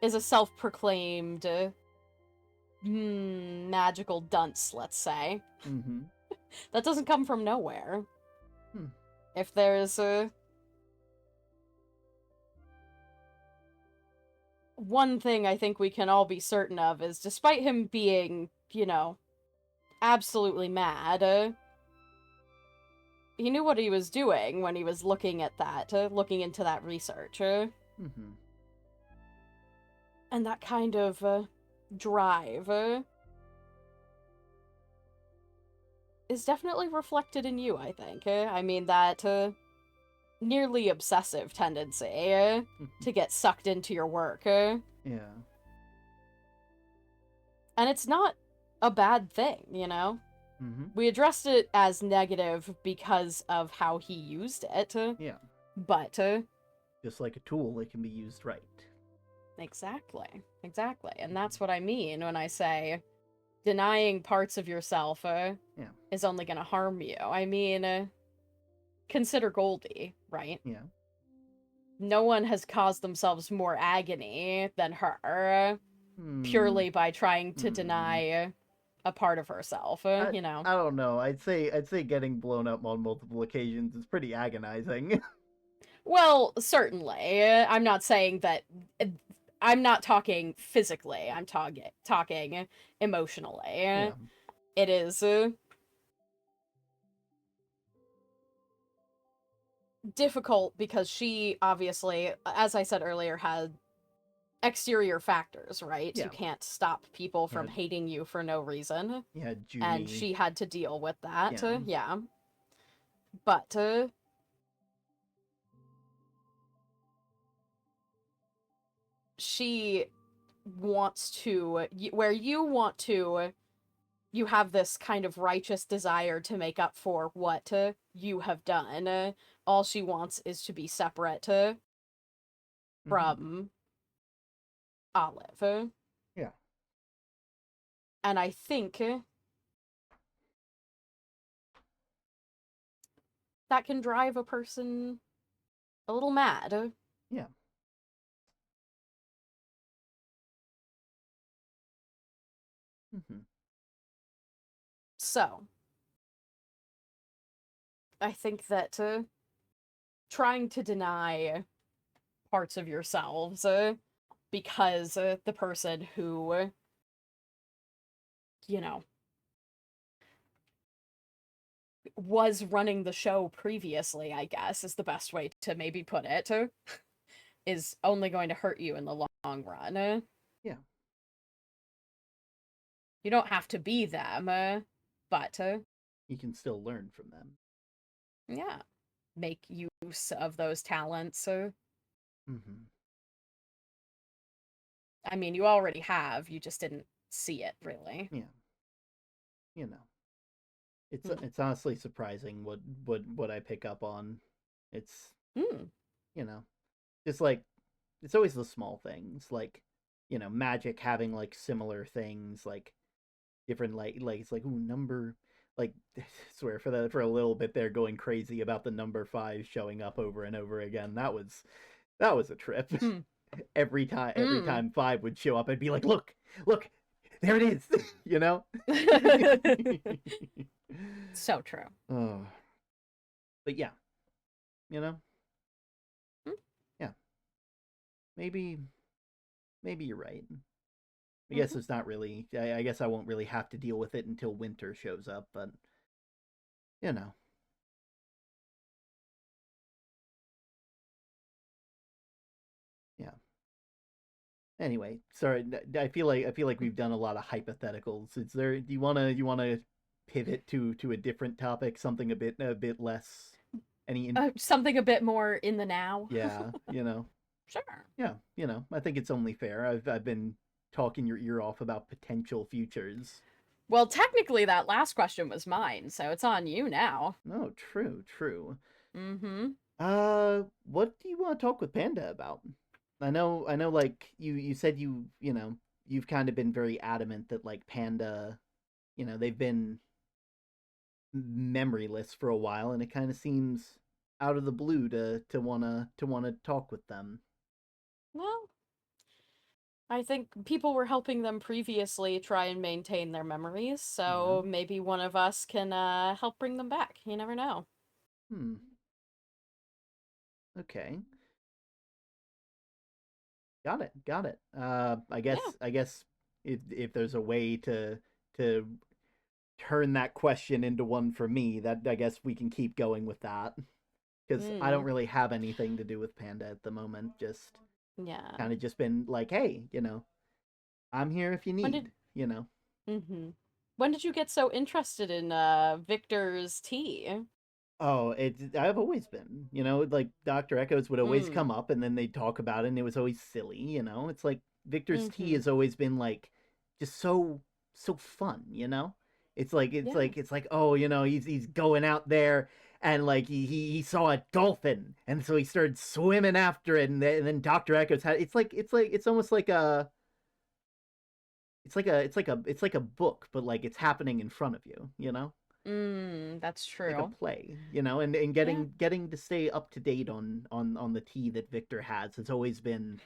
is a self-proclaimed magical dunce, let's say. That doesn't come from nowhere. If there's one thing I think we can all be certain of is, despite him being, absolutely mad, he knew what he was doing when he was looking at that, looking into that research. And that kind of drive is definitely reflected in you, I think. I mean, that nearly obsessive tendency to get sucked into your work. Yeah. And it's not a bad thing, We addressed it as negative because of how he used it. Yeah. But just like a tool, it can be used right. Exactly. And that's what I mean when I say denying parts of yourself is only going to harm you. I mean, consider Goldie, right? Yeah. no one has caused themselves more agony than her, purely by trying to deny a part of herself, you know. I don't know. I'd say getting blown up on multiple occasions is pretty agonizing. Well, certainly. I'm not saying that. I'm not talking physically. I'm talking emotionally. Yeah. It is difficult because she obviously, as I said earlier, had exterior factors, right? Yeah. You can't stop people from Yeah. hating you for no reason. Yeah, Judy. And she had to deal with that. Yeah. Yeah. But she wants to, where you want to, you have this kind of righteous desire to make up for what you have done. All she wants is to be separate from Olive. Yeah. And I think that can drive a person a little mad. Yeah. So, I think that trying to deny parts of yourselves because the person who, you know, was running the show previously, I guess, is the best way to maybe put it, is only going to hurt you in the long run. Yeah. You don't have to be them, but you can still learn from them. Yeah. Make use of those talents. I mean, you already have, you just didn't see it, really. Yeah. You know. It's honestly surprising what I pick up on. It's you know, it's like it's always the small things, like, you know, magic having like similar things, like different like it's like, ooh, number, like, I swear for a little bit there going crazy about the number 5 showing up over and over again. That was a trip. every time 5 would show up, I'd be like, look, there it is. You know. So true. Oh. But yeah, you know. Yeah. Maybe you're right. I guess it's not really. I guess I won't really have to deal with it until winter shows up, but you know. Yeah. Anyway, sorry. I feel like we've done a lot of hypotheticals. Is there? Do you wanna pivot to a different topic, something a bit less? Something a bit more in the now. Yeah, you know. Sure. Yeah, you know. I think it's only fair. I've been talking your ear off about potential futures. Well, technically, that last question was mine, so it's on you now. No, true. Mm-hmm. What do you want to talk with Panda about? I know, like, you said you know, you've kind of been very adamant that, like, Panda, you know, they've been memoryless for a while, and it kind of seems out of the blue to wanna talk with them. Well, I think people were helping them previously try and maintain their memories, so maybe one of us can help bring them back. You never know. Okay. Got it. I guess if there's a way to turn that question into one for me, that I guess we can keep going with that. Because I don't really have anything to do with Panda at the moment. Just kind of just been like, hey, you know, I'm here if you need. You know. When did you get so interested in Victor's tea? Oh, I've always been, you know, like Dr. Echoes would always come up and then they'd talk about it and it was always silly, you know. It's like Victor's tea has always been like just so fun, you know? It's like oh, you know, he's going out there and like he saw a dolphin and so he started swimming after it, and then Dr. Echoes had it's almost like a it's like a book, but like it's happening in front of you, you know? That's like a true. play, and getting to stay up to date on the tea that Victor has always been,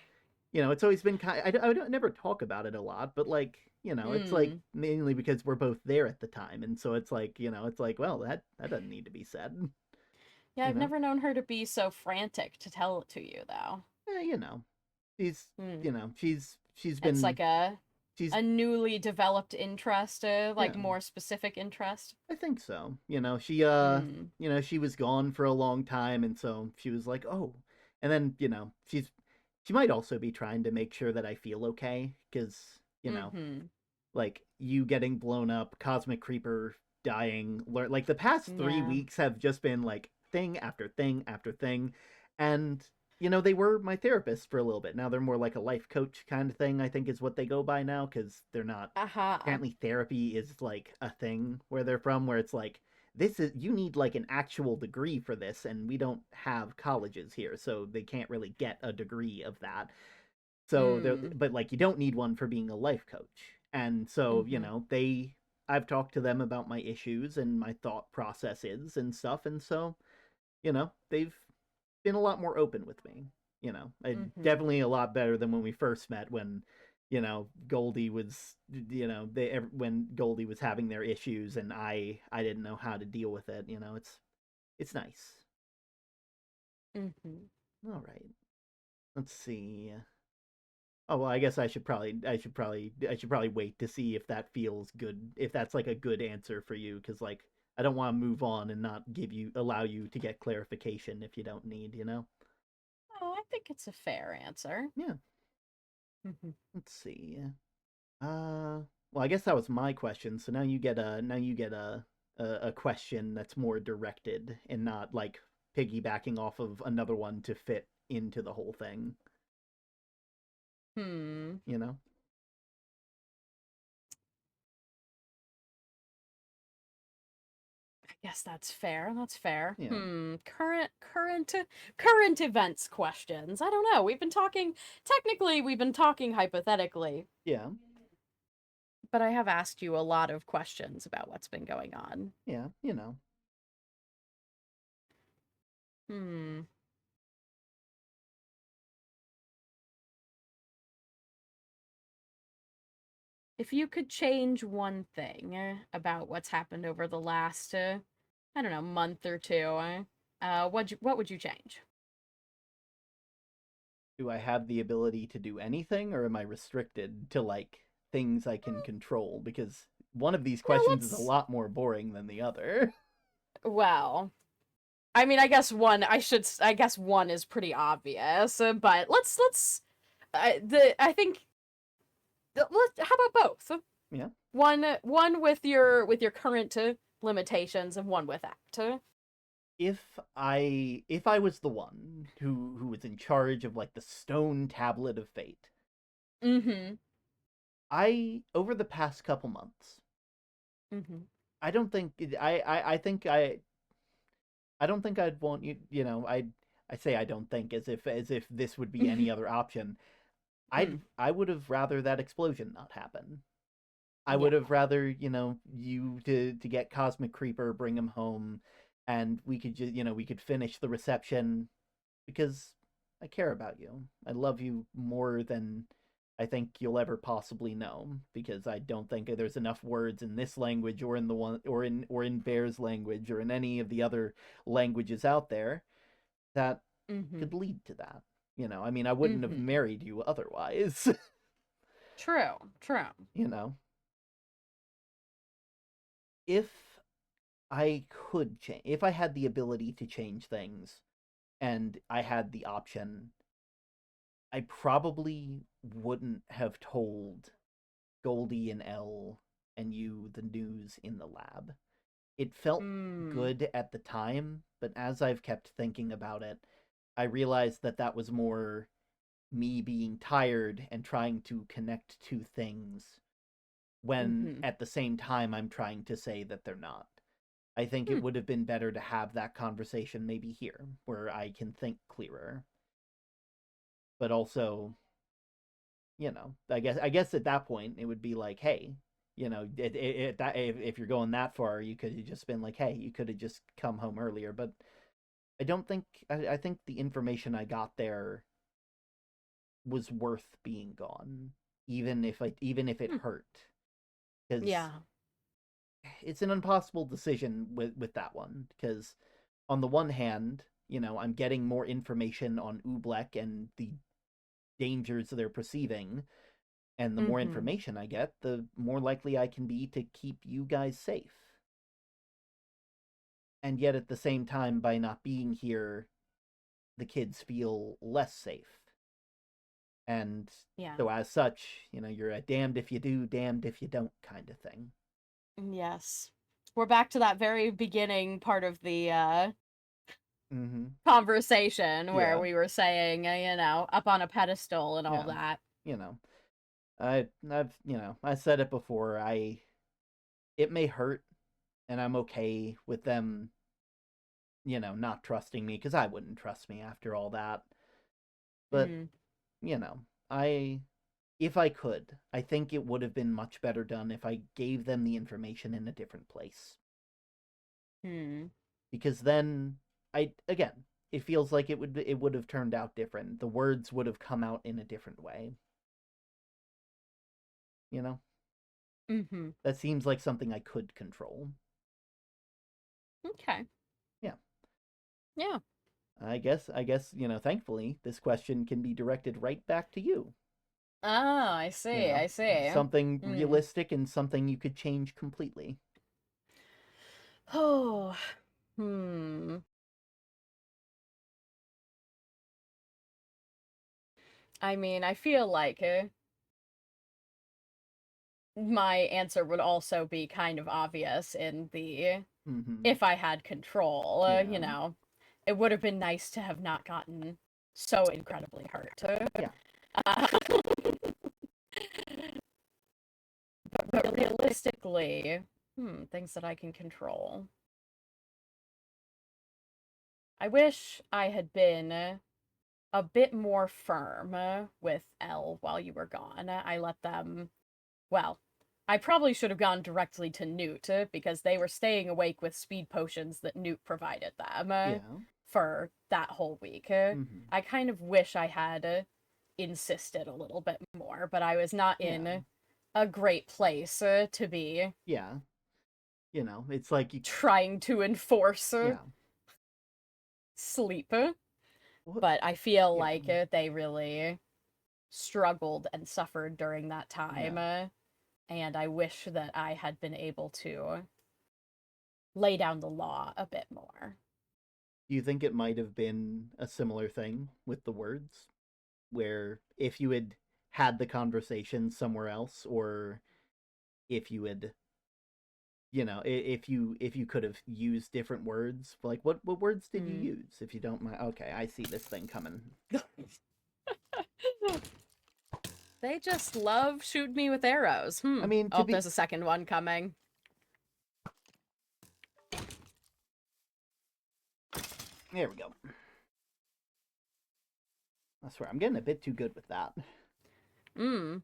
it's always been kind. I don't never talk about it a lot, but like, it's like mainly because we're both there at the time, and so it's like, it's like, well, that doesn't need to be said. Yeah, I've never known her to be so frantic to tell it to you, though. She's, she's It's been, like a she's newly developed interest, like Yeah. more specific interest. I think so. She Mm. she was gone for a long time, and so she was like, "Oh." And then, she might also be trying to make sure that I feel okay cuz, like you getting blown up, Cosmic Creeper dying, like the past 3 Yeah. weeks have just been like thing after thing after thing. And they were my therapist for a little bit. Now they're more like a life coach kind of thing, I think is what they go by now, because they're not apparently therapy is like a thing where they're from, where it's like, you need like an actual degree for this, and we don't have colleges here, so they can't really get a degree of that. So but like you don't need one for being a life coach. And so, I've talked to them about my issues and my thought processes and stuff, and so, they've been a lot more open with me. Definitely a lot better than when we first met, when Goldie was, when Goldie was having their issues and I didn't know how to deal with it. It's nice. All right, let's see. Oh, well, I guess I should probably wait to see if that feels good, if that's like a good answer for you, because like I don't want to move on and not allow you to get clarification if you don't need. Oh, I think it's a fair answer. Yeah. Let's see. Well, I guess that was my question. So now you get a question that's more directed and not like piggybacking off of another one to fit into the whole thing. You know? I guess that's fair. That's fair. Yeah. Current events questions. I don't know. We've been talking hypothetically. Yeah. But I have asked you a lot of questions about what's been going on. Yeah, If you could change one thing about what's happened over the last, I don't know, month or two, what would you change? Do I have the ability to do anything, or am I restricted to like things I can control? Because one of these questions is a lot more boring than the other. Well, I mean, I guess one is pretty obvious, but I think how about both? Yeah. One with your current limitations and one without. If I was the one who was in charge of like the stone tablet of fate. I, over the past couple months, I don't think I don't think I'd want I say I don't think as if this would be any other option. I would have rather that explosion not happen. I would have rather, you to get Cosmic Creeper, bring him home, and we could just, we could finish the reception, because I care about you. I love you more than I think you'll ever possibly know, because I don't think there's enough words in this language or in the one or in Bear's language or in any of the other languages out there that could lead to that. I mean, I wouldn't have married you otherwise. True. If I could change, if I had the ability to change things and I had the option, I probably wouldn't have told Goldie and Elle and you the news in the lab. It felt good at the time, but as I've kept thinking about it, I realized that was more me being tired and trying to connect two things when at the same time I'm trying to say that they're not. I think it would have been better to have that conversation maybe here, where I can think clearer. But also, I guess at that point it would be like, hey, if you're going that far, you could have just been like, hey, you could have just come home earlier. But I don't think I think the information I got there was worth being gone, even if it hurt. 'Cause Yeah. it's an impossible decision with that one, because on the one hand, I'm getting more information on Ublek and the dangers they're perceiving, and the more information I get, the more likely I can be to keep you guys safe. And yet at the same time, by not being here, the kids feel less safe. And so as such, you're a damned if you do, damned if you don't kind of thing. Yes. We're back to that very beginning part of the conversation where we were saying, up on a pedestal and all that. I said it before, it may hurt, and I'm okay with them, not trusting me, because I wouldn't trust me after all that. But, if I could, I think it would have been much better done if I gave them the information in a different place. Because then, it feels like it would have turned out different. The words would have come out in a different way. That seems like something I could control. Okay. Yeah. Yeah. I guess, thankfully, this question can be directed right back to you. Oh, I see, I see. Something realistic and something you could change completely. Oh, I mean, I feel like my answer would also be kind of obvious in the if I had control, it would have been nice to have not gotten so incredibly hurt. But realistically, things that I can control. I wish I had been a bit more firm with Elle while you were gone. I let them, well, I probably should have gone directly to Newt, because they were staying awake with speed potions that Newt provided them for that whole week. I kind of wish I had insisted a little bit more, but I was not in a great place to be. Yeah. It's like you trying to enforce sleep. But I feel like they really struggled and suffered during that time. And I wish that I had been able to lay down the law a bit more. Do you think it might have been a similar thing with the words? Where if you had had the conversation somewhere else, or if you had, if you could have used different words, like what words did you use, if you don't mind? Okay, I see this thing coming. They just love shooting me with arrows. I mean, there's a second one coming. There we go. I swear, I'm getting a bit too good with that. I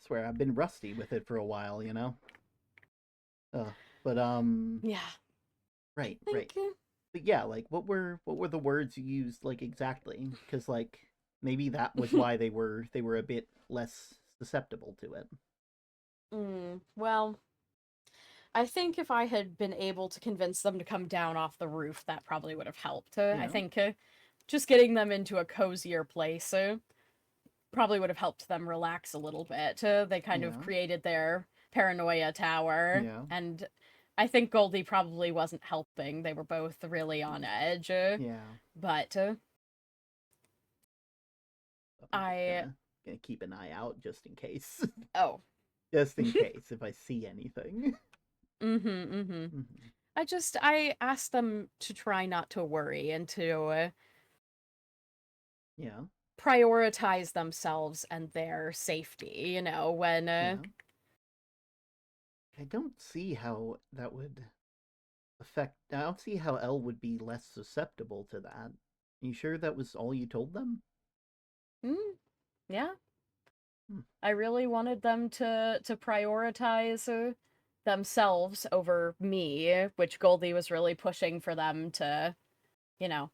swear, I've been rusty with it for a while, But yeah. Right. But yeah, like what were the words you used, like, exactly? Because like maybe that was why they were a bit less susceptible to it. Well, I think if I had been able to convince them to come down off the roof, that probably would have helped. I think just getting them into a cozier place probably would have helped them relax a little bit. They kind of created their paranoia tower, and I think Goldie probably wasn't helping. They were both really on edge. But I'm gonna keep an eye out just in case. Oh. Just in case, if I see anything. I asked them to try not to worry and to prioritize themselves and their safety, when I don't see how that would affect. I don't see how Elle would be less susceptible to that. You sure that was all you told them? Yeah. I really wanted them to prioritize themselves over me, which Goldie was really pushing for them to, you know,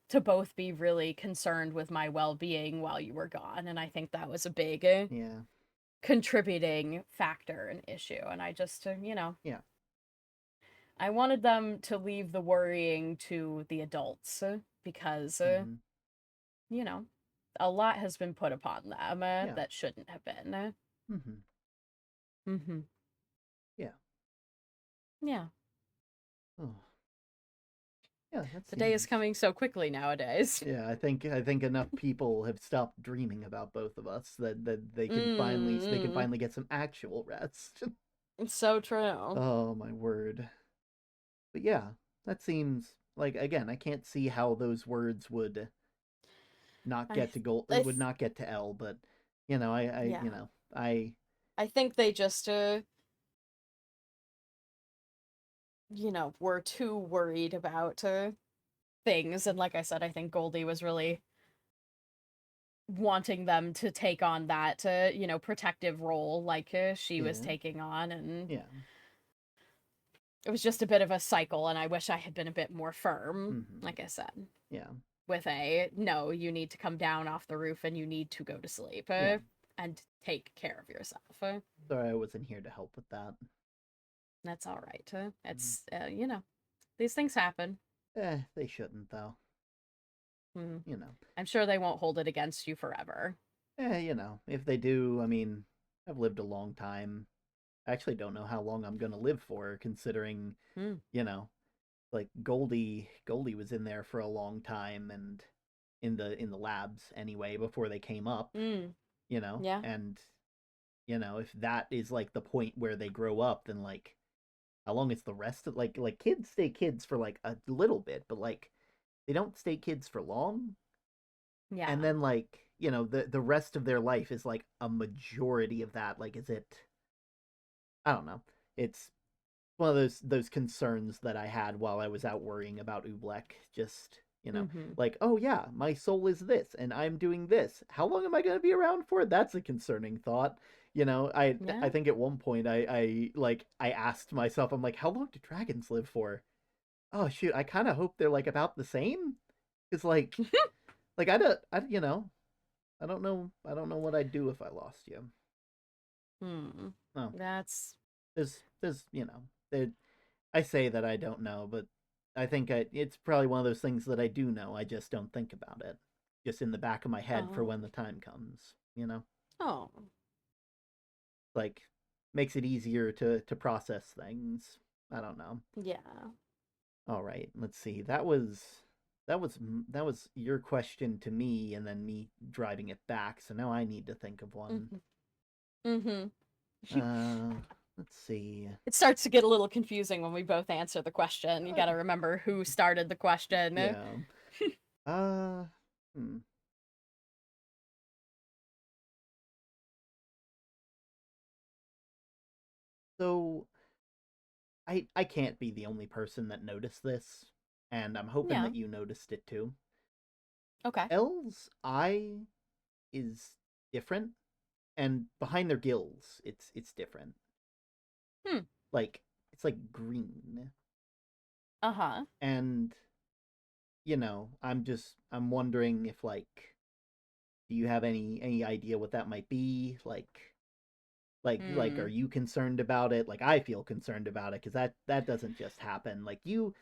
to both be really concerned with my well-being while you were gone, and I think that was a big Yeah. contributing factor and issue, and I just, Yeah. I wanted them to leave the worrying to the adults because, you know, a lot has been put upon them Yeah. that shouldn't have been. Mm-hmm. Mm-hmm. Yeah. Yeah. Oh. Yeah, that The day is seems... coming so quickly nowadays. Yeah, I think enough people have stopped dreaming about both of us that they can finally get some actual rest. It's so true. Oh my word. But yeah, that seems like, again, I can't see how those words would not get to gold, would not get to L, but Yeah. I I think they just were too worried about things, and like I said, I think Goldie was really wanting them to take on that protective role like she was Yeah. taking on, and Yeah. it was just a bit of a cycle, and I wish I had been a bit more firm, like I said. Yeah. With no, you need to come down off the roof and you need to go to sleep and take care of yourself. Sorry I wasn't here to help with that. That's all right. It's, these things happen. They shouldn't, though. I'm sure they won't hold it against you forever. If they do, I mean, I've lived a long time. I actually don't know how long I'm gonna live for, considering, like Goldie was in there for a long time, and in the labs anyway before they came up. Yeah. And if that is like the point where they grow up, then like how long is the rest of like kids stay kids for like a little bit, but like they don't stay kids for long. Yeah. And then like, the rest of their life is like a majority of that. Like, is it, I don't know. It's one of those concerns that I had while I was out worrying about Oobleck. Just, like, oh yeah, my soul is this and I'm doing this. How long am I going to be around for? That's a concerning thought. I think at one point I asked myself, I'm like, how long do dragons live for? Oh shoot, I kind of hope they're like about the same. Cuz like like I don't know what I'd do if I lost you. Oh. That's There's I say that I don't know, but I think it's probably one of those things that I do know. I just don't think about it. Just in the back of my head for when the time comes, Oh. Like makes it easier to process things. I don't know. Yeah. All right, let's see. That was your question to me, and then me driving it back. So now I need to think of one. Let's see. It starts to get a little confusing when we both answer the question. You gotta remember who started the question. Yeah. So I can't be the only person that noticed this, and I'm hoping that you noticed it too. Okay. Elle's eye is different, and behind their gills, it's different. Like it's like green. Uh-huh. And I'm wondering if like, do you have any idea what that might be? Like, are you concerned about it? Like, I feel concerned about it because that doesn't just happen. Like, you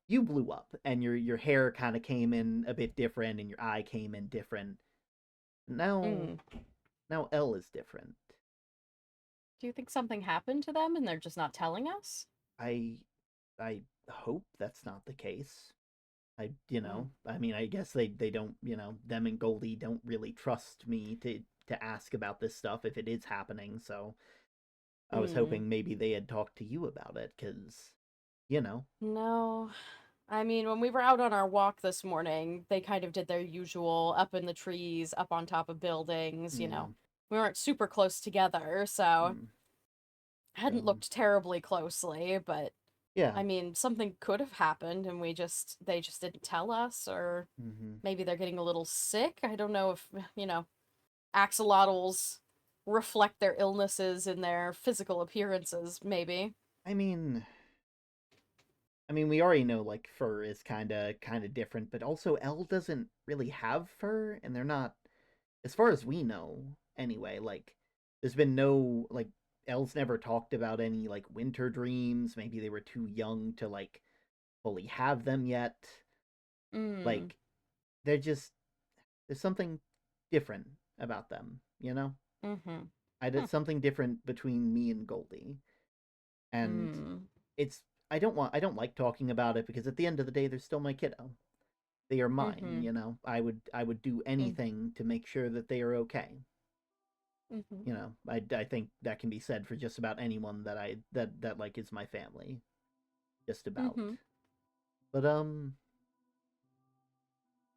blew up and your hair kind of came in a bit different and your eye came in different. Now Elle is different. Do you think something happened to them and they're just not telling us? I hope that's not the case. I mean, I guess they don't, them and Goldie don't really trust me to ask about this stuff if it is happening, so I was hoping maybe they had talked to you about it, because, No. I mean, when we were out on our walk this morning, they kind of did their usual up in the trees, up on top of buildings, We weren't super close together, so I hadn't looked terribly closely, but yeah. I mean, something could have happened and they just didn't tell us, or maybe they're getting a little sick. I don't know if, axolotls reflect their illnesses in their physical appearances, maybe. I mean, we already know like fur is kind of different, but also Elle doesn't really have fur, and they're not, as far as we know, anyway. Like, there's been no like Elle's never talked about any like winter dreams. Maybe they were too young to like fully have them yet. Like, they're just there's something different about them, you know. I did something different between me and Goldie, and it's I don't like talking about it because at the end of the day, they're still my kiddo. They are mine, you know. I would do anything to make sure that they are okay. You know, I think that can be said for just about anyone that like is my family, just about. But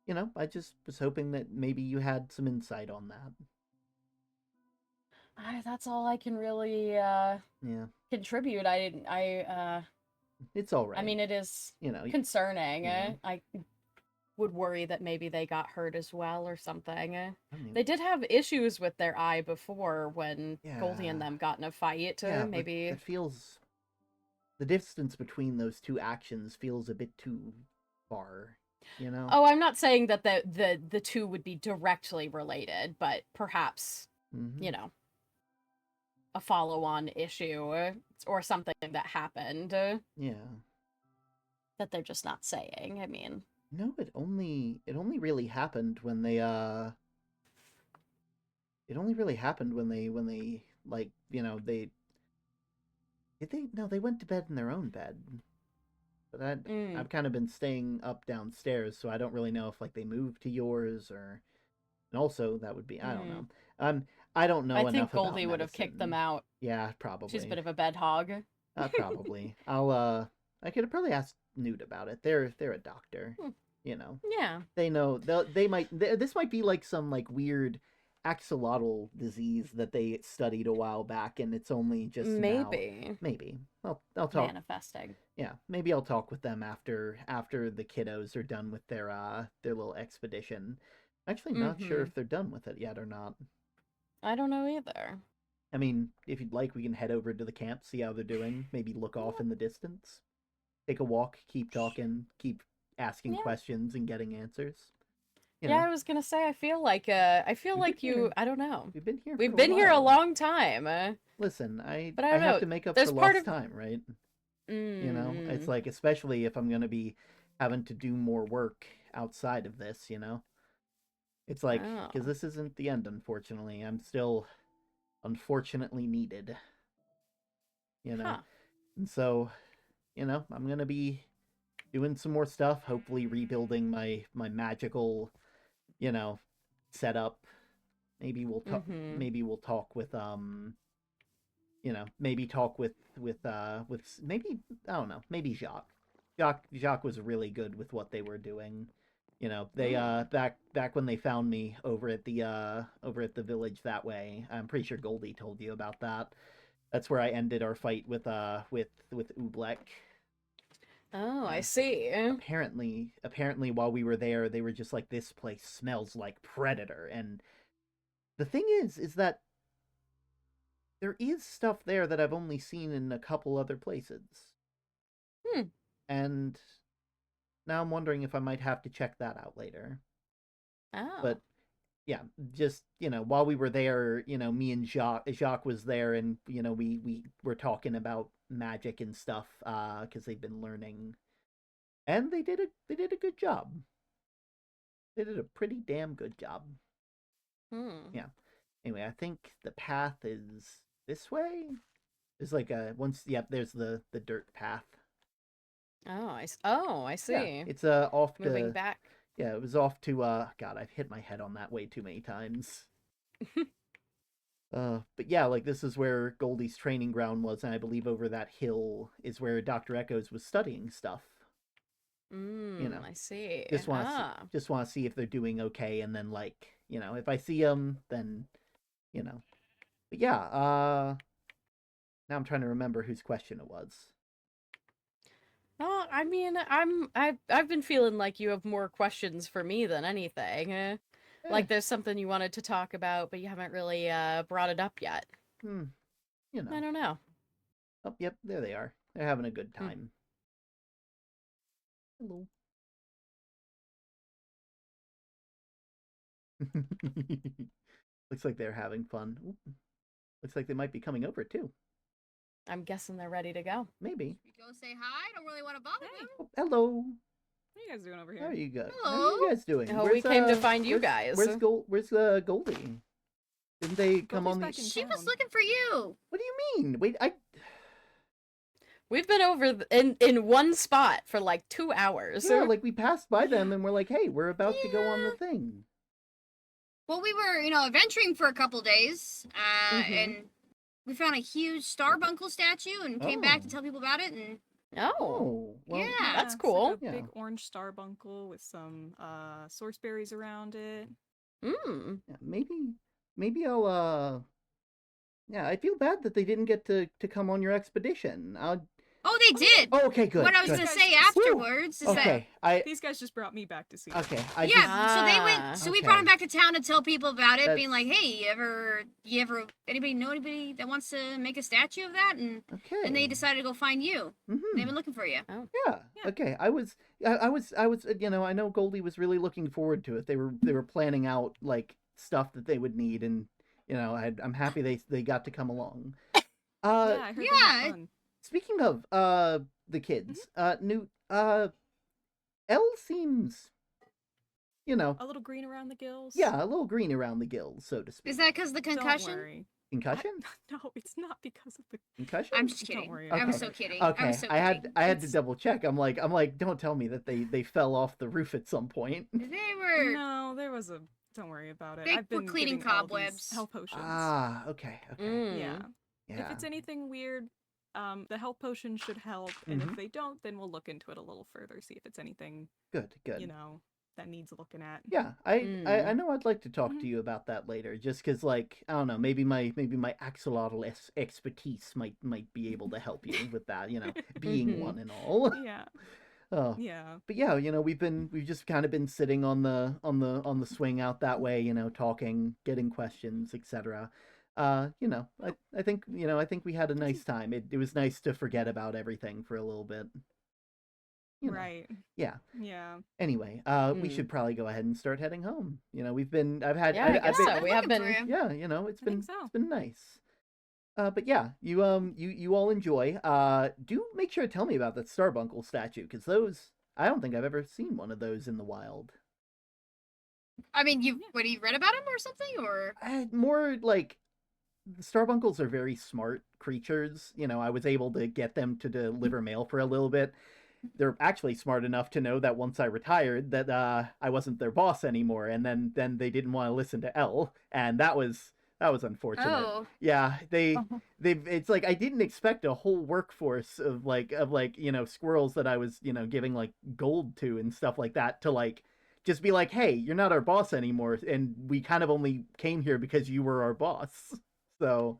you know, I just was hoping that maybe you had some insight on that. That's all I can really contribute. It's all right. I mean, it is, you know, concerning. yeah. I would worry that maybe they got hurt as well or something. I mean, They did have issues with their eye before when Goldie and Yeah. them got in a fight. yeah, but Maybe. it feels the distance between those two actions feels a bit too far, you know. Oh, I'm not saying that the two would be directly related, but perhaps, you know, a follow-on issue or something that happened Yeah. that they're just not saying. I mean, No, it only really happened when they it only really happened when they like, you know, they no, they went to bed in their own bed. But I've kind of been staying up downstairs, so I don't really know if like they moved to yours or. And also, that would be I don't know. I don't know I enough think about Goldie would have kicked them medicine. out. Yeah, probably. She's a bit of a bed hog. Probably. I could probably ask Newt about it. They're a doctor. You know. Yeah. They know this might be like some like weird axolotl disease that they studied a while back, and it's only just Maybe. Maybe. I'll talk. Manifesting. Yeah, maybe I'll talk with them after the kiddos are done with their little expedition. Actually, not sure if they're done with it yet or not. I don't know either. I mean, if you'd like, we can head over to the camp, see how they're doing. Maybe look off in the distance, take a walk, keep talking, keep asking questions and getting answers. You know? I was gonna say, I feel like you. I don't know. We've been here. We've been here a long time. Listen, but I have know. to make up There's for part lost of... time, right? You know, it's like, especially if I'm gonna be having to do more work outside of this, you know. It's like, because this isn't the end, unfortunately. I'm still, unfortunately, needed. You know, and so, you know, I'm gonna be doing some more stuff. Hopefully, rebuilding my magical, you know, setup. Maybe we'll talk. Maybe we'll talk with you know, maybe talk with maybe, I don't know, maybe Jacques. Jacques was really good with what they were doing. You know, they back when they found me over at the village that way. I'm pretty sure Goldie told you about that. That's where I ended our fight with Oobleck. Oh, I see. Apparently while we were there, they were just like, this place smells like predator. And the thing is that there is stuff there that I've only seen in a couple other places. And now I'm wondering if I might have to check that out later. Oh. But yeah, just, you know, while we were there, you know, me and Jacques was there, and, you know, we were talking about magic and stuff, because they've been learning, and they did a good job. They did a pretty damn good job. Yeah. Anyway, I think the path is this way. There's like there's the dirt path. Oh, I see. Yeah, it's off to moving back. Yeah, it was off to God, I've hit my head on that way too many times. But yeah, like, this is where Goldie's training ground was, and I believe over that hill is where Dr. Echoes was studying stuff. You know, I see. Just want to see if they're doing okay, and then, like, you know, if I see them, then, you know. But yeah, now I'm trying to remember whose question it was. Oh, I mean, I've been feeling like you have more questions for me than anything. Like there's something you wanted to talk about, but you haven't really brought it up yet. You I know. don't know. Oh, yep, there they are. They're having a good Hmm. time. Hello. Looks like they're having fun. Ooh. Looks like they might be coming over too. I'm guessing they're ready to go. Maybe. You go say hi. Don't really want to bother me. Oh, hello. What are you guys doing over here? How are you guys? How Hello. are you guys doing? Oh, we came to find you guys. Where's Goldie? Didn't they come on the? back in She was town. looking for you. What do you mean? Wait, We've been over in one spot for like 2 hours. yeah, like we passed by them and we're like, hey, we're about to go on the thing. Well, we were, adventuring for a couple days, Mhm. and we found a huge Starbuncle statue and came back to Oh. tell people about it. And Oh, well, Yeah. That's it's cool. Like a Yeah. big orange starbuncle with some source berries around it. Mm. yeah, maybe I'll yeah, I feel bad that they didn't get to come on your expedition. oh, they did. Oh, okay, good. What I was good. gonna say Woo. afterwards is that Okay, These guys just brought me back to see. okay, it. I yeah. just So they Ah, went. So we brought them okay. back to town to tell people about it, being That's- like, "Hey, you ever anybody know anybody that wants to make a statue of that?" And okay. they decided to go find you. They've Mhm. been looking for you. Yeah. Yeah. Okay. I was. I know Goldie was really looking forward to it. They were planning out like stuff that they would need, and I'm happy they got to come along. Yeah, I heard they had yeah, fun. Speaking of the kids, Newt, Elle seems, A little green around the gills. yeah, a little green around the gills, so to speak. Is that because of the Don't concussion? worry. Concussion? No, it's not because of the. Concussion? I'm just Don't kidding. worry I was about so it. kidding. I Okay, was so I had kidding. to It's- double check. I'm like, don't tell me that they fell off the roof at some point. They were. No, there was a. Don't worry about it. They I've were been cleaning giving Elle these cobwebs. health potions. Ah, okay. Mm. Yeah. Yeah. If it's anything weird, the health potion should help, and if they don't, then we'll look into it a little further, see if it's anything Good. that needs looking at. Yeah, I know I'd like to talk to you about that later, just because, like, I don't know, maybe my axolotl expertise might be able to help you with that, being Mhm. one and all. Yeah. Oh, Yeah. but yeah, we've just kind of been sitting on the swing out that way, talking, getting questions, etc. I think we had a nice time. It was nice to forget about everything for a little bit. Right. Yeah. Yeah. Anyway, we should probably go ahead and start heading home. I've had Yeah, I guess I've so. been, We have been. yeah, it's I been think so. it's been nice. But yeah, you all enjoy. Do make sure to tell me about that Starbuncle statue, because those, I don't think I've ever seen one of those in the wild. I mean, you read about him or something, or More like, the Starbuncles are very smart creatures. I was able to get them to deliver mail for a little bit. They're actually smart enough to know that once I retired that I wasn't their boss anymore, and then they didn't want to listen to Elle, and that was unfortunate. Oh. Yeah, they've it's like I didn't expect a whole workforce of squirrels that I was giving like gold to and stuff like that to like just be like, hey, you're not our boss anymore, and we kind of only came here because you were our boss. So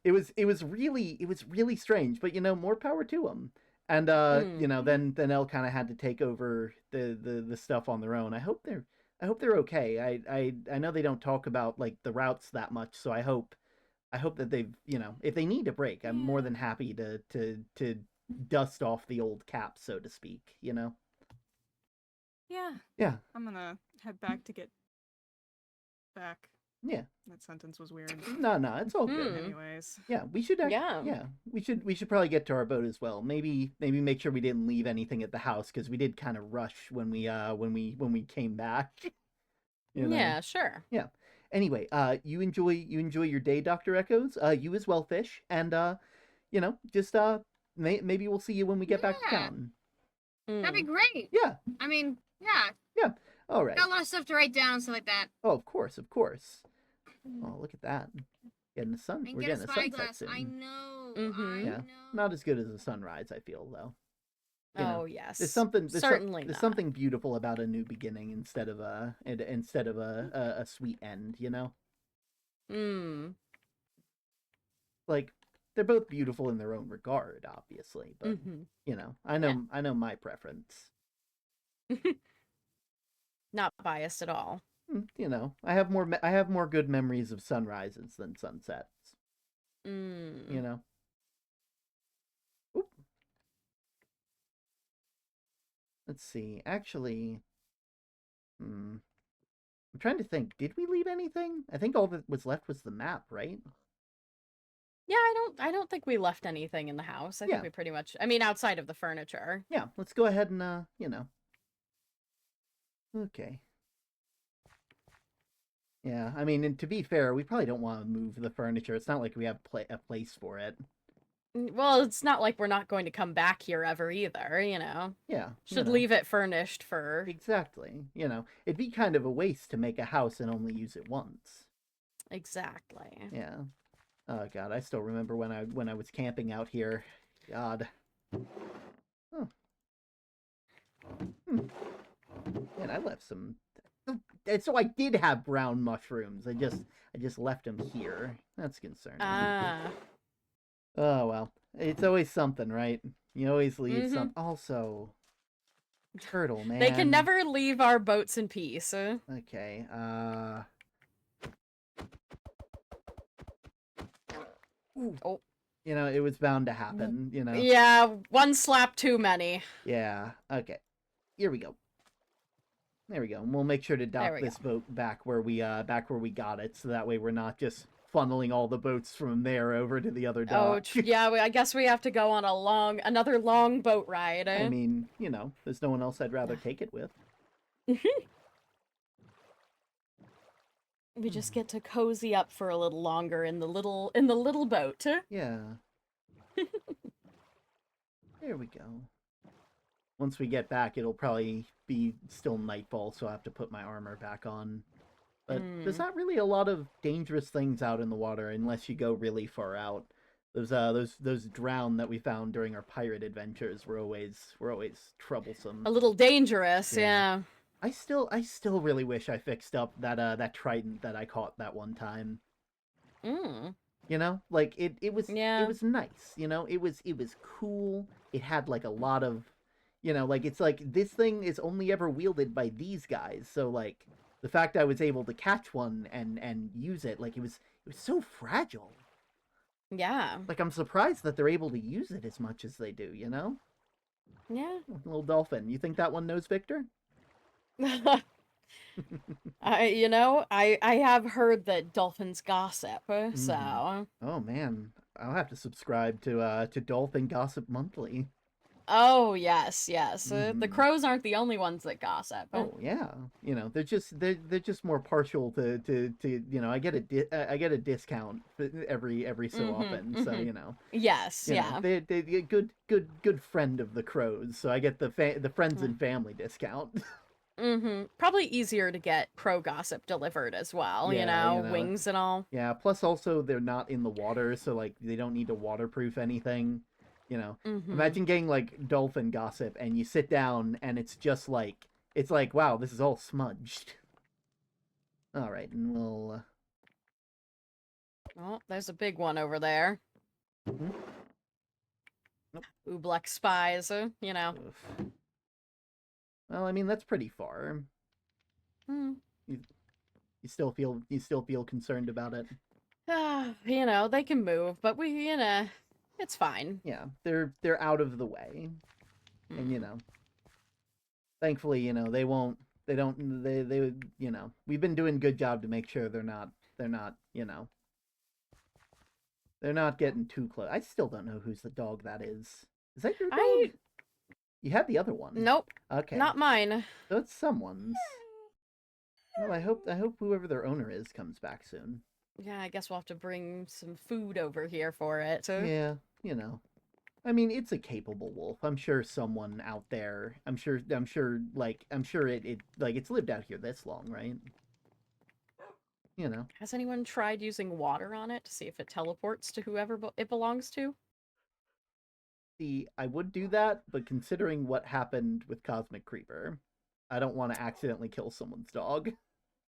it was really strange, but more power to them. And then Elle kind of had to take over the stuff on their own. I hope they're okay. I know they don't talk about like the routes that much, so I hope that they've if they need a break, I'm more than happy to dust off the old cap, so to speak. Yeah. Yeah. I'm gonna head back to get back. Yeah. That sentence was weird. No, it's all good. Anyways. Yeah, we should. We should probably get to our boat as well. Maybe make sure we didn't leave anything at the house, because we did kind of rush when we came back. Yeah, sure. Yeah. Anyway, you enjoy your day, Dr. Echoes. You as well, Fish, and just maybe we'll see you when we get back to town. That'd be great. Yeah. I mean, yeah. Yeah. All right. Got a lot of stuff to write down and stuff like that. Oh, of course. Oh, look at that. Getting the sun. And We're get a getting a sunset spyglass. soon. I know. Mhm. Yeah. Not as good as a sunrise, I feel, though. Oh yes. There's something certainly there's not. something beautiful about a new beginning instead of a sweet end, Like, they're both beautiful in their own regard, obviously, but I know my preference. Not biased at all. You know, I have more good memories of sunrises than sunsets. You know. Oop. Let's see. Actually, I'm trying to think. Did we leave anything? I think all that was left was the map, right? Yeah, I don't think we left anything in the house. I Yeah. think we pretty much, I mean, outside of the furniture. Yeah, let's go ahead and you know. Okay. Yeah, I mean, and to be fair, we probably don't want to move the furniture. It's not like we have a place for it. Well, it's not like we're not going to come back here ever either, you know. Yeah. Should know. leave it furnished for... Exactly. You know, it'd be kind of a waste to make a house and only use it once. Exactly. Yeah. Oh god, I still remember when I was camping out here. God. Oh. Man, I left some. So I did have brown mushrooms. I just left them here. That's concerning. Ah. Oh well, it's always something, right? You always leave some. Also, turtle man. They can never leave our boats in peace. Okay. Ooh. Oh. You know, it was bound to happen. You know. Yeah, one slap too many. Yeah. Okay. Here we go. There we go. And we'll make sure to dock this boat back where we got it, so that way we're not just funneling all the boats from there over to the other dock. Oh, yeah, I guess we have to go on another long boat ride. I mean, you know, there's no one else I'd rather take it with. We just get to cozy up for a little longer in the little boat. Yeah. There we go. Once we get back, it'll probably be still nightfall, so I'll have to put my armor back on. But there's not really a lot of dangerous things out in the water unless you go really far out. Those drown that we found during our pirate adventures were always troublesome. A little dangerous, yeah. I still really wish I fixed up that trident that I caught that one time. You know, like it was nice. You know, it was cool. It had like a lot of, you know, like it's like this thing is only ever wielded by these guys. So like the fact I was able to catch one and use it, like it was so fragile. Yeah. Like I'm surprised that they're able to use it as much as they do. You know. Yeah. Little dolphin. You think that one knows Victor? I have heard that dolphins gossip, so. Oh man, I'll have to subscribe to Dolphin Gossip Monthly. Oh yes. The crows aren't the only ones that gossip. Oh yeah, you know they're just more partial to you know I get a discount every so often, so you know. Yes, you know, they're a good friend of the crows, so I get the friends and family discount. Probably easier to get crow gossip delivered as well, you know, wings and all. Yeah, plus also they're not in the water, so like they don't need to waterproof anything. You know, imagine getting like dolphin gossip and you sit down and it's just like, it's like, wow, this is all smudged. All right, and we'll... Oh, there's a big one over there. Nope. Oobleck spies, you know. Oof. Well, I mean, that's pretty far. You still feel concerned about it? You know, they can move, but it's fine. Yeah, they're out of the way. And, you know, thankfully, you know, they you know, we've been doing a good job to make sure they're not, you know, they're not getting too close. I still don't know whose the dog that is. Is that your dog? You had the other one. Nope. Okay. Not mine. So it's someone's. Well, I hope whoever their owner is comes back soon. Yeah, I guess we'll have to bring some food over here for it. Yeah, you know. I mean, it's a capable wolf. I'm sure someone out there. I'm sure it like it's lived out here this long, right? You know. Has anyone tried using water on it to see if it teleports to whoever it belongs to? See, I would do that, but considering what happened with Cosmic Creeper, I don't want to accidentally kill someone's dog.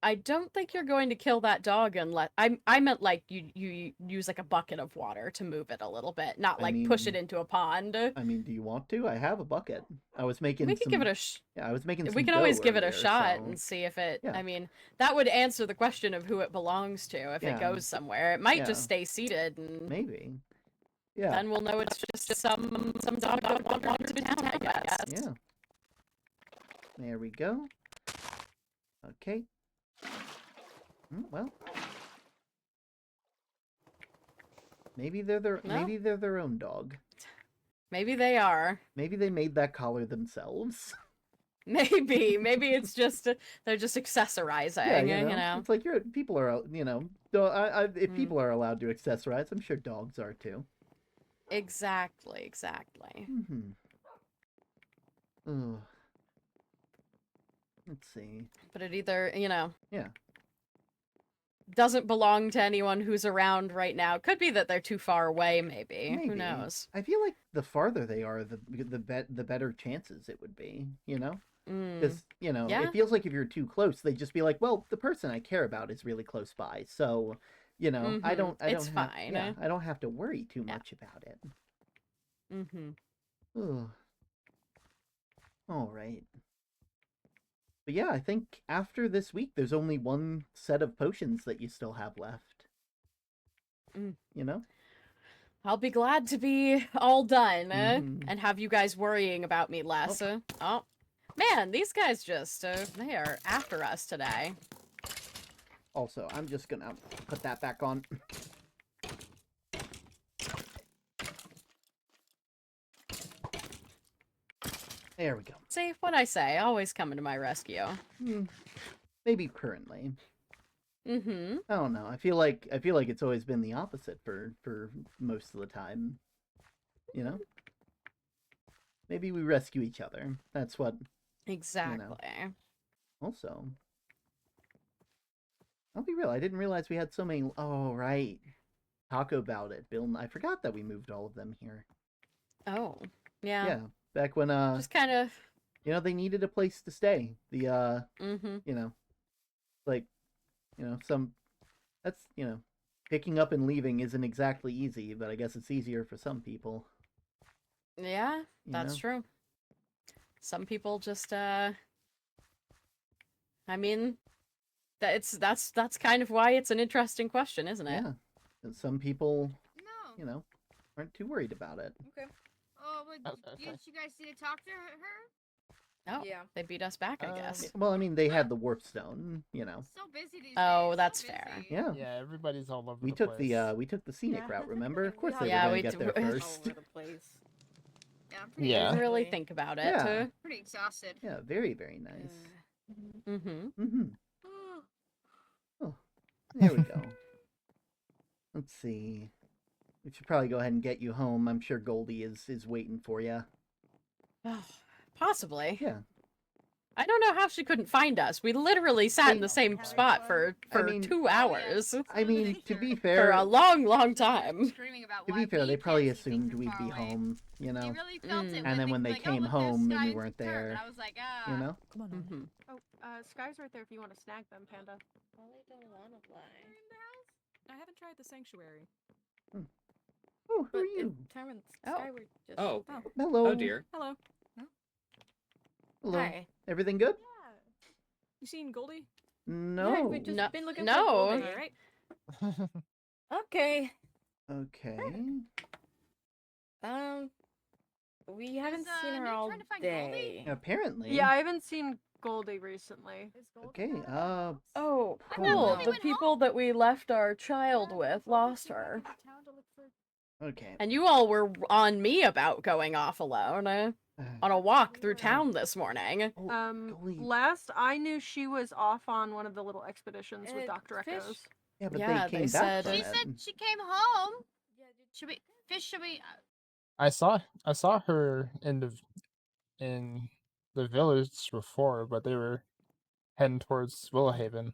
I don't think you're going to kill that dog unless I meant like you use like a bucket of water to move it a little bit, not I like push it mean- into a pond. I mean, do you want to? I have a bucket. I was making We can some... give it a Yeah, I was making some we can always dough give it a earlier, shot so... and see if it. Yeah. I mean, that would answer the question of who it belongs to if Yeah. it goes somewhere. It might Yeah. just stay seated, and Maybe. Yeah. then we'll know it's just some dog that wandered to town, I guess. Yeah. There we go. Okay. Well. Maybe they're their own dog. Maybe they are. Maybe they made that collar themselves. Maybe it's just they're just accessorizing. Yeah, you know? It's like people are, if people are allowed to accessorize, I'm sure dogs are too. Exactly. Mm-hmm. Ugh. Let's see. But it either, Yeah. doesn't belong to anyone who's around right now. Could be that they're too far away, maybe. Who knows? I feel like the farther they are, the better chances it would be, Because, Yeah. it feels like if you're too close, they'd just be like, well, the person I care about is really close by. So, I don't It's have, fine. Yeah, I don't have to worry too much about it. Ugh. All right. But yeah, I think after this week, there's only one set of potions that you still have left. I'll be glad to be all done Mhm. and have you guys worrying about me less. Oh, man, these guys just, they are after us today. Also, I'm just gonna put that back on. There we go. See, what I say, always coming to my rescue. Maybe currently. I don't know. I feel like it's always been the opposite for most of the time. Maybe we rescue each other. That's what. Exactly. Also, I'll be real. I didn't realize we had so many. Oh right, talk about it, Bill. I forgot that we moved all of them here. Oh, yeah. Yeah, back when Just kind of. they needed a place to stay. The some that's picking up and leaving isn't exactly easy, but I guess it's easier for some people. Yeah, that's true. Some people just I mean, that's kind of why it's an interesting question, isn't it? Yeah. And some people, No. aren't too worried about it. Okay. Oh, but didn't you guys see to talk to her? Oh, Yeah. they beat us back, I guess. Well, I mean, they had the warp stone, So busy these Oh, days. that's so fair. busy. Yeah. Yeah, everybody's all over We the took place. we took the scenic route, remember? Of course they Yeah, were we gonna get there d- first. All over the place. Yeah, I'm pretty, Yeah. Didn't really think about it. Yeah. pretty exhausted. Yeah, very, very nice. Mm-hmm. Oh, there we go. Let's see. We should probably go ahead and get you home. I'm sure Goldie is waiting for you. Possibly. Yeah. I don't know how she couldn't find us. We literally sat in the same spot for I mean- 2 hours. I mean, to be For fair, a long, long time. Screaming about to why be fair, we they probably can't see things assumed from we'd far be away. home, They really felt it. And then when they like, oh, came look, there's home and Sky we and weren't Dirt. there, And I was like, Come on now. Mm-hmm. Oh, Sky's right there if you want to snag them, Panda. I haven't tried the sanctuary. Oh, who But are you? Time and Oh. Sky were just. Oh. Hello. Oh dear. Hello. Hello. Hi. Everything good? You seen Goldie? No. Yeah, we've just No- been looking no. for Goldie. All right. Okay. Okay. We haven't seen her Nick all trying to find Goldie? day. Apparently. Yeah, I haven't seen Goldie recently. Okay. Oh, Cool. cool. we The went people that we left our child with lost her. Okay. And you all were on me about going off alone on a walk through town this morning. Goldie. Last I knew, she was off on one of the little expeditions with Dr. Fish. Echoes. Yeah, but Yeah, they they came said- back from She it. said she came home. Should we I saw her in the village before, but they were heading towards Willowhaven.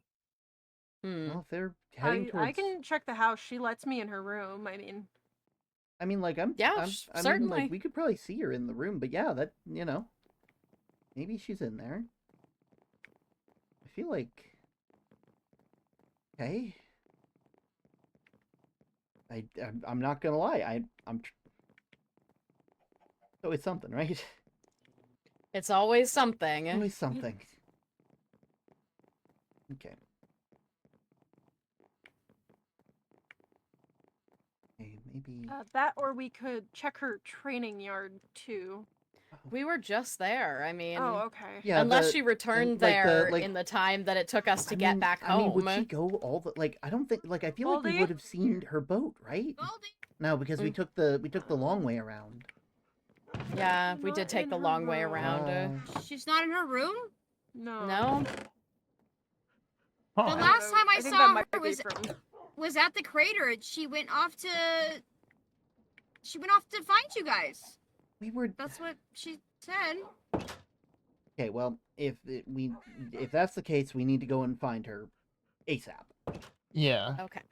Well, if they're heading towards... I can check the house. She lets me in her room. I mean, like, I mean, certainly. like, we could probably see her in the room, but yeah, that, maybe she's in there. I feel like Okay. I'm not gonna lie. So it's something, right? It's always something. Always something. Okay. Okay, maybe. That, or we could check her training yard too. We were just there. I mean, Oh, okay. Yeah, unless she returned there like, in the time that it took us to get back I mean, home. would she go all the like? I don't think like I feel like we Goldie? would have seen her boat, right? Goldie? No, because we took the long way around. Yeah, we Not did take in the her long way room. around. She's not in her room? No. No? The Huh. last time I think saw that might her be was from... was at the crater. She went off to find you guys. We were. That's what she said. Okay, well, if that's the case, we need to go and find her ASAP. Yeah. Okay.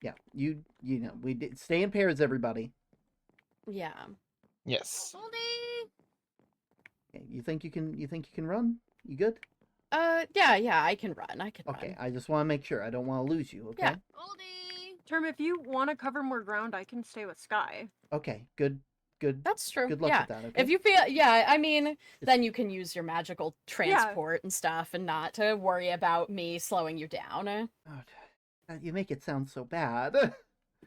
Yeah, you know, we did stay in pairs, everybody. Yeah. Yes. Goldie. Okay, you think you can run? You good? Yeah, I can run. Okay, run. I just want to make sure I don't want to lose you. Okay. Yeah. Goldie. Term, if you want to cover more ground, I can stay with Sky. Okay. Good. That's true. Good luck yeah. with that. Okay. If you feel, yeah, I mean, then you can use your magical transport and stuff, and not to worry about me slowing you down. Oh, you make it sound so bad.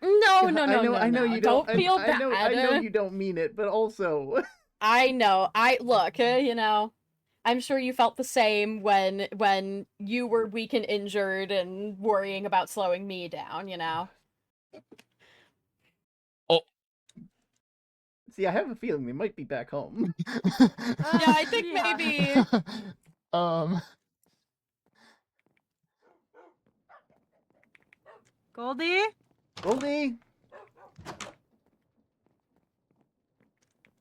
No, I know you don't feel bad. I know you don't mean it, but also. I know. Look, you know, I'm sure you felt the same when you were weak and injured and worrying about slowing me down, you know. See, I have a feeling they might be back home. Yeah, I think maybe. Goldie? Goldie?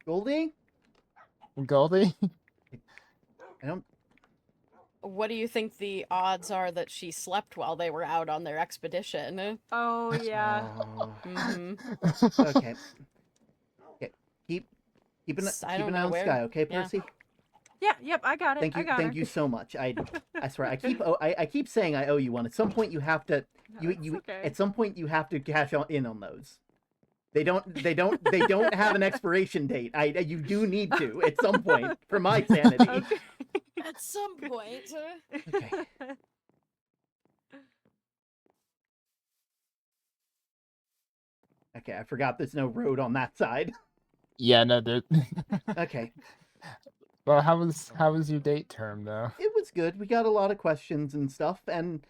Goldie? Goldie? I don't. What do you think the odds are that she slept while they were out on their expedition? Oh, yeah. Okay. Okay. Keep an eye on the sky, okay, Percy? Yeah, yep, I got it. Thank you so much. I swear, I keep saying I owe you one. At some point, you have to. Okay. At some point, you have to cash in on those. They don't have an expiration date. You do need to at some point for my sanity. Okay. At some point. Okay. Okay, I forgot there's no road on that side. Yeah, no, there. Okay. Well, how was your date term though? It was good. We got a lot of questions and stuff, and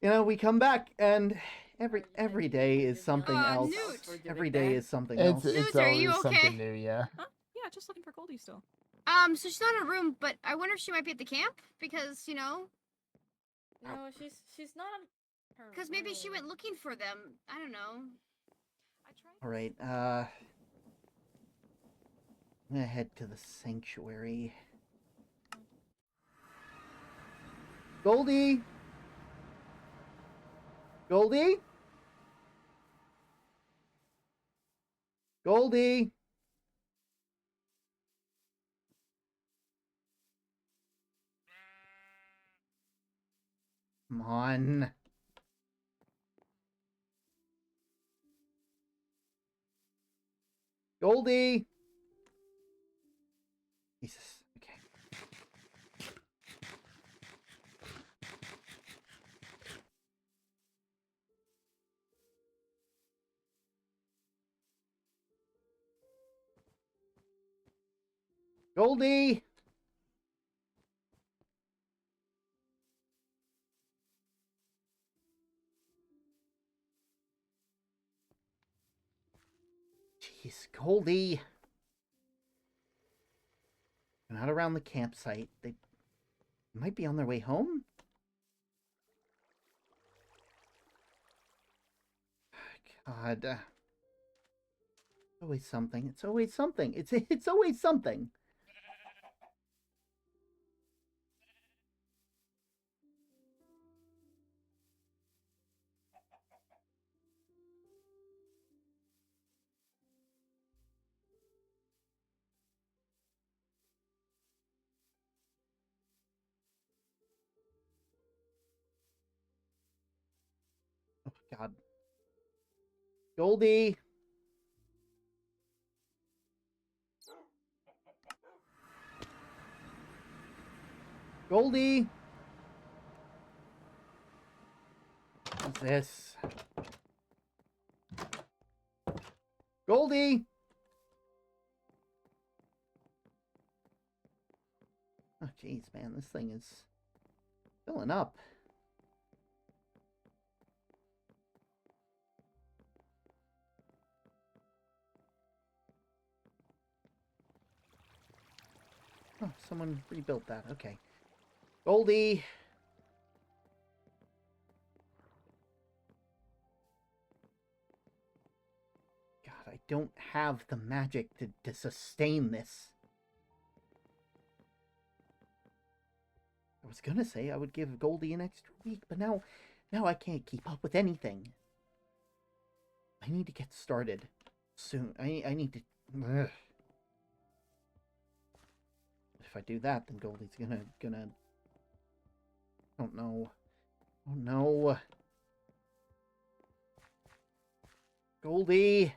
you know, we come back and every day is something else. Newt. Every day is something else. It's Newt, are always you okay? something new, yeah. Huh? Yeah, just looking for Goldie still. So she's not in her room, but I wonder if she might be at the camp because, you know. No, she's not in her Because maybe she went looking for them. I don't know. All right. I'm gonna head to the sanctuary. Goldie. Goldie. Goldie. Come on. Goldie. Jesus. Okay. Goldie. Jeez, Goldie. They're not around the campsite. They might be on their way home. God. Always something. It's always something. It's always something. God. Goldie! Goldie! What's this? Goldie! Oh, jeez, man, this thing is filling up. Oh, someone rebuilt that. Okay. Goldie! God, I don't have the magic to sustain this. I was gonna say I would give Goldie an extra week, but now I can't keep up with anything. I need to get started soon. I need to... Ugh. If I do that, then Goldie's gonna... Oh no. Oh no. Goldie!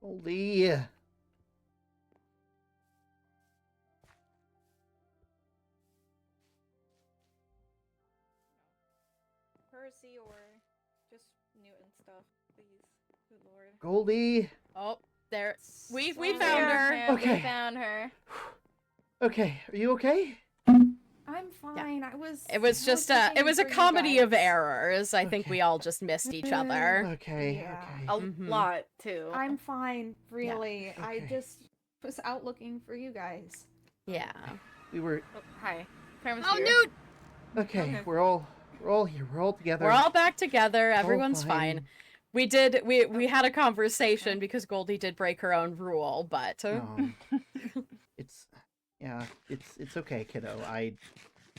Goldie! Percy or just Newton stuff, please. Good lord. Goldie! Oh, there. We We found found her. Okay. We found her. Okay, are you okay? I'm fine. I was. It was just a. It was a comedy of errors. I think Okay. we all just missed each other. Okay, Yeah. okay. A Mhm. lot too. I'm fine, really. I Okay. just was out looking for you guys. Yeah. We were... Oh, hi. Oh, Newt! Okay, Okay. we're all here. We're all together. We're all back together. All Everyone's fine. We did. We had a conversation because Goldie did break her own rule, but It's... Yeah, it's okay, kiddo.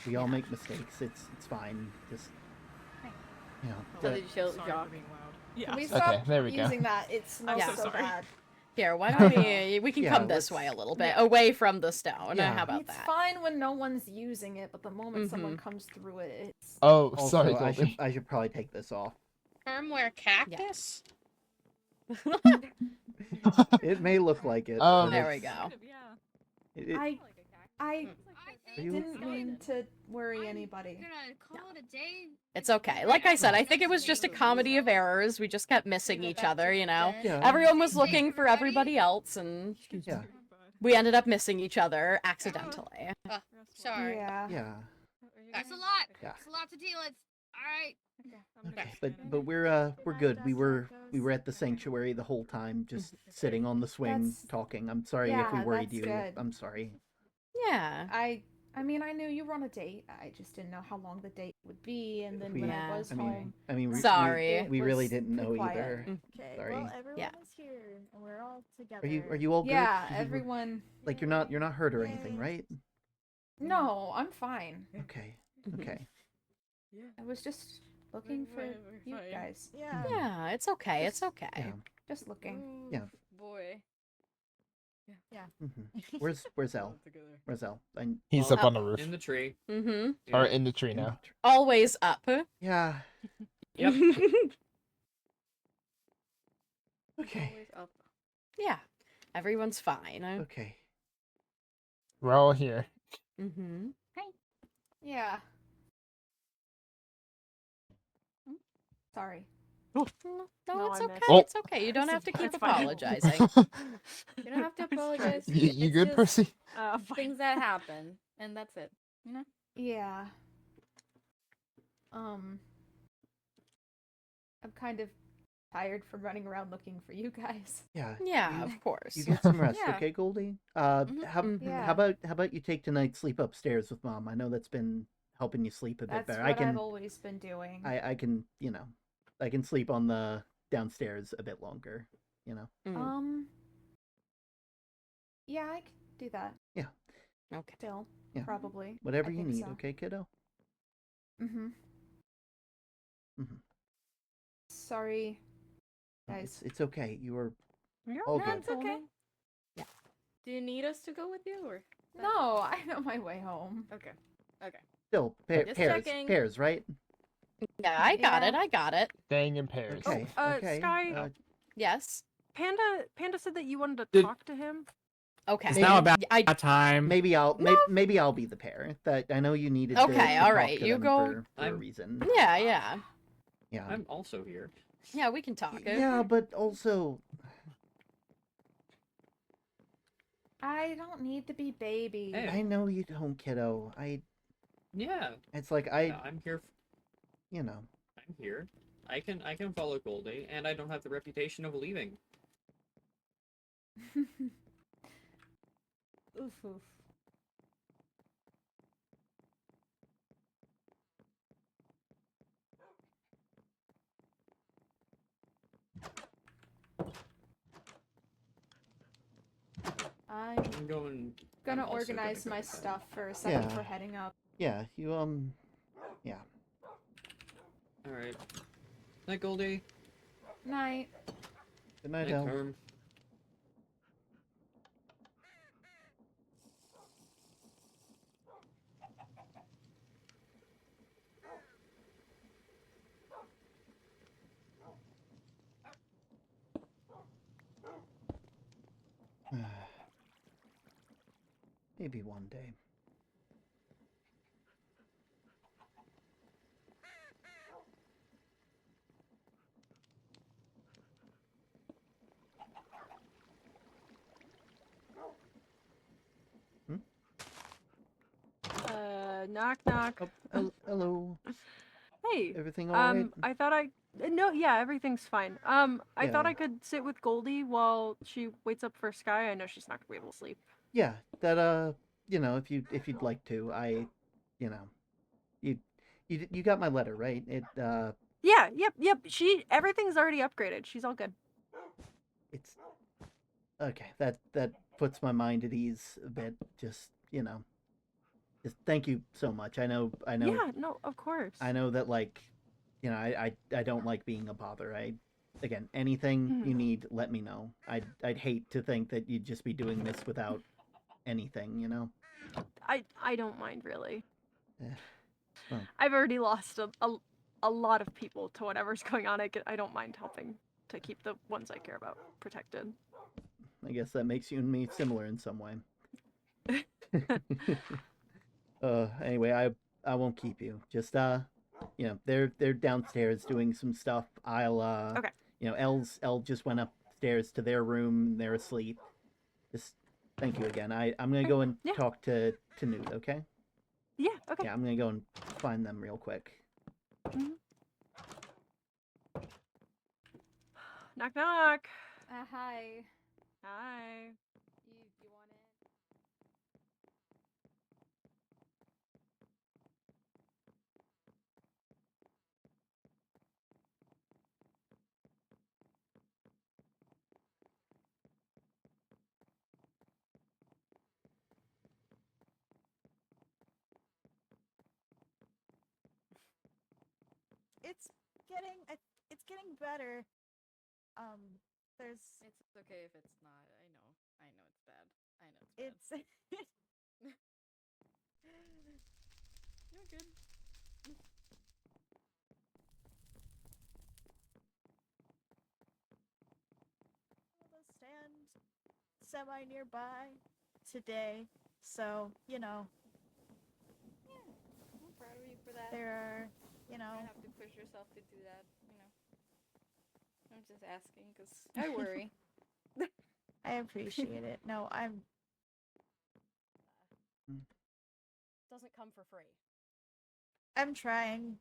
We all make mistakes. It's fine. Just... You know... Oh, the- sorry for being loud. Yeah. Can we Okay, stop there we go. using that? It smells so so sorry. bad. here, why don't we can Yeah, come this let's- way a little bit, away from the stone. Yeah. How about It's that? fine when no one's using it, but the moment someone Mhm. comes through it, it's. Oh, Also, sorry, I Goldie. should probably take this off. Firmware cactus? It may look like it. Oh, but There we it's- go. Yeah. it- I I Are you didn't okay? mean to worry anybody. gonna call it a day. It's okay. Like I said, I think it was just a comedy of errors. We just kept missing each other, you know. Yeah. Everyone was looking for everybody else, and Yeah. we ended up missing each other accidentally. Sorry. Yeah. Yeah. That's a lot. Yeah. It's a lot to deal with. Alright. Okay, but we're good. We were at the sanctuary the whole time, just sitting on the swing, That's- talking. I'm sorry if we yeah, worried that's you. good. I'm sorry. Yeah. I mean, I knew you were on a date. I just didn't know how long the date would be, and then when Yeah. I was I mean, home, Sorry. we really was didn't know pretty quiet. either. Okay, Sorry. well, everyone Yeah. is here, and we're all together. Are you all good? yeah, You were- everyone. Like you're not hurt or anything, Yay. right? No, I'm fine. Okay. Mhm. Okay. I was just looking for you guys. Yeah. Yeah, it's okay. It's okay. Yeah. Just looking. Yeah. Boy. Where's Elle? Where's Elle? He's Well, up on the roof. In the tree. Mm-hmm. Or in the tree now. Always up. Yeah. Yep. Okay. Yeah. Everyone's fine. Okay. We're all here. Mm-hmm. Yeah. Sorry. No, No, it's I okay. missed. Oh. It's okay. You don't have to keep That's fine. apologizing. You don't have to apologize. You It's good, just Percy? Fine. Things that happen, and that's it. You know? Yeah. I'm kind of tired from running around looking for you guys. Yeah. Yeah, You, of course. you get some rest, Yeah. okay, Goldie? Mhm. Yeah. How about you take tonight's sleep upstairs with Mom? I know that's been helping you sleep a bit That's better. what I've always been doing. I can, I can sleep on the downstairs a bit longer, Mm. Yeah, I could do that. Okay. Still, Yeah. probably. Whatever I you think need, so. okay, kiddo? Mm-hmm. Mhm. Sorry, guys. It's okay. You were You're all No, good. it's okay. Do you need us to go with you, or? No, I know my way home. Okay. Okay. Still, Just pairs, checking. pairs, right? Yeah, I got it. Yeah. I got it. Staying in pairs. Okay. okay. Sky, Yes. Panda said that you wanted to Did- talk to him. Okay. It's now about I time. Maybe I'll No. maybe I'll be the pair. That I know you needed. Okay, to all talk right, to you them go- for a I'm- reason. yeah. Yeah. I'm also here. Yeah, we can talk. Yeah, but also, I don't need to be baby. Hey. I know you don't, kiddo. Yeah. It's like I'm here. you know. I'm here. I can follow Goldie, and I don't have the reputation of leaving. Oof oof. I'm going. Gonna I'm also organize gonna my go with that. stuff for a second Yeah. for heading up. Yeah, you yeah. All right. Night, Goldie. Night. Good night, Night, El. Herm. Maybe one day. Knock knock. Oh, hello. Hey. Everything all right? I thought no, yeah, everything's fine. I thought Yeah. I could sit with Goldie while she waits up for Sky. I know she's not gonna be able to sleep. Yeah, that you know, if you'd like to, you know, you got my letter, right? Yeah, yep. Everything's already upgraded. She's all good. It's okay. That puts my mind at ease a bit. Just just thank you so much. I know. Yeah, no, of course. I know that I don't like being a bother. Again, anything you need, let me know. I'd hate to think that you'd just be doing this without anything. I don't mind really. Well. I've already lost a lot of people to whatever's going on. I don't mind helping to keep the ones I care about protected. I guess that makes you and me similar in some way. Anyway, I won't keep you. Just they're downstairs doing some stuff. I'll Okay. Elle just went upstairs to their room. They're asleep. Just thank you again. I'm gonna go and talk to Newt. Okay. Yeah. Okay. Yeah, I'm gonna go and find them real quick. Knock knock. Hi. Hi. You want it? It's getting better. There's It's okay if it's not. I know it's bad. I know it's bad. You're good. I'll stand semi nearby today, so Yeah, I'm proud of you for that. there are You don't have to push yourself to do that. I'm just asking because I worry. I appreciate it. No, Doesn't come for free. I'm trying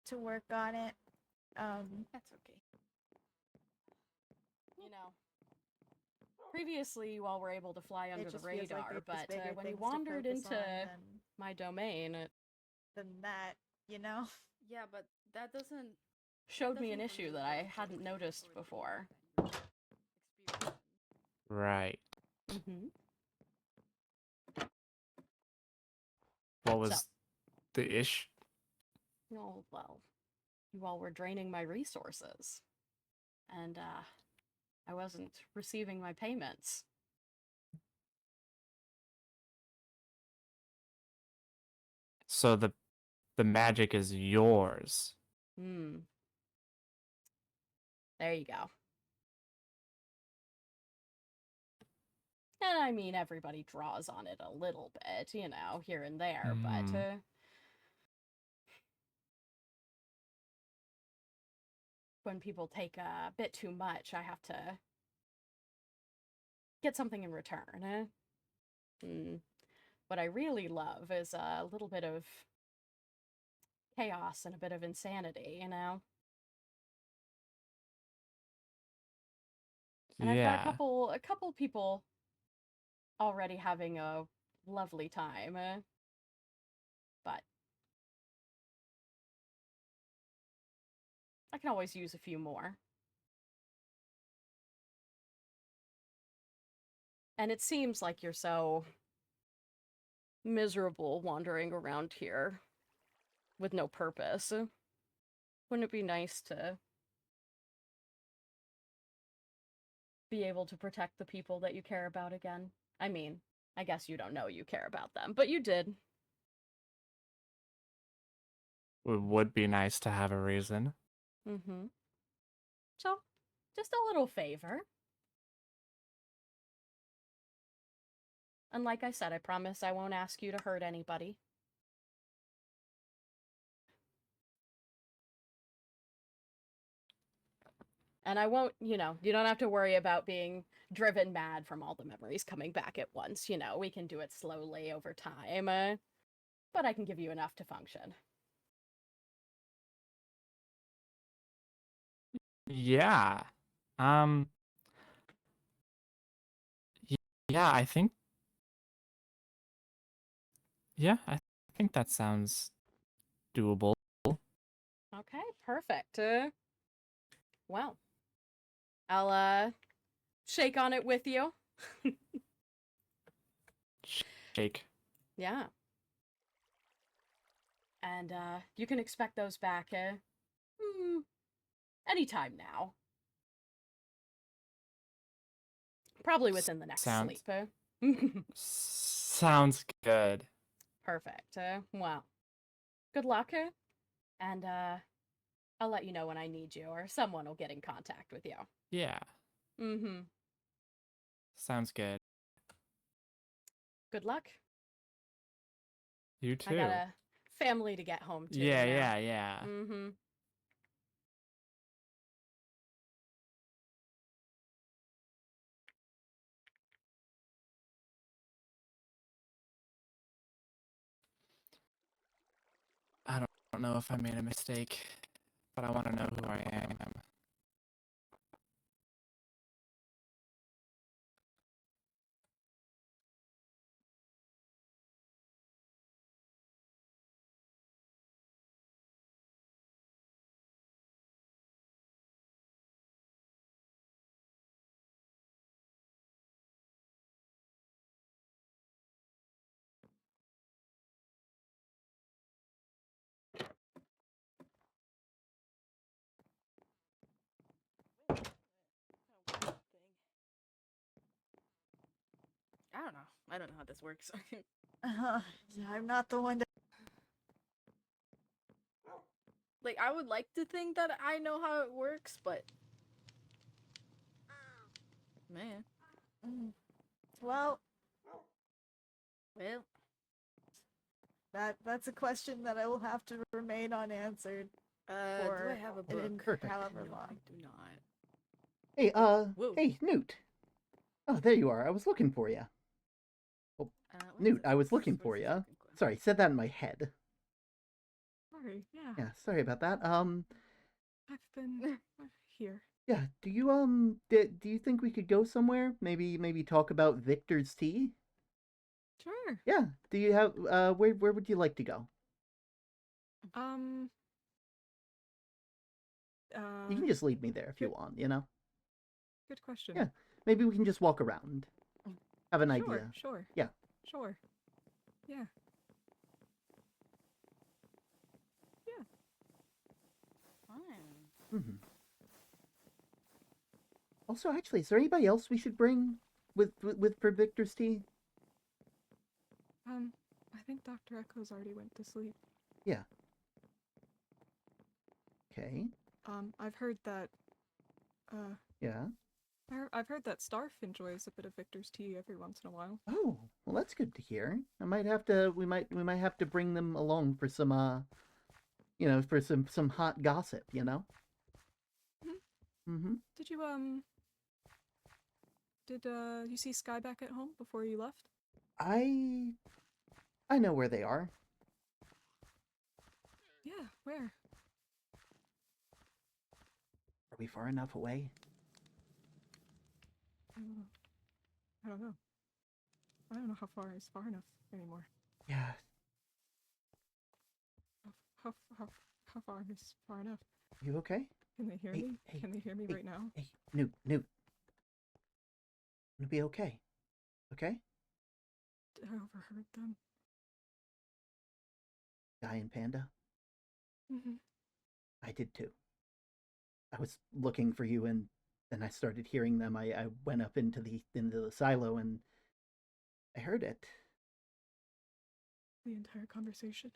to work on it. That's okay. Previously you all were able to fly under the just feels like radar, there's but bigger when you things to wandered focus into on my domain, it than that, yeah, but that doesn't showed me an issue that I hadn't noticed before. Right. Mm-hmm. What was the ish? Oh, well. you all were draining my resources. And, I wasn't receiving my payments. So the magic is yours. Hmm. There you go. And I mean, everybody draws on it a little bit, you know, here and there, but, when people take a bit too much, I have to get something in return. What I really love is a little bit of chaos and a bit of insanity, you know? And I've got Yeah. a couple people already having a lovely time, but I can always use a few more. And it seems like you're so miserable wandering around here with no purpose. Wouldn't it be nice to be able to protect the people that you care about again? I mean, I guess you don't know you care about them, but you did. It would be nice to have a reason. Mm-hmm. So, just a little favor. And like I said, I promise I won't ask you to hurt anybody. And I won't, you know, you don't have to worry about being driven mad from all the memories coming back at once. You know, we can do it slowly over time. But I can give you enough to function. Yeah. Um y- yeah, I think I think that sounds doable. Okay, perfect. Well, I'll, shake on it with you. Shake. Yeah. And, you can expect those back, anytime now. Probably within the next Sounds sleep. sounds good. Perfect. Well, good luck, and, I'll let you know when I need you, or someone will get in contact with you. Yeah. Mm-hmm. Sounds good. Good luck. You I got too. a family to get home to. Yeah, now. yeah. Mm-hmm. I don't know if I made a mistake, but I want to know who I am. I don't know. I don't know how this works. I'm not the one to. Like, I would like to think that I know how it works, but. Man. Well. Well. That's a question that I will have to remain unanswered. Do I have a book? Perfect. However No, long. I do not. Hey, Whoa. hey, Newt. Oh, there you are. I was looking for you. Oh, Newt, I was looking for you. Sorry, said that in my head. Sorry, yeah. Yeah, sorry about that. I've been here. Yeah, do you, do you think we could go somewhere? Maybe talk about Victor's tea? Sure. Yeah, do you have, where would you like to go? You can just lead me there if you want, you know? Good question. Yeah, maybe we can just walk around. Have an idea. Sure. Yeah. Sure. Yeah. Yeah. fine. Mm-hmm. Also, actually, is there anybody else we should bring with for Victor's tea? I think Dr. Echoes already went to sleep. Yeah. Okay. I've heard that, Yeah. I've heard that Starf enjoys a bit of Victor's tea every once in a while. Oh, well, that's good to hear. I might have to. We might have to bring them along for some for some hot gossip. Mm-hmm. Did you see Sky back at home before you left? I know where they are. Yeah, where? Are we far enough away? I don't know. I don't know how far is far enough anymore. Yeah. How far is far enough? You okay? Can they hear me? Can they hear me right now? Hey, Newt. It'll be okay. Okay? I overheard them. Guy and Panda? Mm-hmm. I did too. I was looking for you and then I started hearing them. I went up into the silo and I heard it. The entire conversation.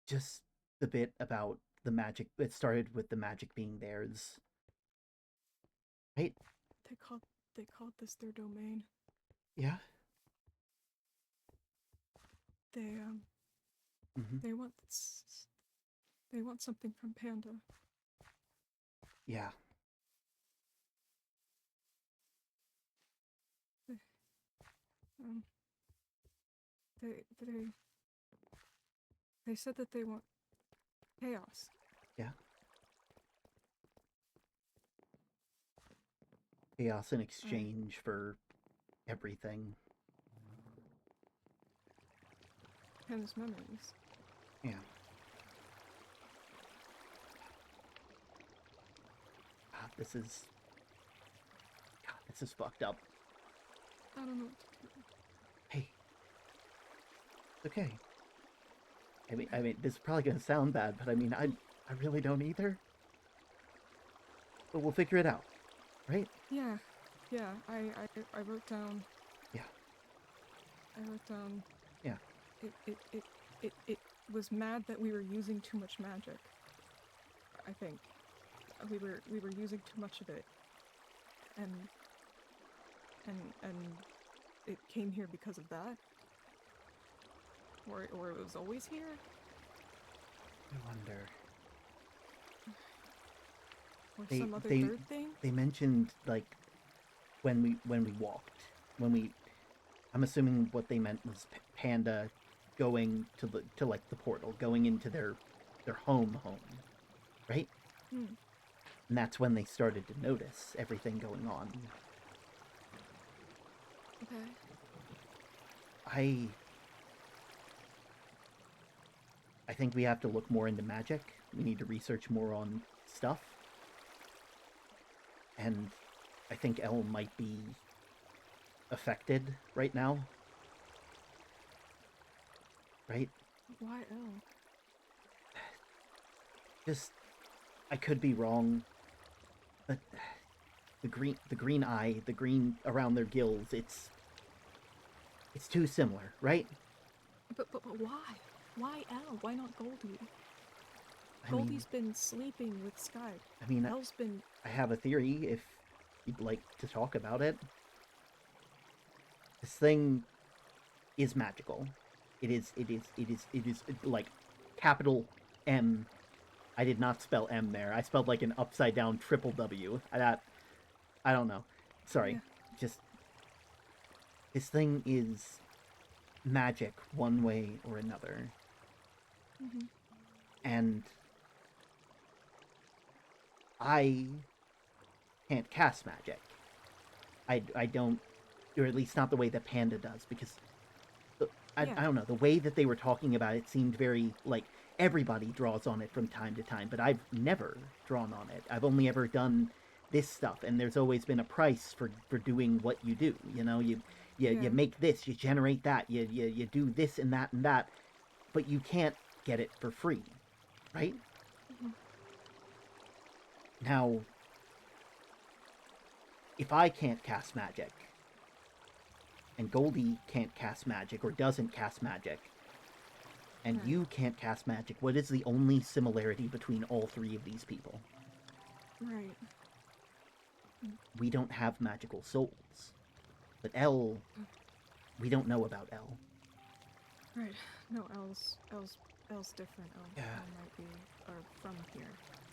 Just the bit about the magic. It started with the magic being theirs. Right? They called this their domain. Yeah? They Mm-hmm. They want something from Panda. Yeah. They said that they want chaos. Yeah. Chaos in exchange for everything. Panda's memories. Yeah. God, this is fucked up. I don't know what to do. Hey. It's okay. I mean, this is probably gonna sound bad, but I mean, I really don't either. But we'll figure it out, right? Yeah. I wrote down. Yeah. I wrote down. Yeah. It was mad that we were using too much magic. I think we were using too much of it, and it came here because of that, or it was always here. I wonder. Or some other third thing. They mentioned like when we walked, I'm assuming what they meant was Panda going to the portal, going into their home, right? Hmm. And that's when they started to notice everything going on. Okay. I think we have to look more into magic. We need to research more on stuff. And I think Elle might be affected right now. Right? Why Elle? Just, I could be wrong, but the green eye, the green around their gills, it's too similar, right? But why? Why Elle? Why not Goldie? I mean, Goldie's been sleeping with Sky. I mean, Elle's been. I have a theory if you'd like to talk about it. This thing is magical. It is like capital M. I did not spell M there. I spelled like an upside down triple W. I don't know. Sorry. Yeah. Just this thing is magic one way or another. Mm-hmm. And I can't cast magic. I don't, or at least not the way that Panda does, because I don't know, the way that they were talking about it seemed very, like, everybody draws on it from time to time, but I've never drawn on it. I've only ever done this stuff, and there's always been a price for doing what you do, you know? You make this, you generate that, you do this and that, but you can't get it for free, right? Mm-hmm. Now, if I can't cast magic, and Goldie can't cast magic or doesn't cast magic, and you can't cast magic, what is the only similarity between all three of these people? Right. We don't have magical souls. But Elle, we don't know about Elle. Right. No, L's different. Yeah. Elle might be from here.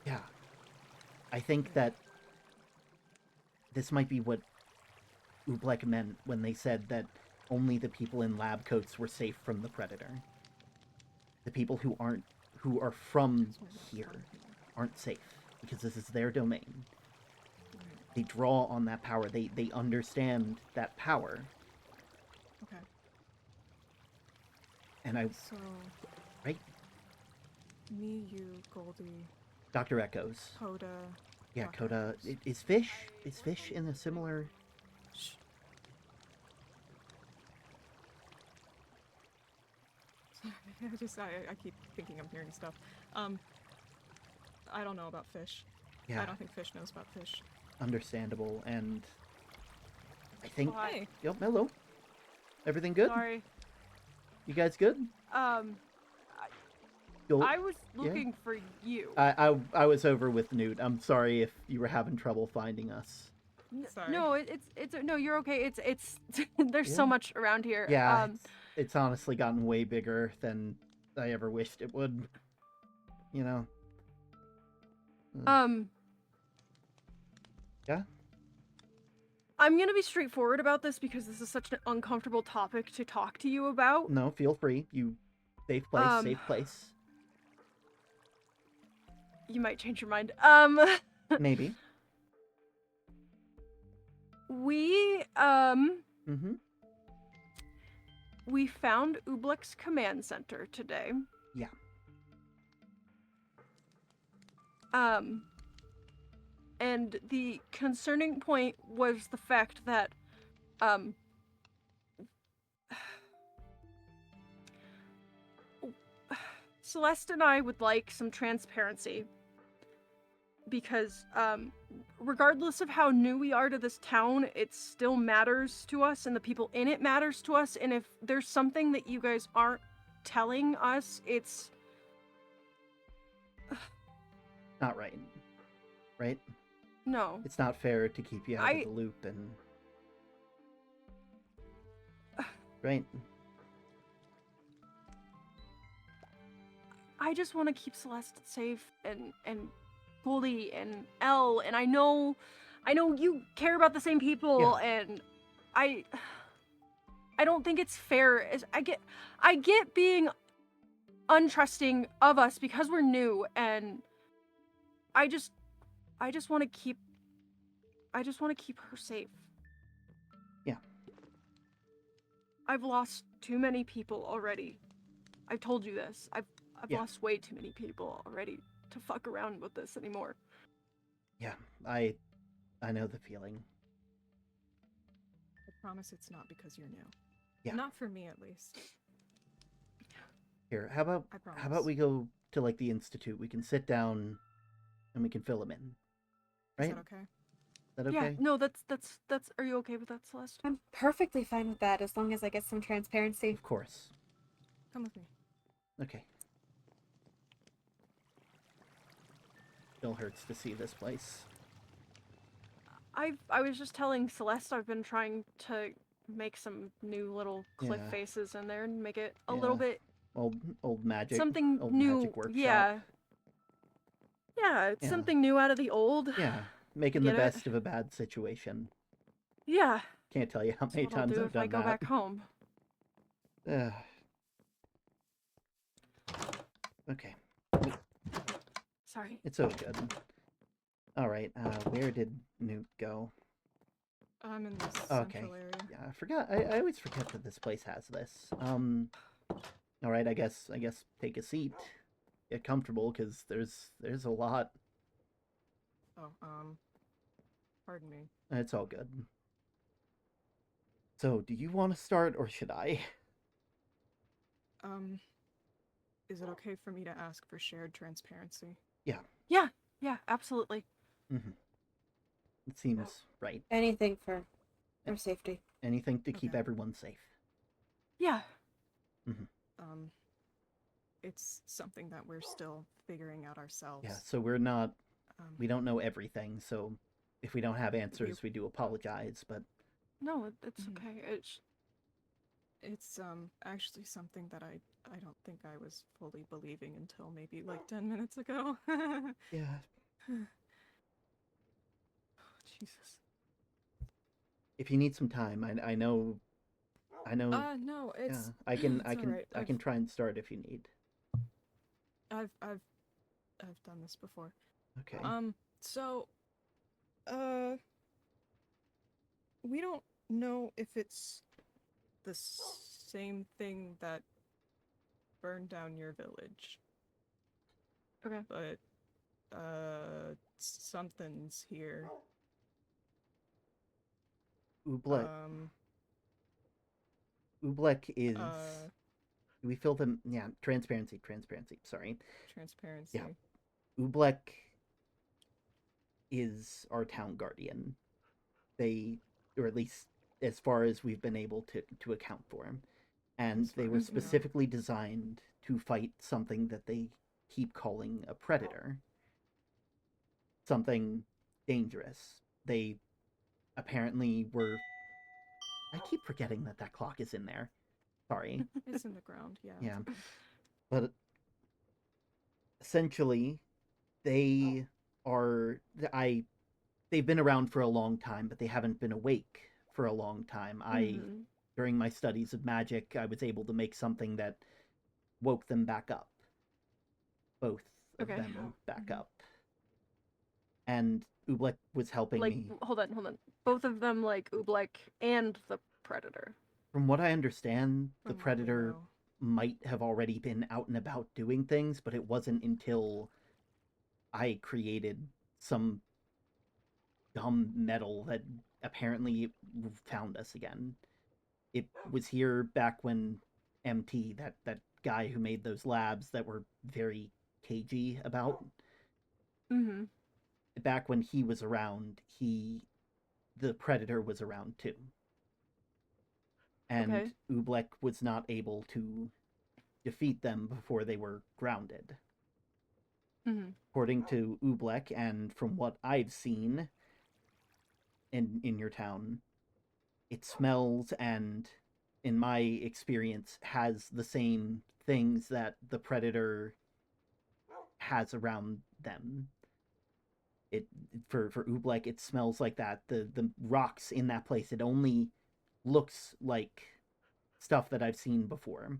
Yeah. I think that this might be what Oobleck meant when they said that only the people in lab coats were safe from the Predator. The people who are from here aren't safe, because this is their domain. They draw on that power. They understand that power. Okay. And So... Right? Me, you, Goldie... Dr. Echoes. Coda... Yeah, Dr. Coda. Echoes. Is Fish in a similar... Shh. I keep thinking I'm hearing stuff. I don't know about Fish. Yeah. I don't think Fish knows about Fish. Understandable, and I think... Hi. Yep, hello. Everything good? Sorry. You guys good? Go- I was looking for you. I was over with Newt. I'm sorry if you were having trouble finding us. Sorry. No, it's no, you're okay. It's there's so much around here. Yeah, it's honestly gotten way bigger than I ever wished it would. You know? Yeah? I'm gonna be straightforward about this because this is such an uncomfortable topic to talk to you about. No, feel free. Safe place, safe place. You might change your mind. Maybe. We Mm-hmm. we found Oobleck's command center today. Yeah. And the concerning point was the fact that Celeste and I would like some transparency. Because, regardless of how new we are to this town, it still matters to us, and the people in it matters to us, and if there's something that you guys aren't telling us, it's... Not right. Right? No. It's not fair to keep you out of the loop and... Right? I just want to keep Celeste safe, and Goldie and Elle, and I know you care about the same people, and I don't think it's fair. As I get being untrusting of us because we're new, and I just want to keep her safe. Yeah. I've lost too many people already. I've told you this. I've lost way too many people already to fuck around with this anymore. Yeah, I know the feeling. I promise it's not because you're new. Yeah. Not for me, at least. Here, how about we go to, like, the Institute? We can sit down and we can fill them in. Right? Is that okay? Is that okay? Yeah, no, that's, are you okay with that, Celeste? I'm perfectly fine with that, as long as I get some transparency. Of course. Come with me. Okay. Still hurts to see this place. I was just telling Celeste I've been trying to make some new little cliff faces in there and make it a little bit old magic. Something old new. Magic workshop. Yeah. Yeah, it's something new out of the old. Yeah, making the best of a bad situation. Yeah. Can't tell you how many That's what I'll times do I've if done I go that. back home. Okay. Sorry. It's all good. Alright, where did Newt go? I'm in this Okay. central area. Yeah, I forgot. I always forget that this place has this. Alright, I guess take a seat. Get comfortable, because there's a lot. Oh, pardon me. It's all good. So, do you want to start, or should I? Is it okay for me to ask for shared transparency? Yeah. Yeah, absolutely. It seems right. Anything for safety. Anything to keep Okay. everyone safe. Yeah. It's something that we're still figuring out ourselves. Yeah, so we don't know everything, so if we don't have answers, we do apologize, but... No, it's okay. It's actually something that I don't think I was fully believing until maybe like 10 minutes ago. Yeah. Jesus. If you need some time, I know... No, it's Yeah, I can alright. try and start if you need. I've done this before. Okay. So we don't know if it's the same thing that burned down your village. Okay. But something's here. Oobleck. Oobleck is... we feel them... Yeah, transparency, sorry. Transparency. Yeah. Oobleck is our town guardian. They, or at least as far as we've been able to account for him. And they were specifically designed to fight something that they keep calling a predator. Something dangerous. They apparently were... I keep forgetting that clock is in there. Sorry. It's in the ground, yeah. Yeah. But essentially, they've been around for a long time, but they haven't been awake for a long time. During my studies of magic, I was able to make something that woke them back up. Both of them back up. And Oobleck was helping me. Hold on. Both of them, like Oobleck and the Predator. From what I understand, the Predator might have already been out and about doing things, but it wasn't until I created some dumb metal that apparently found us again. It was here back when MT, that guy who made those labs that were very cagey about. Back when he was around, the Predator was around too. And Oobleck was not able to defeat them before they were grounded. According to Oobleck, and from what I've seen in your town, it smells and, in my experience, has the same things that the Predator has around them. For Oobleck, it smells like that. The rocks in that place, it only looks like stuff that I've seen before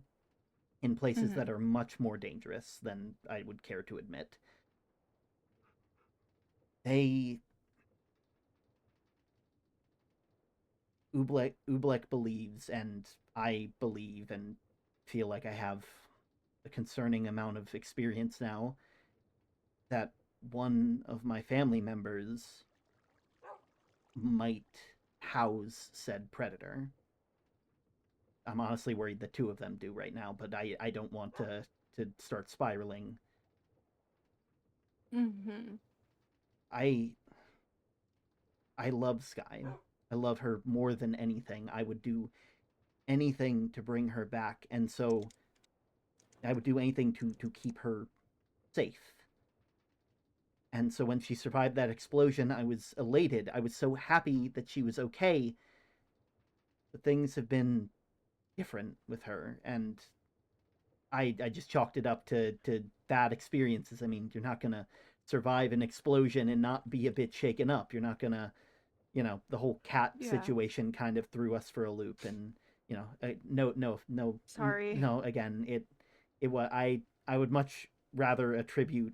in places that are much more dangerous than I would care to admit. Oobleck believes, and I believe and feel like I have a concerning amount of experience now, that one of my family members might house said predator. I'm honestly worried the two of them do right now, but I don't want to start spiraling. I love Sky. I love her more than anything. I would do anything to bring her back, and so I would do anything to keep her safe. And so when she survived that explosion, I was elated. I was so happy that she was okay. But things have been different with her, and I just chalked it up to bad experiences. I mean, you're not going to survive an explosion and not be a bit shaken up. You're not going to, the whole cat situation kind of threw us for a loop, and, no. Sorry. No, again, I would much rather attribute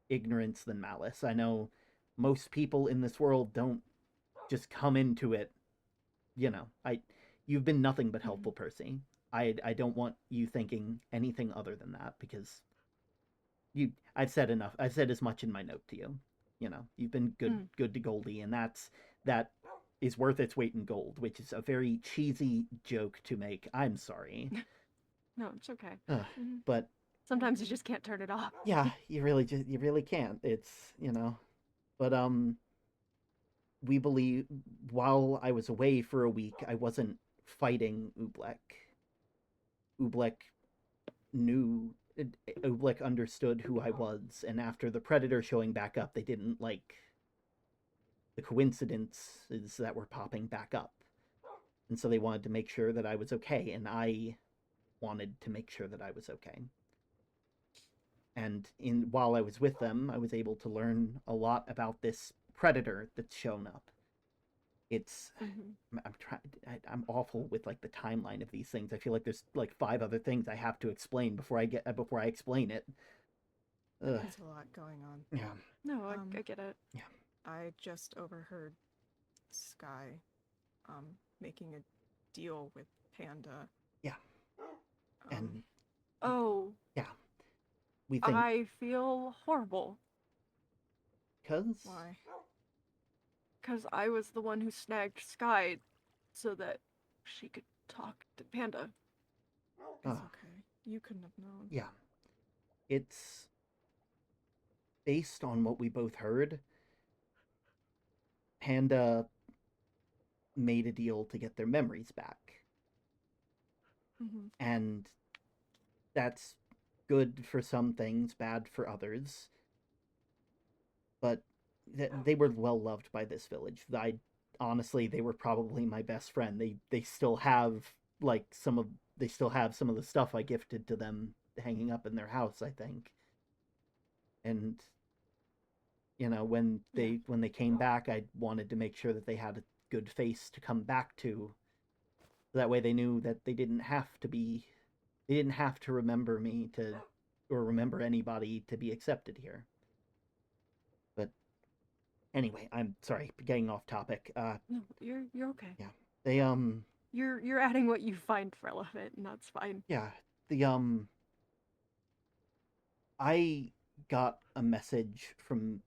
ignorance than malice. I know most people in this world don't just come into it, you've been nothing but helpful, Percy. I don't want you thinking anything other than that, because I've said enough. I've said as much in my note to you. You've been good to Goldie, and that is worth its weight in gold, which is a very cheesy joke to make. I'm sorry. No, it's okay. But sometimes you just can't turn it off. Yeah, you really can't. It's, But we believe while I was away for a week, I wasn't fighting Ublek. Ublek knew Ublek understood who I was, and after the Predator showing back up, they didn't like the coincidences that were popping back up. And so they wanted to make sure that I was okay, and I wanted to make sure that I was okay. And while I was with them, I was able to learn a lot about this predator that's shown up. It's I'm awful with like the timeline of these things. I feel like there's like 5 other things I have to explain before I explain it. There's a lot going on. Yeah. No, I get it. Yeah. I just overheard Sky making a deal with Panda. Yeah. And oh. Yeah. We think I feel horrible. Cause? Why? Because I was the one who snagged Sky so that she could talk to Panda. It's okay. You couldn't have known. Yeah. It's based on what we both heard. Panda made a deal to get their memories back. Mm-hmm. And that's good for some things, bad for others. But they were well loved by this village. Honestly, they were probably my best friend. They still have like some of the stuff I gifted to them hanging up in their house, I think. And you know, when they came back, I wanted to make sure that they had a good face to come back to. That way they knew that they didn't have to remember me or remember anybody to be accepted here. But anyway, I'm sorry, getting off topic. No, you're okay. Yeah. They You're adding what you find relevant, and that's fine. Yeah. I got a message from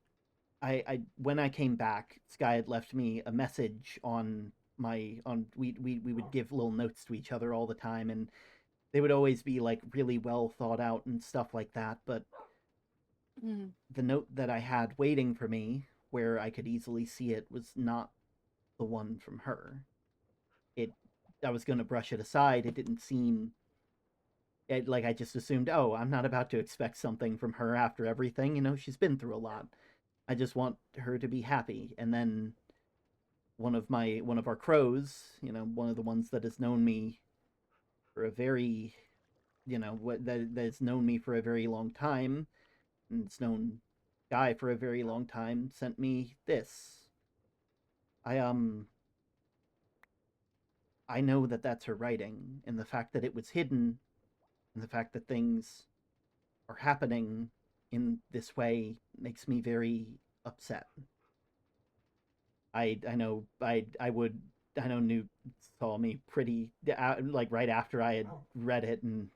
when I came back, Sky had left me a message we would give little notes to each other all the time, and they would always be like really well thought out and stuff like that, but the note that I had waiting for me, where I could easily see it, was not the one from her. I was going to brush it aside. It didn't seem like I just assumed, oh, I'm not about to expect something from her after everything. You know, she's been through a lot. I just want her to be happy. And then one of our crows, you know, one of the ones that has known me for a very, you know, that has known me for a very long time, and it's known Guy for a very long time, sent me this. I know that that's her writing, and the fact that it was hidden, and the fact that things are happening in this way makes me very upset. I know Newt saw me pretty like right after I had read it, and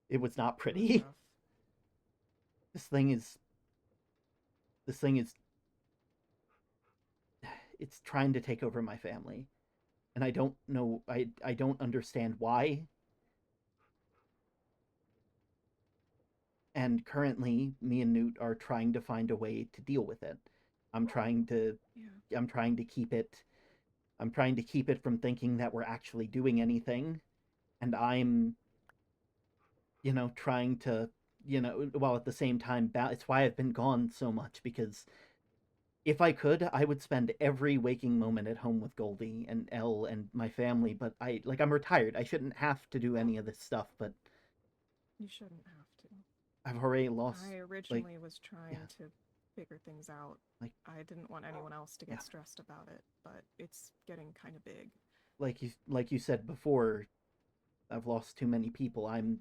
it was not pretty. This thing is it's trying to take over my family. And I don't know, I don't understand why. And currently, me and Newt are trying to find a way to deal with it. I'm trying to keep it from thinking that we're actually doing anything. And I'm, you know, trying to, you know, while at the same time, it's why I've been gone so much, because if I could, I would spend every waking moment at home with Goldie and Elle and my family, but I'm retired. I shouldn't have to do any of this stuff, but You shouldn't have to. I've already lost. I originally was trying to figure things out. I didn't want anyone else to get stressed about it, but it's getting kind of big. Like you said before, I've lost too many people. I'm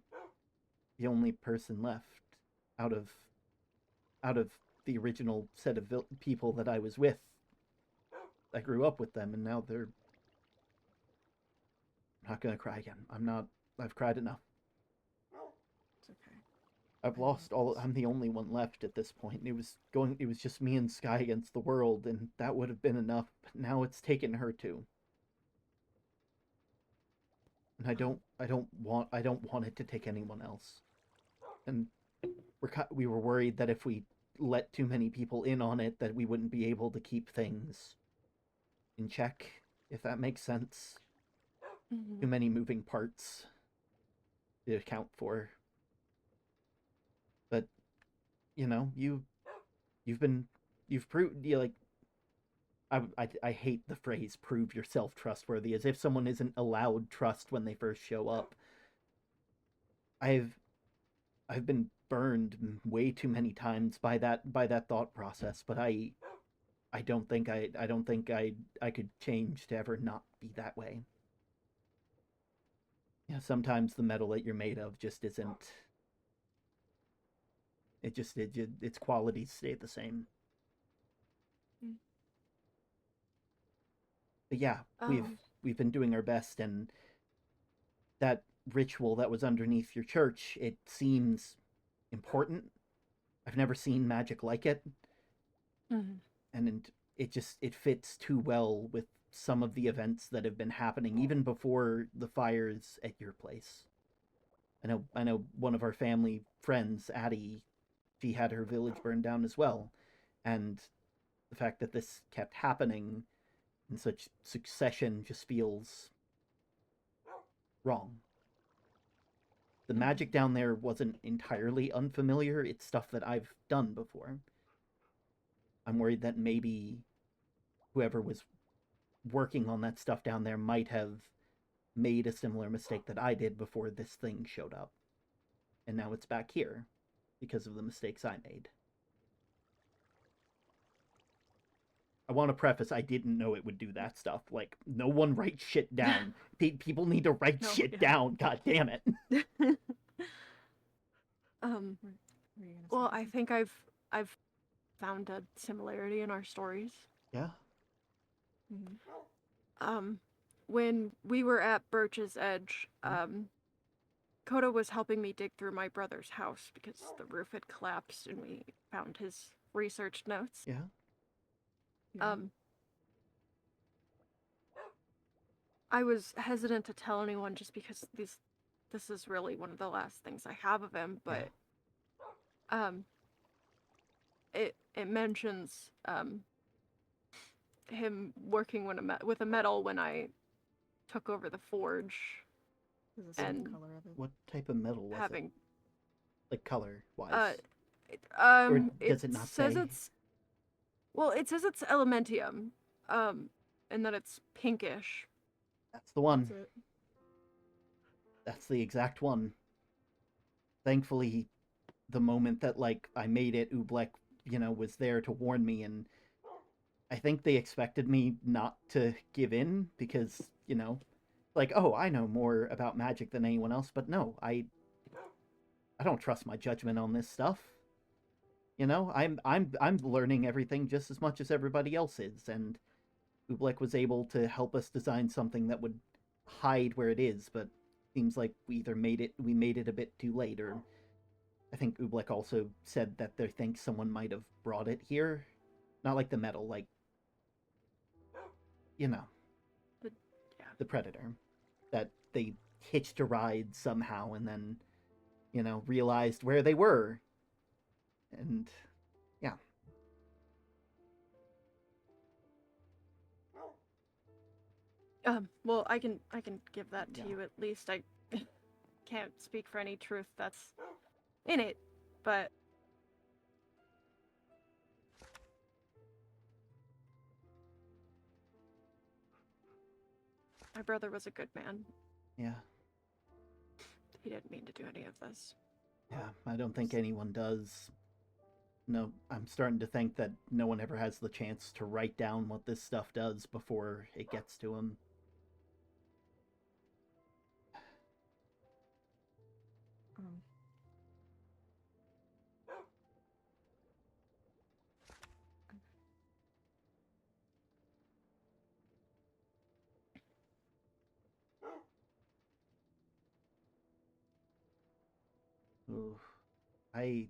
the only person left out of the original set of people that I was with. I grew up with them, and now they're... I'm not gonna cry again. I've cried enough. It's okay. I've lost I'm the only one left at this point. It was just me and Sky against the world, and that would have been enough, but now it's taken her too. And I don't want it to take anyone else. And we were worried that if we let too many people in on it, that we wouldn't be able to keep things in check, if that makes sense. Too many moving parts to account for. But, you know, you've proved, like, I hate the phrase "prove yourself trustworthy," as if someone isn't allowed trust when they first show up. I've been burned way too many times by that thought process, but I don't think I could change to ever not be that way. Yeah, sometimes the metal that you're made of just isn't. Its qualities stay the same. But yeah, we've been doing our best, and that ritual that was underneath your church, it seems important. I've never seen magic like it. And it fits too well with some of the events that have been happening even before the fires at your place. I know one of our family friends, Addie, she had her village burned down as well. And the fact that this kept happening in such succession just feels wrong. The magic down there wasn't entirely unfamiliar. It's stuff that I've done before. I'm worried that maybe whoever was working on that stuff down there might have made a similar mistake that I did before this thing showed up. And now it's back here because of the mistakes I made. I want to preface, I didn't know it would do that stuff. Like, no one writes shit down. People need to write shit down. God damn it. Well, I think I've found a similarity in our stories. Yeah. When we were at Birch's Edge, Koda was helping me dig through my brother's house because the roof had collapsed and we found his research notes. Yeah. I was hesitant to tell anyone just because this is really one of the last things I have of him, but it mentions him working with a metal when I took over the forge. And what type of metal was it? Like color wise? Or does it not say? It says it's elementium, and that it's pinkish. That's the one. That's the exact one. Thankfully, the moment that, like, I made it, Ublek, was there to warn me, and I think they expected me not to give in because, like, oh, I know more about magic than anyone else, but no, I don't trust my judgment on this stuff. I'm learning everything just as much as everybody else is, and Ublek was able to help us design something that would hide where it is, but seems like we made it a bit too late, or I think Ublek also said that they think someone might have brought it here. Not like the metal, like, the predator. That they hitched a ride somehow and then, realized where they were. And, yeah. Well, I can give that to you at least. I can't speak for any truth that's in it, but my brother was a good man. Yeah. He didn't mean to do any of this. Yeah, I don't think anyone does. No, I'm starting to think that no one ever has the chance to write down what this stuff does before it gets to him. Ooh, I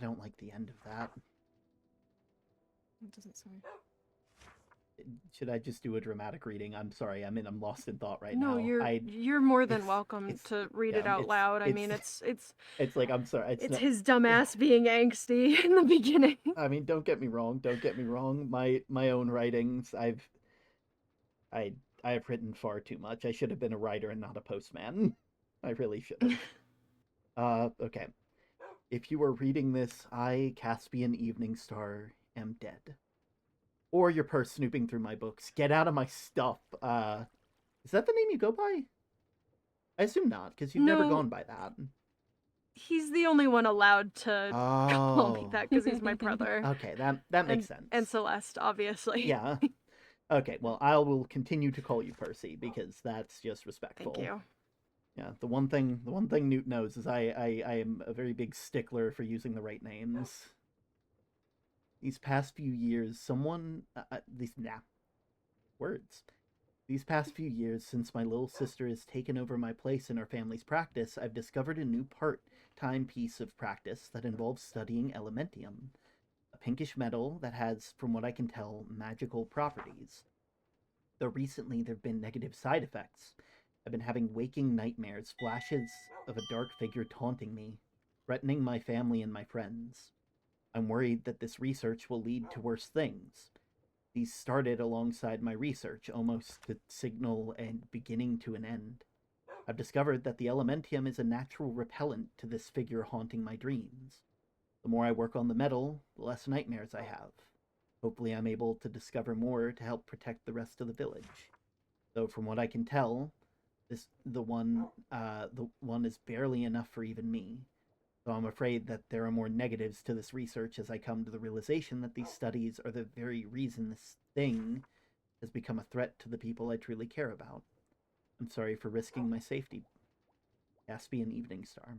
don't like the end of that. It doesn't say. should I just do a dramatic reading? I'm sorry, I'm lost in thought right No, now. you're more than it's- welcome it's- to read yeah, it out loud. I mean, it's it's it's like I'm sorry. it's his dumbass being angsty in the beginning. I mean, don't get me wrong. Don't get me wrong. My own writings, I I have written far too much. I should have been a writer and not a postman. I really should have. Okay. If you are reading this, I, Caspian Evening Star, am dead. Or your purse snooping through my books. Get out of my stuff. Is that the name you go by? I assume not, because you've never No. gone by that. He's the only one allowed to call me Oh. that because he's my brother. Okay, that makes sense. And Celeste, obviously. Yeah. Okay, well, I will continue to call you Percy because that's just respectful. Thank you. Yeah, the one thing Newt knows is I am a very big stickler for using the right names. These past few years, These past few years, since my little sister has taken over my place in our family's practice, I've discovered a new part-time piece of practice that involves studying elementium, a pinkish metal that has, from what I can tell, magical properties. Though recently there have been negative side effects. I've been having waking nightmares, flashes of a dark figure taunting me, threatening my family and my friends. I'm worried that this research will lead to worse things. These started alongside my research, almost to signal a beginning to an end. I've discovered that the elementium is a natural repellent to this figure haunting my dreams. The more I work on the metal, the less nightmares I have. Hopefully I'm able to discover more to help protect the rest of the village. Though from what I can tell, the one is barely enough for even me. So I'm afraid that there are more negatives to this research as I come to the realization that these studies are the very reason this thing has become a threat to the people I truly care about. I'm sorry for risking my safety. Caspian Evening Star.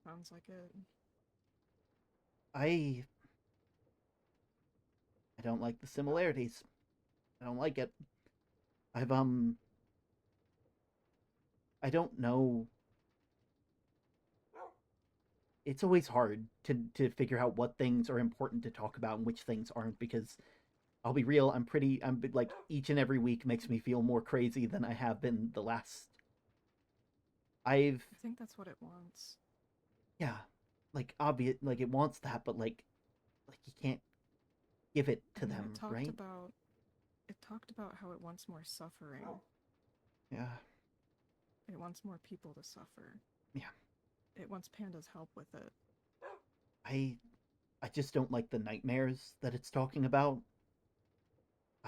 Sounds like it. I don't like the similarities. I don't like it. I don't know. It's always hard to figure out what things are important to talk about and which things aren't, because I'll be real, I'm like, each and every week makes me feel more crazy than I have been the last. I think that's what it wants. Yeah, like, obvious, like, it wants that, but like you can't give it to them, right? It talked about how it wants more suffering. Yeah. It wants more people to suffer. Yeah. It wants Panda's help with it. I just don't like the nightmares that it's talking about.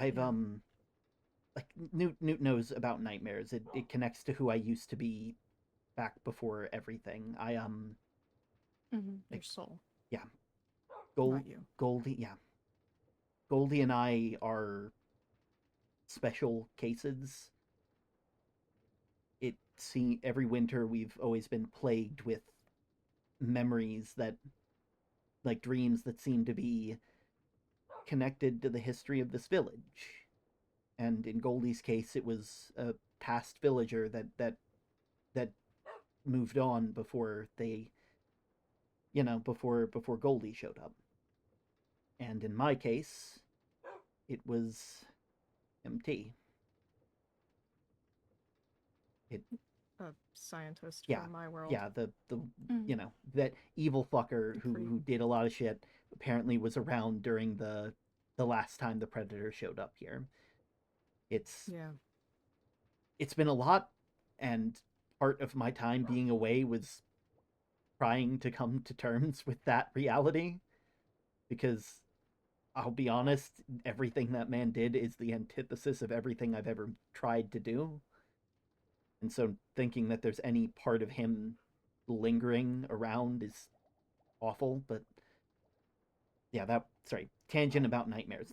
Like, Newt knows about nightmares. It connects to who I used to be back before everything. Your soul. Yeah. Not you. Goldie, yeah. Goldie and I are special cases. Every winter we've always been plagued with memories that, like, dreams that seem to be connected to the history of this village. And in Goldie's case, it was a past villager that moved on before they, before Goldie showed up. And in my case, it was MT. A scientist Yeah, from my world. yeah, the that evil fucker who did a lot of shit, apparently was around during the last time the Predator showed up here. It's been a lot, and part of my time being away was trying to come to terms with that reality, because I'll be honest, everything that man did is the antithesis of everything I've ever tried to do. And so thinking that there's any part of him lingering around is awful. But yeah, tangent about nightmares.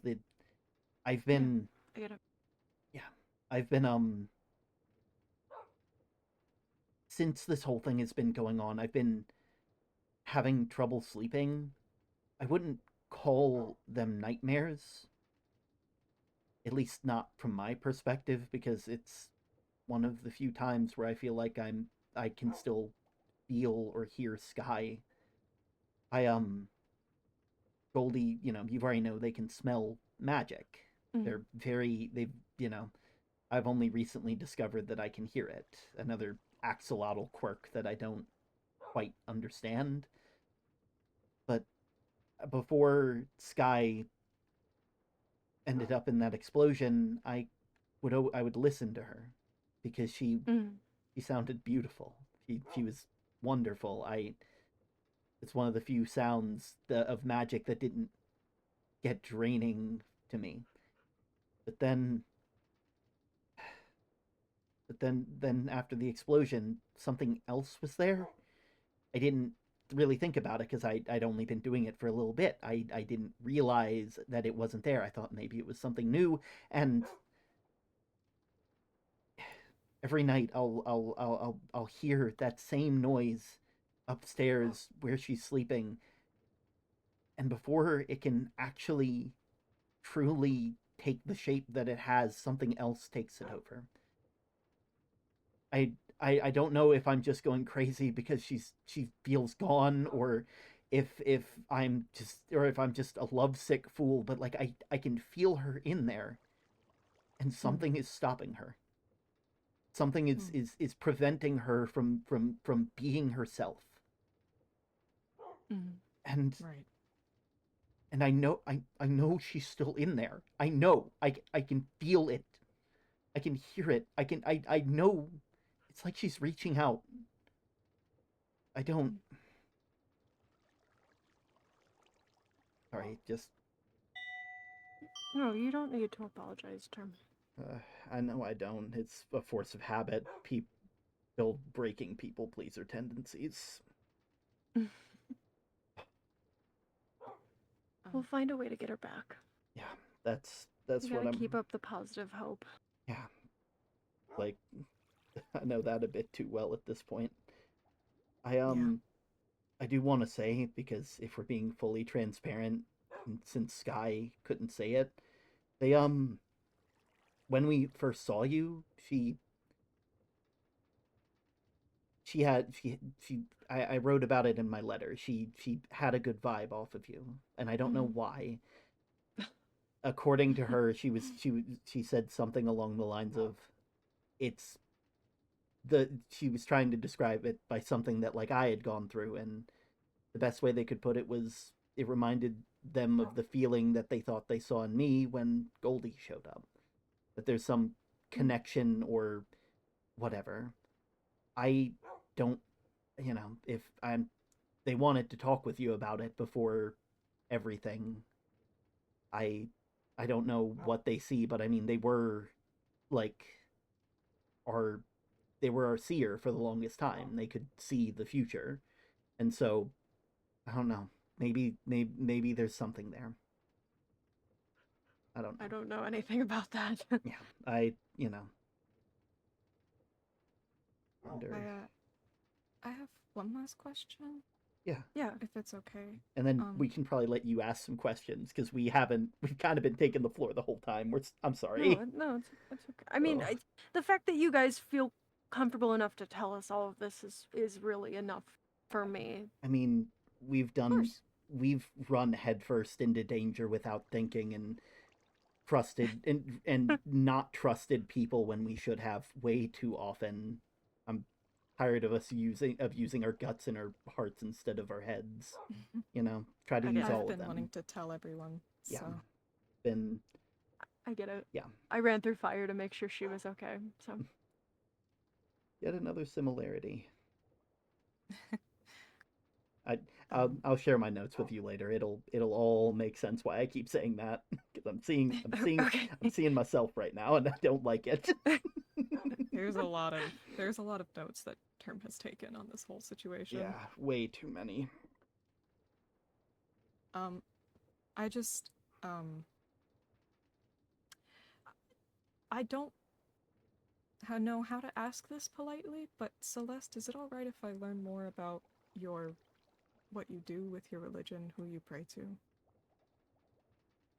I've been I get it. Yeah. I've been since this whole thing has been going on, I've been having trouble sleeping. I wouldn't call them nightmares. At least not from my perspective, because it's one of the few times where I feel like I can still feel or hear Sky. Goldie, you've already know they can smell magic. Mhm. They're I've only recently discovered that I can hear it. Another axolotl quirk that I don't quite understand. But before Sky ended up in that explosion, I would listen to her because she sounded beautiful. She was wonderful. It's one of the few sounds of magic that didn't get draining to me. But then then after the explosion, something else was there. I didn't really think about it because I'd only been doing it for a little bit. I didn't realize that it wasn't there. I thought maybe it was something new, and every night I'll hear that same noise upstairs where she's sleeping, and before it can actually truly take the shape that it has, something else takes it over. I don't know if I'm just going crazy because she feels gone, or if I'm just a lovesick fool, but like I can feel her in there, and something is stopping her. Something is preventing her from being herself. And Right. and I know she's still in there. I know. I can feel it. I can hear it. I know. It's like she's reaching out. I don't. Sorry, just. No, you don't need to apologize, Term. I know I don't. It's a force of habit. People breaking people pleaser tendencies. We'll find a way to get her back. Yeah, that's You what gotta I'm. keep up the positive hope. Yeah, like I know that a bit too well at this point. I do want to say, because if we're being fully transparent, since Sky couldn't say it, they when we first saw you, I wrote about it in my letter. She had a good vibe off of you, and I don't know why. According to her, she said something along the lines of, it's she was trying to describe it by something that like I had gone through, and the best way they could put it was it reminded them of the feeling that they thought they saw in me when Goldie showed up. That there's some connection or whatever. I don't, if they wanted to talk with you about it before everything. I don't know what they see, but I mean they were like our they were our seer for the longest time. They could see the future. And so I don't know. Maybe there's something there. I don't know. I don't know anything about that. Yeah, wonder. I have one last question. Yeah. Yeah. If it's okay. And then we can probably let you ask some questions because we've kind of been taking the floor the whole time. I'm sorry. No, it's okay. I mean, the fact that you guys feel comfortable enough to tell us all of this is really enough for me. I mean, we've run headfirst into danger without thinking, and trusted and not trusted people when we should have way too often. I'm tired of us using our guts and our hearts instead of our heads. Try to use all I've of them. been wanting to tell everyone. Yeah. So. I get it. Yeah. I ran through fire to make sure she was okay. So. Yet another similarity. I'll share my notes with you later. It'll all make sense why I keep saying that, because I'm seeing myself right now, and I don't like it. There's a lot of notes that Term has taken on this whole situation. Yeah, way too many. I just I don't know how to ask this politely, but Celeste, is it all right if I learn more about what you do with your religion, who you pray to?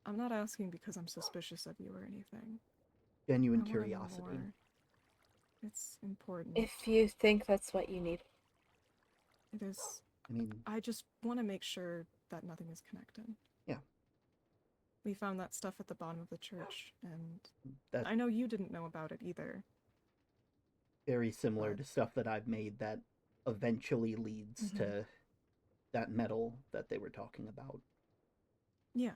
I'm not asking because I'm suspicious of you or anything. Genuine curiosity. It's important. If you think that's what you need. It is. I mean, I just want to make sure that nothing is connected. Yeah. We found that stuff at the bottom of the church, and That I know you didn't know about it either. very similar to stuff that I've made that eventually leads to that metal that they were talking about. Yeah.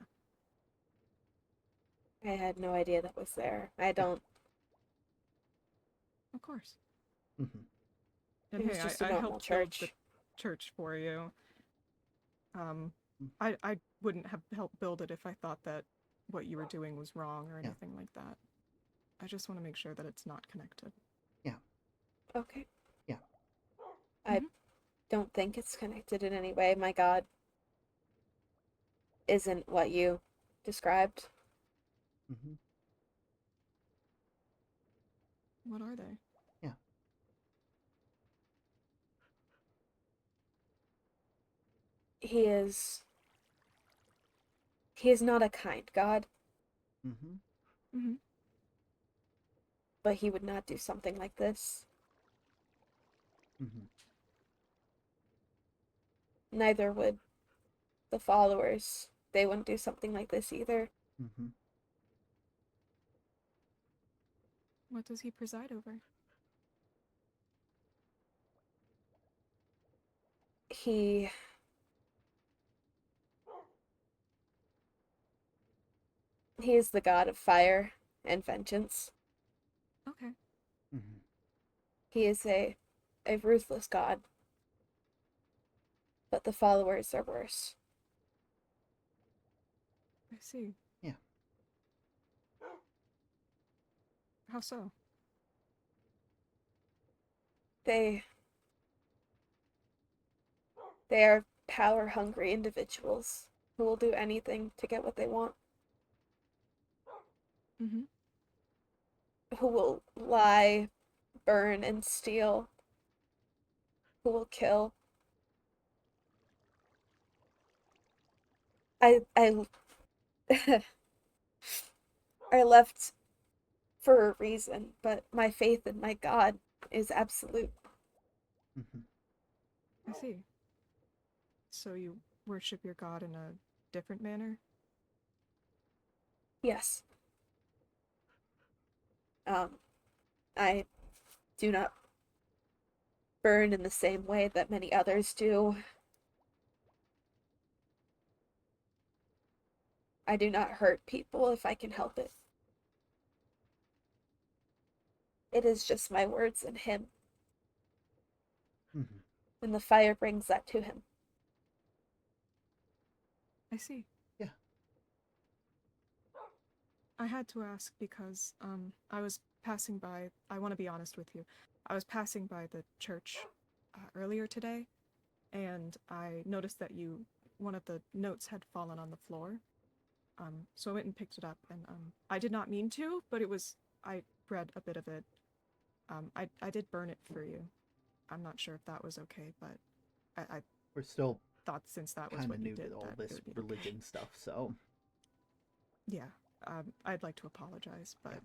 I had no idea that was there. I don't. Of course. Mm-hmm. And It was hey, just a I normal helped build church. the church for you. I wouldn't have helped build it if I thought that what you were doing was wrong or anything like that. I just want to make sure that it's not connected. Yeah. Okay. Yeah. I don't think it's connected in any way. My God isn't what you described. Mm-hmm. What are they? Yeah. He is not a kind God, Mm-hmm. Mm-hmm. but he would not do something like this. Mm-hmm. Neither would the followers. They wouldn't do something like this either. Mm-hmm. What does he preside over? He is the god of fire and vengeance. Okay. Mm-hmm. He is a ruthless god. But the followers are worse. I see. Yeah. How so? They are power-hungry individuals who will do anything to get what they want. Mm-hmm. Who will lie, burn, and steal. Who will kill. I I left for a reason, but my faith in my God is absolute. Mm-hmm. I see. So you worship your god in a different manner? Yes. I do not burn in the same way that many others do. I do not hurt people if I can help it. It is just my words and him. Mm-hmm. And the fire brings that to him. I see. Yeah. I had to ask because I was passing by. I want to be honest with you. I was passing by the church earlier today, and I noticed that one of the notes had fallen on the floor. So I went and picked it up, and I did not mean to, but I read a bit of it. I did burn it for you. I'm not sure if that was okay, but I We're still thought since that was kind what of you new did, to all that this it would be religion okay. stuff, so Yeah, I'd like to apologize, but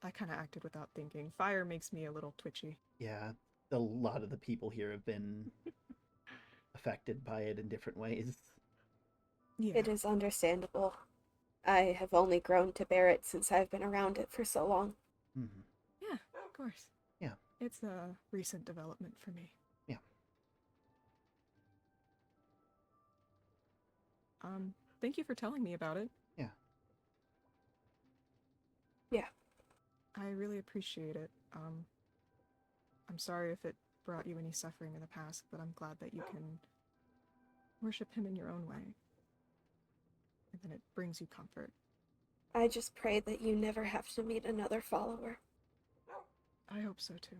I kind of acted without thinking. Fire makes me a little twitchy. yeah, a lot of the people here have been affected by it in different ways. Yeah. It is understandable. I have only grown to bear it since I've been around it for so long. Mm-hmm. Yeah, of course. Yeah. It's a recent development for me. Yeah. Thank you for telling me about it. Yeah. Yeah. I really appreciate it. I'm sorry if it brought you any suffering in the past, but I'm glad that you can worship him in your own way. And then it brings you comfort. I just pray that you never have to meet another follower. I hope so too.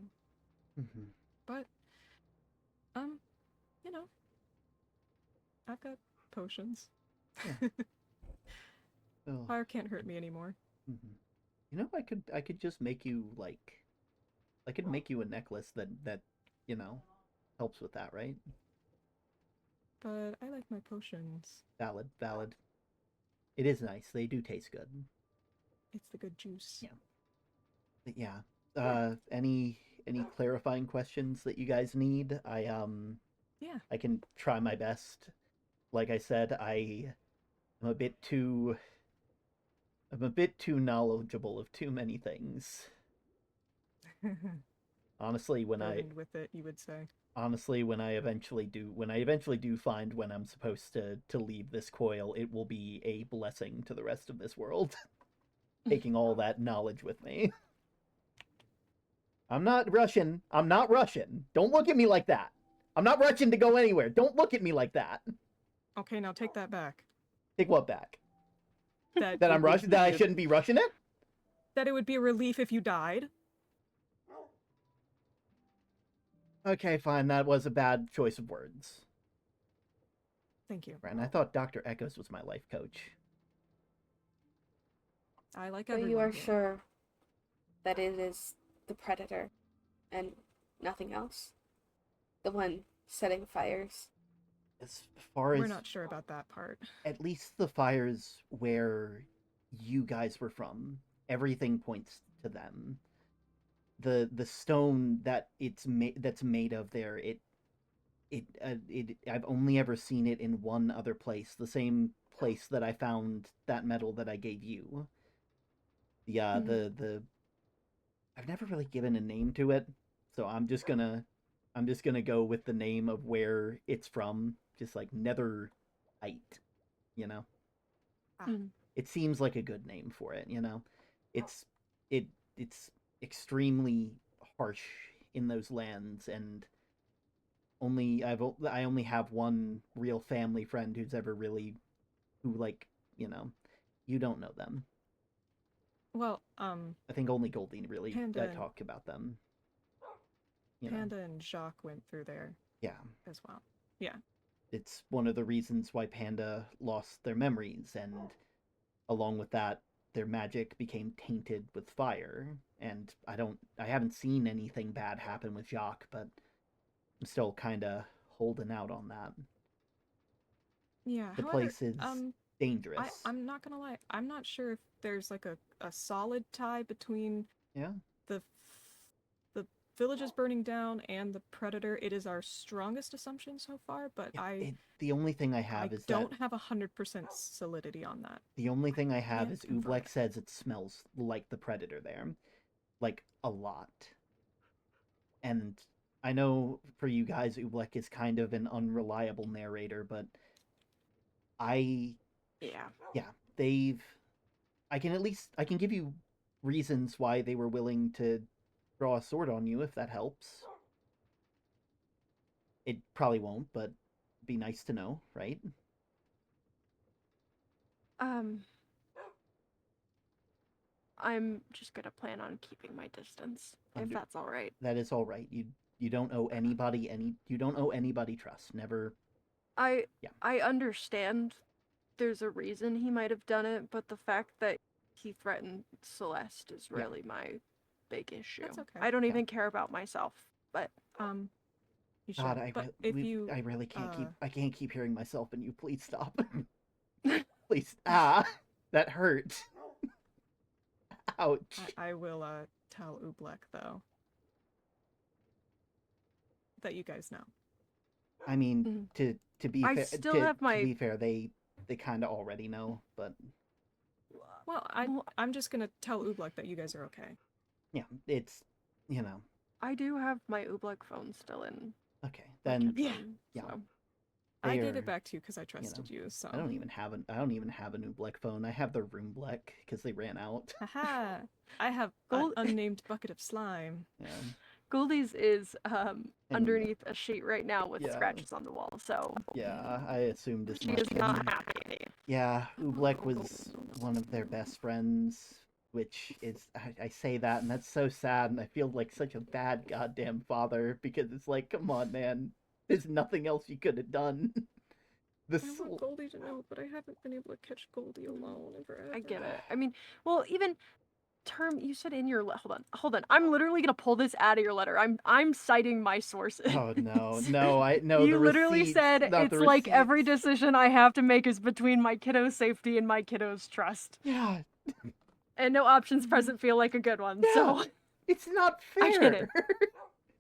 Mm-hmm. But, you know, I've got potions. Yeah. Well, Fire can't hurt me anymore. mm-hmm. You know, I could just make you I could make you a necklace that helps with that, right? But I like my potions. Valid, valid. It is nice. They do taste good. It's the good juice. Yeah. But yeah. Any clarifying questions that you guys need? Yeah. I can try my best like I said, I'm a bit too knowledgeable of too many things. Honestly, Burdened with it, you would say. Honestly, when I eventually do find when I'm supposed to leave this coil, it will be a blessing to the rest of this world. Taking all that knowledge with me. I'm not Russian. I'm not Russian. Don't look at me like that. I'm not rushing to go anywhere. Don't look at me like that. Okay, now take that back. Take what back? That I'm Russian? That I shouldn't be rushing it? That it would be a relief if you died. Okay, fine. That was a bad choice of words. Thank you. And I thought Dr. Echoes was my life coach. I like So everyone. you are here. sure that it is the predator and nothing else? The one setting fires? As far as... We're not sure about that part. At least the fires where you guys were from, everything points to them. The stone that that's made of there, I've only ever seen it in one other place, the same place that I found that metal that I gave you. I've never really given a name to it, so I'm just gonna go with the name of where it's from, just like netherite, you know. It seems like a good name for it, you know. It's extremely harsh in those lands, and I only have one real family friend who's ever really, you know, you don't know them. Well, I think only Goldie really Panda talk about them. Panda and Jacques went through there. Yeah. As well. Yeah. It's one of the reasons why Panda lost their memories, and along with that, their magic became tainted with fire. And I haven't seen anything bad happen with Jacques, but I'm still kind of holding out on that. Yeah. The however, place is dangerous. I'm not gonna lie. I'm not sure if there's like a solid tie between the villages burning down and the predator. It is our strongest assumption so far, but the only thing I have is don't have 100% solidity on that. The only thing I have is confirm Oobleck says it smells like the predator there. Like, a lot. And I know for you guys, Oobleck is kind of an unreliable narrator, but I can give you reasons why they were willing to draw a sword on you, if that helps. It probably won't, but it'd be nice to know, right? I'm just gonna plan on keeping my distance, if that's all right. That is all right. You don't owe anybody trust. Never. I understand there's a reason he might have done it, but the fact that he threatened Celeste is really my big issue. That's okay. I don't even care about myself, but you God, should. I really can't I can't keep hearing myself and you. Please stop. Please. That hurt. Ouch. I will tell Oobleck though that you guys know. I mean, to be I fair, still have my... to be fair, they kind of already know, but well, I'm just gonna tell Oobleck that you guys are okay. Yeah, it's, you know. I do have my Oobleck phone still in. Okay, then yeah. So. I gave it back to you because I trusted you. So I don't even have an Oobleck phone. I have the Roombleck because they ran out. Haha! I have an unnamed bucket of slime. Yeah. Goldie's is underneath a sheet right now with scratches on the wall. So yeah, I assumed as she much. is not happy. Yeah, Oobleck was one of their best friends, which is I say that and that's so sad, and I feel like such a bad goddamn father because it's like, come on, man. There's nothing else you could have done. I want Goldie to know, but I haven't been able to catch Goldie alone in forever. I get it. I mean, well, even you said in your hold on. I'm literally gonna pull this out of your letter. I'm citing my sources. Oh no, You literally said it's like every decision I have to make is between my kiddo's safety and my kiddo's trust. Yeah. And no options present feel like a good one. Yeah. So it's not fair. I get it.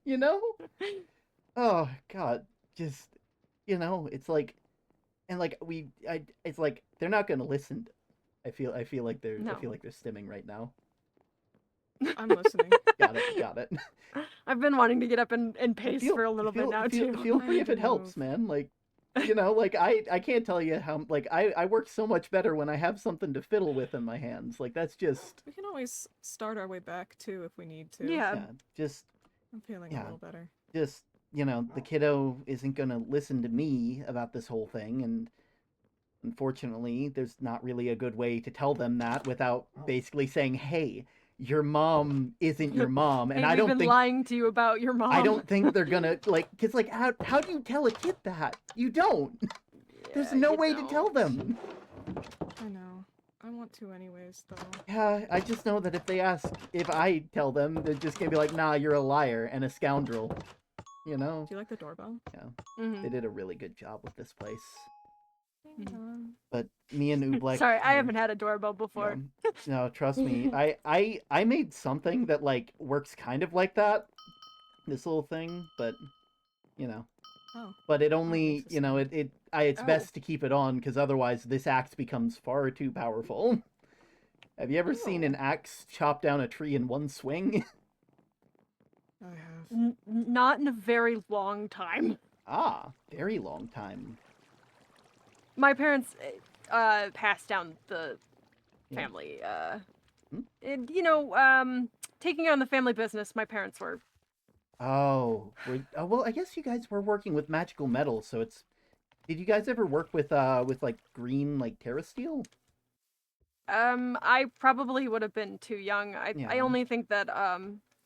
You know? Oh God, just, you know, it's like and like it's like they're not gonna listen. I feel like they're No. stimming right now. I'm listening. Got it. I've been wanting to get up and pace for a little bit now too. Feel I free need if to it helps, move. man. Like, you know, like I can't tell you how like I work so much better when I have something to fiddle with in my hands. Like that's just We can always start our way back too if we need to. Yeah. just I'm feeling yeah. a little better. just you know the kiddo isn't gonna listen to me about this whole thing, and unfortunately there's not really a good way to tell them that without basically saying, hey, your mom isn't your mom. And Hey, I we've don't been think lying to you about your mom. I don't think they're gonna like, because like how do you tell a kid that? You don't. There's Yeah, no you way to tell don't. them. I know. I want to anyways, though. Yeah, I just know that if they ask, if I tell them, they're just gonna be like, nah, you're a liar and a scoundrel. You know? Do you like the doorbell? Yeah. Mhm. They did a really good job with this place. Mhm. But me and Oobleck. Sorry, I haven't had a doorbell before. No, trust me. I made something that like works kind of like that. This little thing, but you know. Oh. But it That only, makes you know, sense. it's Oh. best to keep it on because otherwise this axe becomes far too powerful. Have you ever seen an axe chop down a tree in one swing? I have. Not in a very long time. Ah, very long time. My parents passed down the Yeah. family. Hmm? And, you know, taking on the family business. My parents were. Oh, well, I guess you guys were working with magical metals, so it's. Did you guys ever work with like green like Terra steel? I probably would have been too young. I Yeah. only think that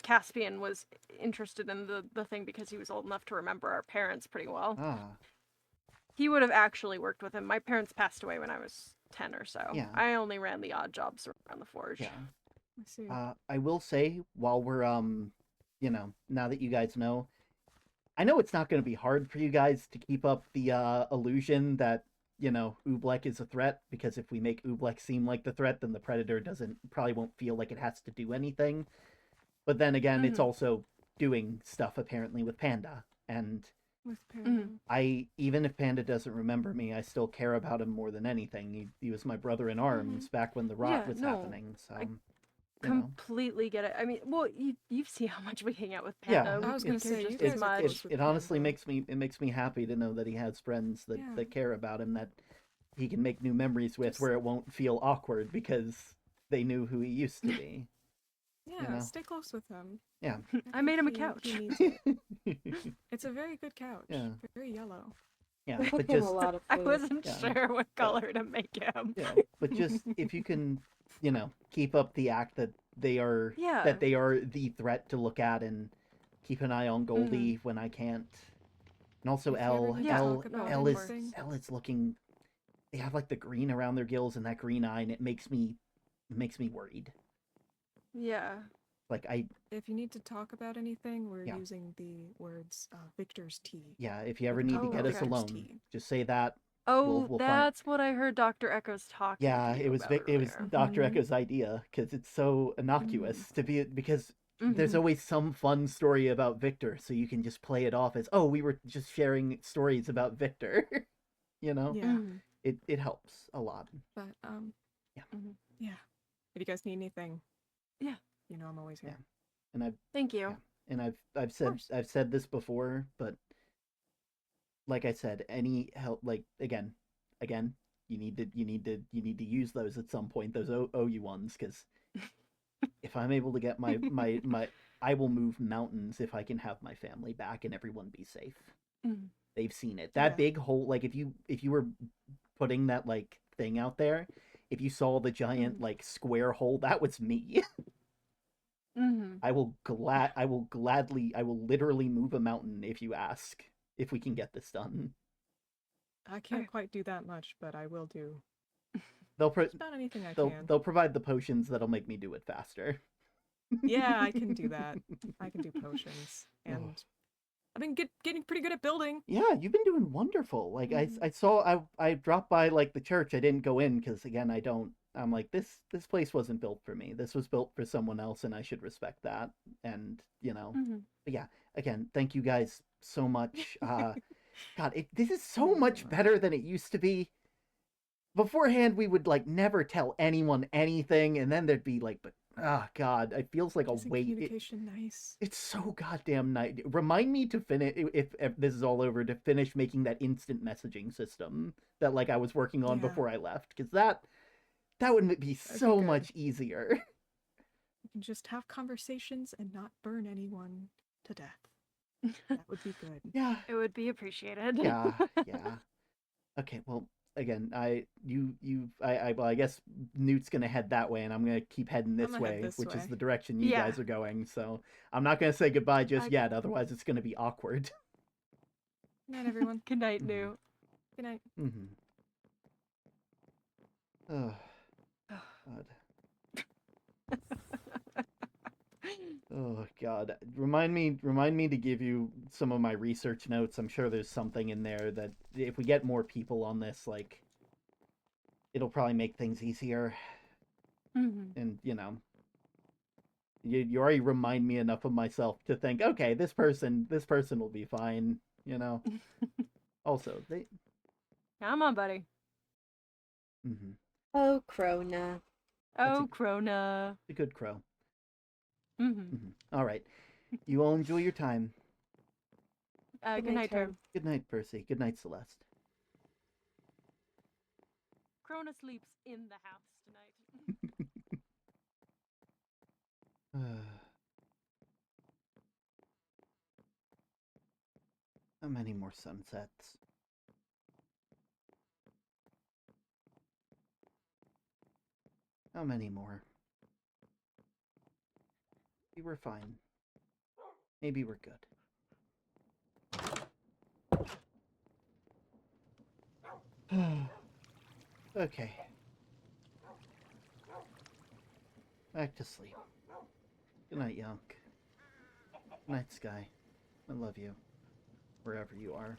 Caspian was interested in the thing because he was old enough to remember our parents pretty well. Ah, He would have actually worked with him. My parents passed away when I was 10 or so. Yeah. I only ran the odd jobs around the forge. yeah. I see. I will say while we're you know, now that you guys know, I know it's not going to be hard for you guys to keep up the illusion that, you know, Oobleck is a threat, because if we make Oobleck seem like the threat, then the Predator probably won't feel like it has to do anything. But then again, it's also doing stuff apparently with Panda, and With Panda. even if Panda doesn't remember me, I still care about him more than anything. He was my brother in arms back when the rot was happening, so you know. Completely get it. I mean, well, you see how much we hang out with Panda. I was gonna say, you just guys as are much. close with It honestly Panda. makes me happy to know that he has friends that, Yeah. that care about him, that he can make new memories with, where it won't feel awkward because they knew who he used to be. Yeah, You know? stay close with him. Yeah. I made him a He couch. needs it. It's a very good couch. Yeah. Very yellow. Yeah, Cook but him just a lot of I food. wasn't Yeah. sure what color to make him. yeah, but just if you can, you know, keep up the act that they are Yeah. the threat to look at, and keep an eye on Goldie when I can't. And also If you ever need to talk about anything- Elle is looking. They have like the green around their gills and that green eye, and it makes me worried. Yeah. Like If you need to talk about anything, we're Yeah. using the words Victor's tea. yeah, if you ever need to get us okay. alone, just say that. Oh, we'll find- that's what I heard Dr. Echoes talking. Yeah, to you it was about it was earlier. Dr. Echo's idea, because it's so innocuous to be, because there's Mhm. always some fun story about Victor, so you can just play it off as, oh, we were just sharing stories about Victor. You know? Yeah. It helps a lot. But Yeah. yeah. If you guys need anything, Yeah. you know I'm always here. And I've Thank you. yeah, and I've said this before, but like I said, any help, like again, you need to use those at some point, those OU ones, because if I'm able to get my I will move mountains if I can have my family back and everyone be safe. Mhm. They've seen it. That Yeah. big hole, like if you were putting that like thing out there, if you saw the giant like square hole, that was me. Mhm. I will literally move a mountain if you ask, if we can get this done. I can't quite do that much, but I will do They'll just about anything I can. they'll provide the potions that'll make me do it faster. Yeah, I can do that. I can do potions, and I've been getting pretty good at building. Yeah, you've been doing wonderful. Like I saw I dropped by like the church. I didn't go in because again I'm like this place wasn't built for me. This was built for someone else, and I should respect that. And you know, Mhm. but yeah, again, thank you guys so much. God, this is so much better than it used to be. Beforehand, we would like never tell anyone anything, and then there'd be like, but God, it feels like a Isn't weight. communication nice? It's so goddamn nice. Remind me to finish if this is all over to finish making that instant messaging system that like I was working on before I left, because that would be so much easier. You can just have conversations and not burn anyone to death. That would be good. Yeah. It would be appreciated. Yeah. Okay, well, again, I guess Newt's gonna head that way, and I'm gonna keep heading this gonna head way, this which is way. the direction you Yeah. guys are going. So I'm not gonna say goodbye just yet, otherwise it's gonna be awkward. Good night, everyone. Good night, Newt. Good night. Mm-hmm. Oh, God. Oh God! Remind me to give you some of my research notes. I'm sure there's something in there that if we get more people on this, like, it'll probably make things easier. Mm-hmm. And you already remind me enough of myself to think, okay, this person will be fine. Also, they. Come on, buddy. Mm-hmm. Oh, Krona. Oh, Krona. A good crow. Mm-hmm. All right. You all enjoy your time. Good night, Term. Good night, Percy. Good night, Celeste. Krona sleeps in the house tonight. How many more sunsets? How many more? Maybe we're fine. Maybe we're good. Okay. Back to sleep. Good night, Yonk. Good night, Sky. I love you. Wherever you are.